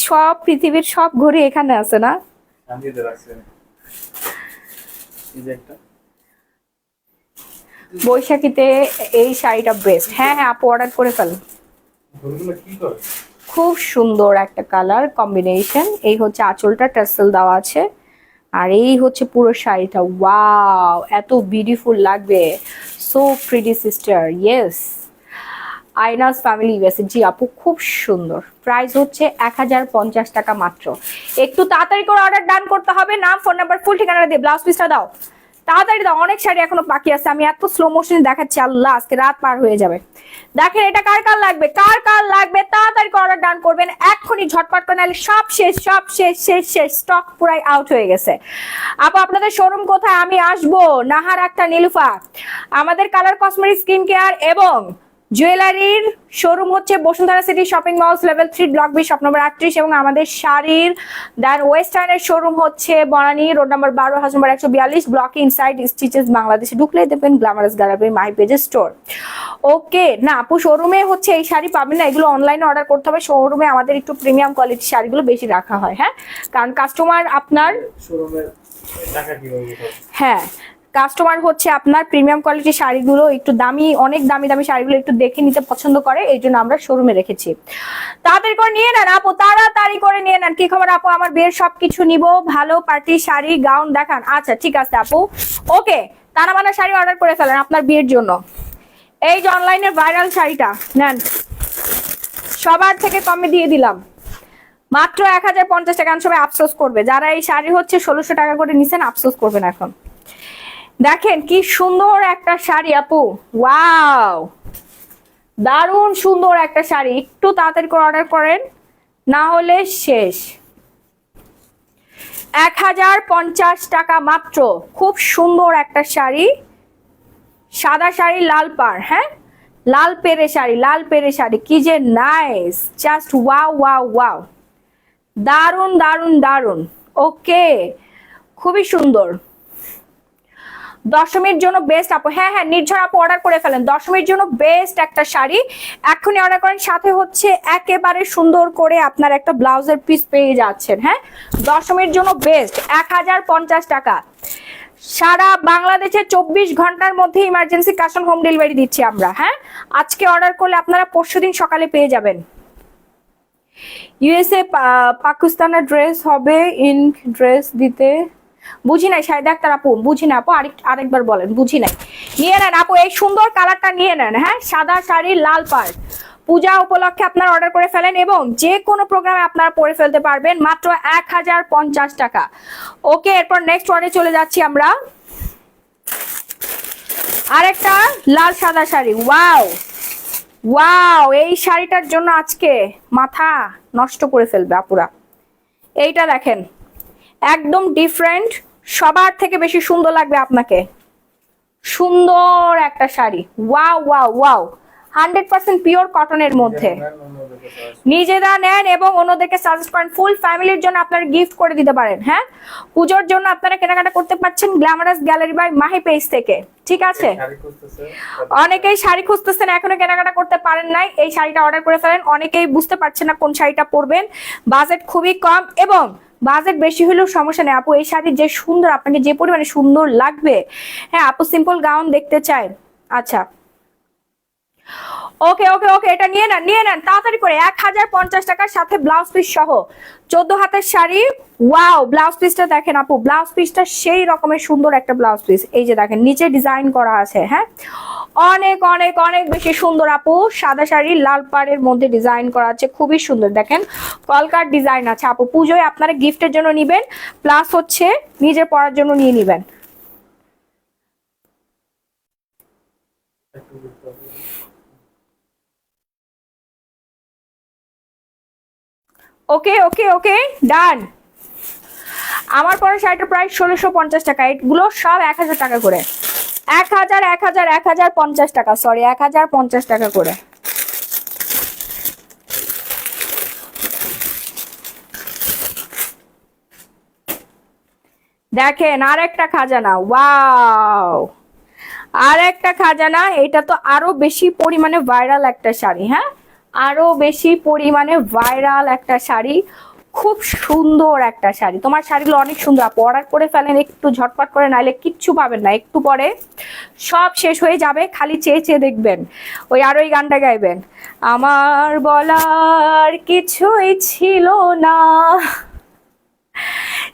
সব পৃথিবীর সব ঘড়ি এখানে আছে না? বৈশাখীতে এই শাড়িটা বেস্ট। হ্যাঁ হ্যাঁ আপু, অর্ডার করে ফেল। খুব সুন্দর একটা কালার কম্বিনেশন। এই হচ্ছে আঁচলটা টার্সেল দেওয়া আছে, আর এই হচ্ছে পুরো শাড়িটা। ওয়াও, এত বিউটিফুল লাগবে। So pretty sister, yes. আইনাস ফ্যামিলি ইউএসএ, জি আপু খুব সুন্দর। প্রাইস হচ্ছে 1050 টাকা মাত্র। একটু তাড়াতাড়ি করে অর্ডার ডান করতে হবে। নাম, ফোন নাম্বার, ফুল ঠিকানা দিয়ে ব্লাউজ পিসটা দাও, তাড়াতাড়ি দাও। অনেক শাড়ি এখনো বাকি আছে, আমি এত স্লো মোশনে দেখাচ্ছি, আল্লাহ আজকে রাত পার হয়ে যাবে। দেখেন এটা কার কার লাগবে, কার কার লাগবে তাড়াতাড়ি করে অর্ডার ডান করবেন এক্ষুনি, ঝটপট করে, নাহলে সব শেষ, সব শেষ, শেষ শেষ, স্টক পুরাই আউট হয়ে গেছে। আপু আপনাদের শোরুম কোথায়? আমি আসবো নাহার একটা নীলুফা। আমাদের কালার কসমেটিক, স্কিন কেয়ার এবং জুয়েলারির শোরুম হচ্ছে Bashundhara city shopping malls, level 3, block B, shop number 38। এবং আমাদের শাড়ির দেন ওয়েস্টার্নের শোরুম হচ্ছে Banani road number 12, house number 142, block inside stitches বাংলাদেশে ঢুকলেই দেখবেন গ্ল্যামারাস গ্যালারি মাই পেজের স্টোর। ওকে না আপু, শোরুমে হচ্ছে এই শাড়ি পাবেন না, এগুলো অনলাইনে অর্ডার করতে হবে। শোরুমে আমাদের একটু প্রিমিয়াম কোয়ালিটির শাড়িগুলো বেশি রাখা হয়। হ্যাঁ, কারণ কাস্টমার আপনার হ্যাঁ কাস্টমার হচ্ছে আপনার প্রিমিয়াম কোয়ালিটির শাড়িগুলো একটু দামি, অনেক দামি দামি শাড়িগুলো একটু দেখে নিতে পছন্দ করে, এই জন্য আমরা শোরুমে রেখেছি। তাড়াতাড়ি করে নিয়ে নেন আপু, তাড়াতাড়ি করে নিয়ে নেন। কি খবর আপু? আমার বিয়ের সবকিছু নিব, ভালো পার্টি শাড়ি গাউন দেখান। আচ্ছা ঠিক আছে আপু, ওকে। তানাবানা শাড়ি অর্ডার করে ফেলেন আপনার বিয়ের জন্য। এই যে অনলাইনের ভাইরাল শাড়িটা নেন, সবার থেকে কমে দিয়ে দিলাম মাত্র 1050 টাকা। সবাই আফসোস করবে, যারা এই শাড়ি হচ্ছে 1600 টাকা করে নিছেন, আফসোস করবেন এখন। দেখেন কি সুন্দর একটা শাড়ি আপু, ওয়াও, দারুণ সুন্দর একটা শাড়ি। একটু তাড়াতাড়ি করে অর্ডার করেন, না হলে শেষ। 1050 টাকা মাত্র। খুব সুন্দর একটা শাড়ি, সাদা শাড়ি, লাল পাড়, হ্যাঁ লাল পেরে শাড়ি, লাল পেরে শাড়ি, কি যে nice, just wow wow wow, দারুণ দারুণ দারুণ। ওকে, খুবই সুন্দর। দশমীর জন্য বেস্ট আপু। হ্যাঁ হ্যাঁ নির্ঝর আপু, অর্ডার করে ফেলেন, দশমীর জন্য বেস্ট একটা শাড়ি এখনই অর্ডার করেন। সাথে হচ্ছে একেবারে সুন্দর করে আপনার একটা ব্লাউজের পিস পেয়ে যাচ্ছেন। হ্যাঁ, দশমীর জন্য বেস্ট, 1050 টাকা। সারা বাংলাদেশে 24 ঘন্টার মধ্যে emergency cash on home delivery দিচ্ছি আমরা। হ্যাঁ, আজকে অর্ডার করলে আপনারা পরশুদিন সকালে পেয়ে যাবেন। ইউএসএ পাকিস্তানের ড্রেস হবে, ইনক ড্রেস দিতে বুঝি নাই। শাহিদা আক্তার আপু, বুঝি না আপু, আরেকবার বলেন, বুঝি নাই। নিয়ে নেন আপু, এই সুন্দর কালারটা নিয়ে নেন। হ্যাঁ, সাদা শাড়ি, লাল পাড়, পূজা উপলক্ষে আপনারা অর্ডার করে ফেলেন এবং যে কোনো প্রোগ্রামে আপনারা পরে ফেলতে পারবেন মাত্র 1050 টাকা। ওকে, এরপর নেক্সট ওয়ার্ডে চলে যাচ্ছি আমরা। আরেকটা লাল সাদা শাড়ি, ওয়াও ওয়াও, এই শাড়িটার জন্য আজকে মাথা নষ্ট করে ফেলবে আপুরা। এইটা দেখেন, একদম ডিফারেন্ট, সবার থেকে বেশি সুন্দর লাগবে আপনাকে। সুন্দর একটা sari, wow wow wow, 100% pure কটনের মধ্যে। নিজেরা নেন এবং অন্যদেরকে সাজেস্ট করেন। ফুল ফ্যামিলির জন্য আপনারা গিফট করে দিতে পারেন। হ্যাঁ, পুজোর জন্য আপনারা কেনাকাটা করতে পারছেন glamorous gallery by Mahi page থেকে। ঠিক আছে, অনেকেই শাড়ি খুঁজতেছেন, এখনো কেনাকাটা করতে পারেন নাই, এই শাড়িটা অর্ডার করে ফেলেন। অনেকেই বুঝতে পারছেন না কোন শাড়িটা পরবেন, বাজেট খুবই কম, এবং বাজেট বেশি হলেও সমস্যা নেই আপু, এই শাড়ি যে সুন্দর, আপনাকে যে পরিমাণে সুন্দর লাগবে। হ্যাঁ আপু, সিম্পল গাউন দেখতে চাই। আচ্ছা ওকে ওকে ওকে, এটা নিয়ে নেন, নিয়ে নেন তাড়াতাড়ি করে। 1050 টাকার সাথে ব্লাউজ পিস সহ 14 হাতের শাড়ি। ওয়াও, ব্লাউজ পিসটা দেখেন আপু, ব্লাউজ পিসটা সেই রকমের সুন্দর একটা ব্লাউজ পিস। এই যে দেখেন নিচে ডিজাইন করা আছে। হ্যাঁ, অনেক অনেক অনেক বেশি সুন্দর আপু। সাদা শাড়ি, লাল পাড়ের মধ্যে ডিজাইন করা আছে, খুবই সুন্দর। দেখেন কলকার ডিজাইন আছে আপু, পুজোয় আপনারা গিফটের জন্য নিবেন, প্লাস হচ্ছে নিজে পরার জন্য নিয়ে নিবেন। ওকে ওকে ওকে, ডান। আমার পরে শাড়িটার প্রাইস 1650 টাকা। এগুলো সব 1000 টাকা করে, 1050 টাকা, সরি 1050 টাকা করে। দেখেন আর একটা খাজানা, ওয়াও, আর একটা খাজানা। এটা তো আরো বেশি পরিমাণে ভাইরাল একটা শাড়ি, হ্যাঁ, আরো বেশি পরিমাণে ভাইরাল একটা শাড়ি, খুব সুন্দর একটা শাড়ি। তোমার শাড়িগুলো অনেক সুন্দর আপু, অর্ডার করে ফেলেন একটু ঝটপট করে, নাইলে কিচ্ছু পাবেন না, একটু পরে সব শেষ হয়ে যাবে। খালি চেয়ে চেয়ে দেখবেন, ওই আর ওই গানটা গাইবেন, আমার বলার কিছুই ছিল না।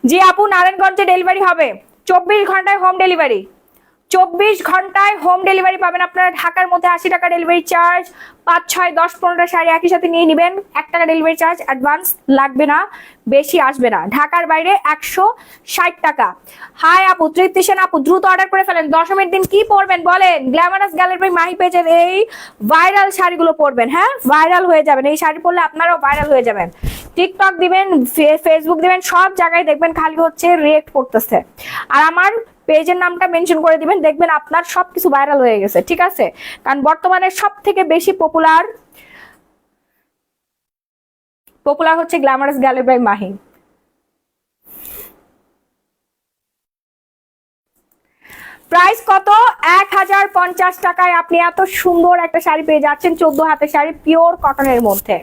জি আপু, নারায়ণগঞ্জে ডেলিভারি হবে, 24 ঘন্টায় হোম ডেলিভারি, 24 ঘন্টায় হোম ডেলিভারি পাবেন আপনারা। ঢাকার মধ্যে 80 টাকা ডেলিভারি চার্জ, 5, 6, 10, 15টা শাড়ি একই সাথে নিয়ে নেবেন, 1 টাকা ডেলিভারি চার্জ অ্যাডভান্স লাগবে না, বেশি আসবে না। ঢাকার বাইরে 160 টাকা। হাই আপু, তৃপ্তি সেন আপু, দ্রুত অর্ডার করে ফেলেন। দশমীর দিন কি পরবেন বলেন? গ্ল্যামারাস গ্যালারি বাই মাহি পেজের এই ভাইরাল শাড়িগুলো পরবেন, হ্যাঁ, ভাইরাল হয়ে যাবেন। এই শাড়ি পরলে আপনারাও ভাইরাল হয়ে যাবেন। টিকটক দিবেন, ফেসবুক দিবেন, সব জায়গায় দেখবেন খালি হচ্ছে রিয়েক্ট করতেছে। আর আমার পেজের নামটা মেনশন করে দিবেন, দেখবেন আপনার সবকিছু ভাইরাল হয়ে গেছে, ঠিক আছে? কারণ বর্তমানে সব থেকে বেশি পপুলার হচ্ছে glamorous gallery by Mahi. Price কত? 1050 টাকায় আপনি এত সুন্দর একটা শাড়ি পেয়ে যাচ্ছেন, 14 হাতের শাড়ি, পিওর কটনের মধ্যে।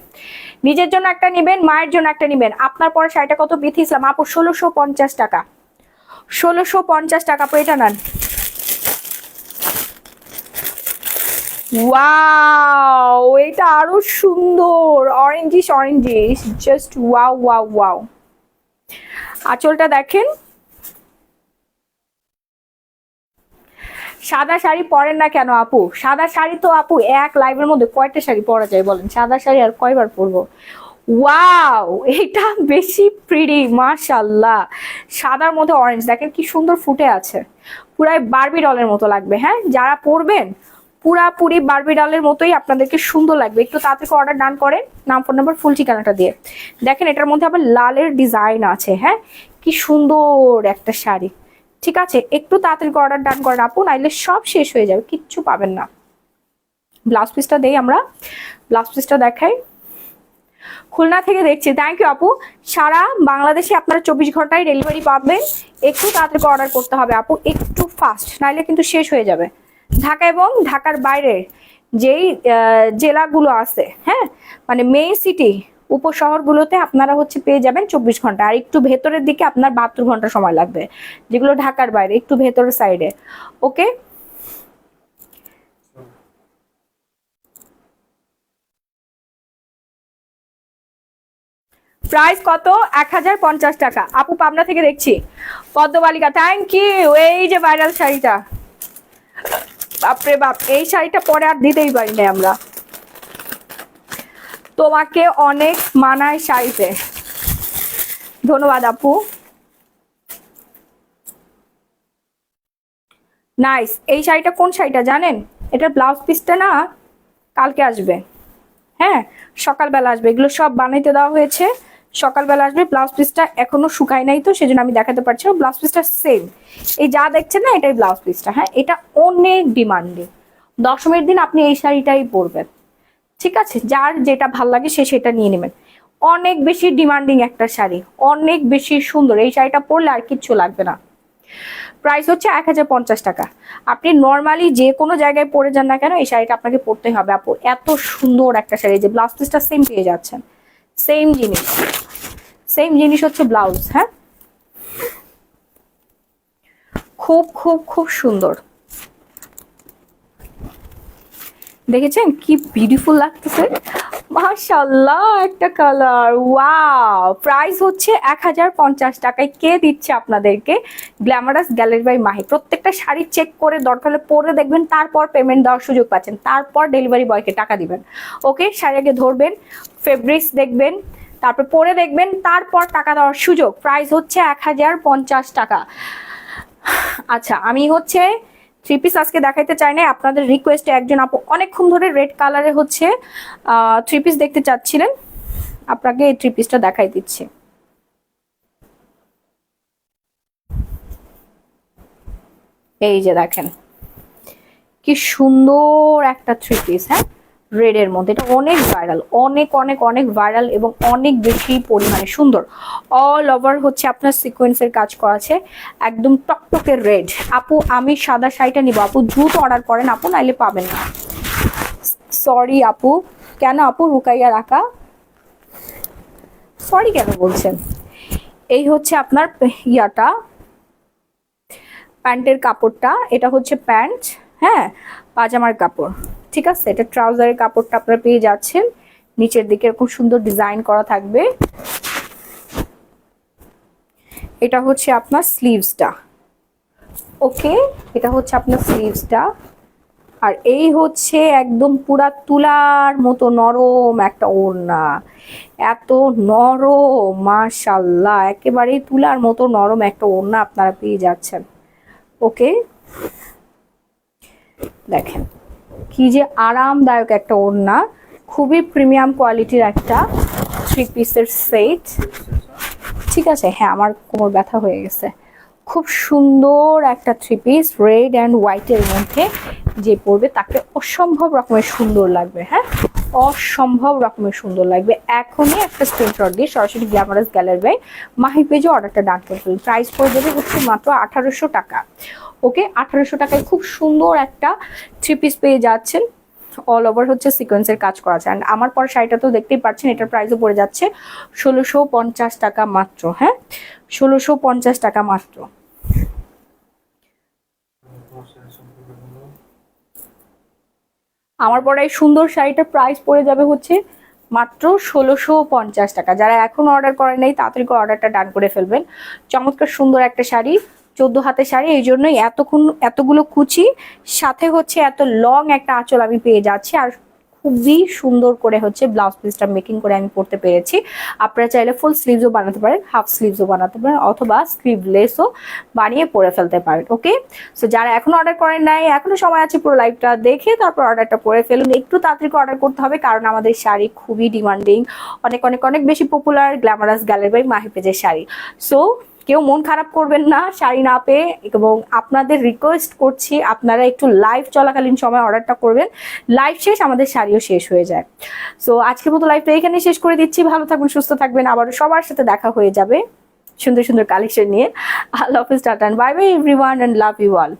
নিজের জন্য একটা নিবেন, মায়ের জন্য একটা নিবেন। আপনার পরে শাড়িটা কত? বিথি ইসলাম আপু, 1650 টাকা, 1650 টাকা। আপু এটা নেন, ওয়াও, এটা আরো সুন্দর, orangish orangish, just wow wow wow. আঁচলটা দেখেন। সাদা শাড়ি পরেন না কেন আপু? সাদা শাড়ি তো আপু এক লাইভের মধ্যে কয়টা শাড়ি পরা যায় বলেন? সাদা শাড়ি আর কয়বার পরবো? ওয়াও, এটা বেশি প্রিটি, মাশাআল্লাহ। সাদার মধ্যে অরেঞ্জ দেখেন কি সুন্দর ফুটে আছে, পুরাই বারবি ডলের মতো লাগবে। হ্যাঁ, যারা পরবেন পুরাপুরি বারবি ডলের মতোই আপনাদেরকে সুন্দর লাগবে। একটু তাড়াতাড়ি অর্ডার ডান করেন, নাম, ফোন নাম্বার, ফুল ঠিকানাটা দিয়ে। দেখেন এটার মধ্যে আবার লালের ডিজাইন আছে, হ্যাঁ, কি সুন্দর একটা শাড়ি, ঠিক আছে? একটু তাড়াতাড়ি অর্ডার ডান করেন আপু, নাইলে সব শেষ হয়ে যাবে, কিচ্ছু পাবেন না। ব্লাউজ পিসটা দেই আমরা, ব্লাউজ পিসটা দেখাই। খুলনা থেকে দেখছি, থ্যাংক ইউ আপু। সারা বাংলাদেশে আপনারা 24 ঘন্টায় ডেলিভারি পাবেন। একটু তাড়াতাড়ি অর্ডার করতে হবে আপু, একটু ফাস্ট, নাইলে কিন্তু শেষ হয়ে যাবে। ঢাকা এবং ঢাকার বাইরের যেই জেলাগুলো আছে, হ্যাঁ, মানে মেইন সিটি উপশহরগুলোতে আপনারা হচ্ছে পেয়ে যাবেন 24 ঘন্টা। আর একটু ভেতরের দিকে আপনার 72 ঘন্টা সময় লাগবে, যেগুলো ঢাকার বাইরে একটু ভেতরের সাইডে। ওকে, প্রাইস কত? 1050 টাকা। আপু পাবনা থেকে দেখছি, পদ্মবালিকা, থ্যাংক ইউ। এই যে ভাইরাল শাড়িটা, বাপরে বাপ, এই শাড়িটা পরে আর দিতেই পারি না আমরা। তোমাকে অনেক মানায় শাড়িতে, ধন্যবাদ আপু। নাইস। এই শাড়িটা কোন শাড়িটা জানেন? এটার ব্লাউজ পিসটা না কালকে আসবে, হ্যাঁ, সকালবেলা আসবে। এগুলো সব বানাইতে দেওয়া হয়েছে, সকালবেলা আসবে। ব্লাউজ পিসটা এখনো শুকায় নাই তো সেজন্য আমি দেখাতে পারছি না। ব্লাউজ পিসটা সেম, এই যা দেখছেন না, এটাই ব্লাউজ পিসটা। হ্যাঁ, এটা অনেক ডিমান্ডিং। দশমীর দিন আপনি এই শাড়িটাই পরবেন, ঠিক আছে? যার যেটা ভাল লাগে সে সেটা নিয়ে নেবেন। অনেক বেশি ডিমান্ডিং একটা শাড়ি, অনেক বেশি সুন্দর। এই শাড়িটা পরলে আর কিচ্ছু লাগবে না। প্রাইস হচ্ছে 1050 টাকা। আপনি নর্মালি যে কোনো জায়গায় পরে যান না কেন, এই শাড়িটা আপনাকে পরতে হবে আপু। এত সুন্দর একটা শাড়ি, যে ব্লাউজ পিসটা সেম পেয়ে যাচ্ছেন, সেম জিনিস, সেম জিনিস হচ্ছে ব্লাউজ। হ্যাঁ, খুব খুব খুব সুন্দর। দেখেছেন কি বিউটিফুল লাগতেছে, মাশাআল্লাহ, একটা কালার, ওয়াও। প্রাইস হচ্ছে 1050 টাকায়। কে দিচ্ছে আপনাদেরকে? Glamorous gallery by Mahi. প্রত্যেকটা শাড়ি চেক করে দরকার হলে পরে দেখবেন, তারপর পেমেন্ট দেওয়ার সুযোগ পাচ্ছেন, তারপর ডেলিভারি বয়কে টাকা দিবেন। ওকে, শাড়ি আগে ধরবেন, ফেব্রিক্স দেখবেন, তারপর পরে দেখবেন, তারপর টাকা দেওয়ার সুযোগ। প্রাইস হচ্ছে 1050 টাকা। আচ্ছা, আমি হচ্ছে থ্রি পিস আজকে দেখাইতে চাই না, আপনাদের রিকোয়েস্টে একজন আপু অনেকক্ষণ ধরে রেড কালারে হচ্ছে থ্রি পিস দেখতে চাচ্ছিলেন, আপনাকে এই থ্রি পিসটা দেখাই দিচ্ছি। এই যে দেখেন কি সুন্দর একটা থ্রি পিস, হ্যাঁ, রেড এর মধ্যে। এটা অনেক ভাইরাল, অনেক অনেক অনেক ভাইরাল এবং অনেক বেশি পরিমাণে সুন্দর। অল ওভার হচ্ছে আপনার সিকোয়েন্সের কাজ করা আছে, একদম টকটকে রেড। আপু আমি সাদা শাড়িটা নিব, আপু দ্রুত অর্ডার করেন আপু, নাইলে পাবেন না। সরি আপু, কেন আপু? রুকাইয়া রাখা, সরি কেন বলছেন? এই হচ্ছে আপনার ইয়াটা, প্যান্টের কাপড়টা, এটা হচ্ছে প্যান্ট, হ্যাঁ, পাজামার কাপড়, ঠিক আছে। এটা ট্রাউজারের কাপড়টা আপনারা পেয়ে যাচ্ছেন, নিচের দিকে এরকম সুন্দর ডিজাইন করা থাকবে। এটা হচ্ছে আপনার স্লিভসটা, ওকে, এটা হচ্ছে আপনার স্লিভসটা। আর এই হচ্ছে একদম পুরা তুলার মতো নরম একটা ওড়না, এত নরম, মাশাআল্লাহ, একেবারেই তুলার মতো নরম একটা ওড়না আপনারা পেয়ে যাচ্ছেন, ওকে। দেখেন কি যে আরামদায়ক একটা ওড়না, খুবই প্রিমিয়াম কোয়ালিটির একটা থ্রি পিসের সেট, ঠিক আছে। হ্যাঁ, আমার কোমর ব্যথা হয়ে গেছে। খুব সুন্দর একটা থ্রি পিস, রেড অ্যান্ড হোয়াইটের মধ্যে যে পরবে তাকে অসম্ভব রকমের সুন্দর লাগবে, হ্যাঁ, অসম্ভব রকমের সুন্দর লাগবে। এখনই একটা স্ক্রিনশট দিয়ে সরাসরি গ্ল্যামারাস গ্যালারি বাই মাহি পেজে অর্ডারটা ডান করে ফেলুন। প্রাইস পড়ে যাবে হচ্ছে মাত্র 1800 টাকা, ওকে। 1800 টাকায় খুব সুন্দর একটা থ্রি পিস পেয়ে যাচ্ছেন, অল ওভার হচ্ছে সিকোয়েন্সের কাজ করা আছে। অ্যান্ড আমার পর শাড়িটা তো দেখতেই পাচ্ছেন, এটার প্রাইসও পড়ে যাচ্ছে 1650 টাকা মাত্র, হ্যাঁ, 1650 টাকা মাত্র। আমার পরে এই সুন্দর শাড়িটার প্রাইস পড়ে যাবে হচ্ছে মাত্র 1650 টাকা। যারা এখন অর্ডার করেন নাই তাড়াতাড়ি করে অর্ডারটা ডান করে ফেলবেন। চমৎকার সুন্দর একটা শাড়ি, 14 হাতের শাড়ি, এই জন্যই এতগুলো কুচি, সাথে হচ্ছে এত লং একটা আঁচল আমি পেয়ে যাচ্ছি। আর খুবই সুন্দর করে হচ্ছে ব্লাউজ পিসটা মেকিং করে আমি পরতে পেরেছি। আপনারা চাইলে ফুল স্লিভসও বানাতে পারেন, হাফ স্লিভসও বানাতে পারেন, অথবা স্লিভলেসও বানিয়ে পরে ফেলতে পারেন, ওকে। সো যারা এখন অর্ডার করেন নাই, এখনো সময় আছে, পুরো লাইভটা দেখে তারপর অর্ডারটা করে ফেলুন। একটু তাড়াতাড়ি অর্ডার করতে হবে, কারণ আমাদের শাড়ি খুবই ডিমান্ডিং, অনেক অনেক অনেক বেশি popular glamorous gallery by Mahi পেজের শাড়ি। সো কেউ মন খারাপ করবেন না শাড়ি না পেয়ে, এবং আপনাদের রিকোয়েস্ট করছি আপনারা একটু লাইভ চলাকালীন সময় অর্ডারটা করবেন, লাইভ শেষ আমাদের শাড়িও শেষ হয়ে যায়। সো আজকের মতো লাইভটা এখানে শেষ করে দিচ্ছি। ভালো থাকবেন, সুস্থ থাকবেন, আবার সবার সাথে দেখা হয়ে যাবে সুন্দর সুন্দর কালেকশন নিয়ে। আল্লাহ হাফিজ, tata, bye bye everyone, and love you all.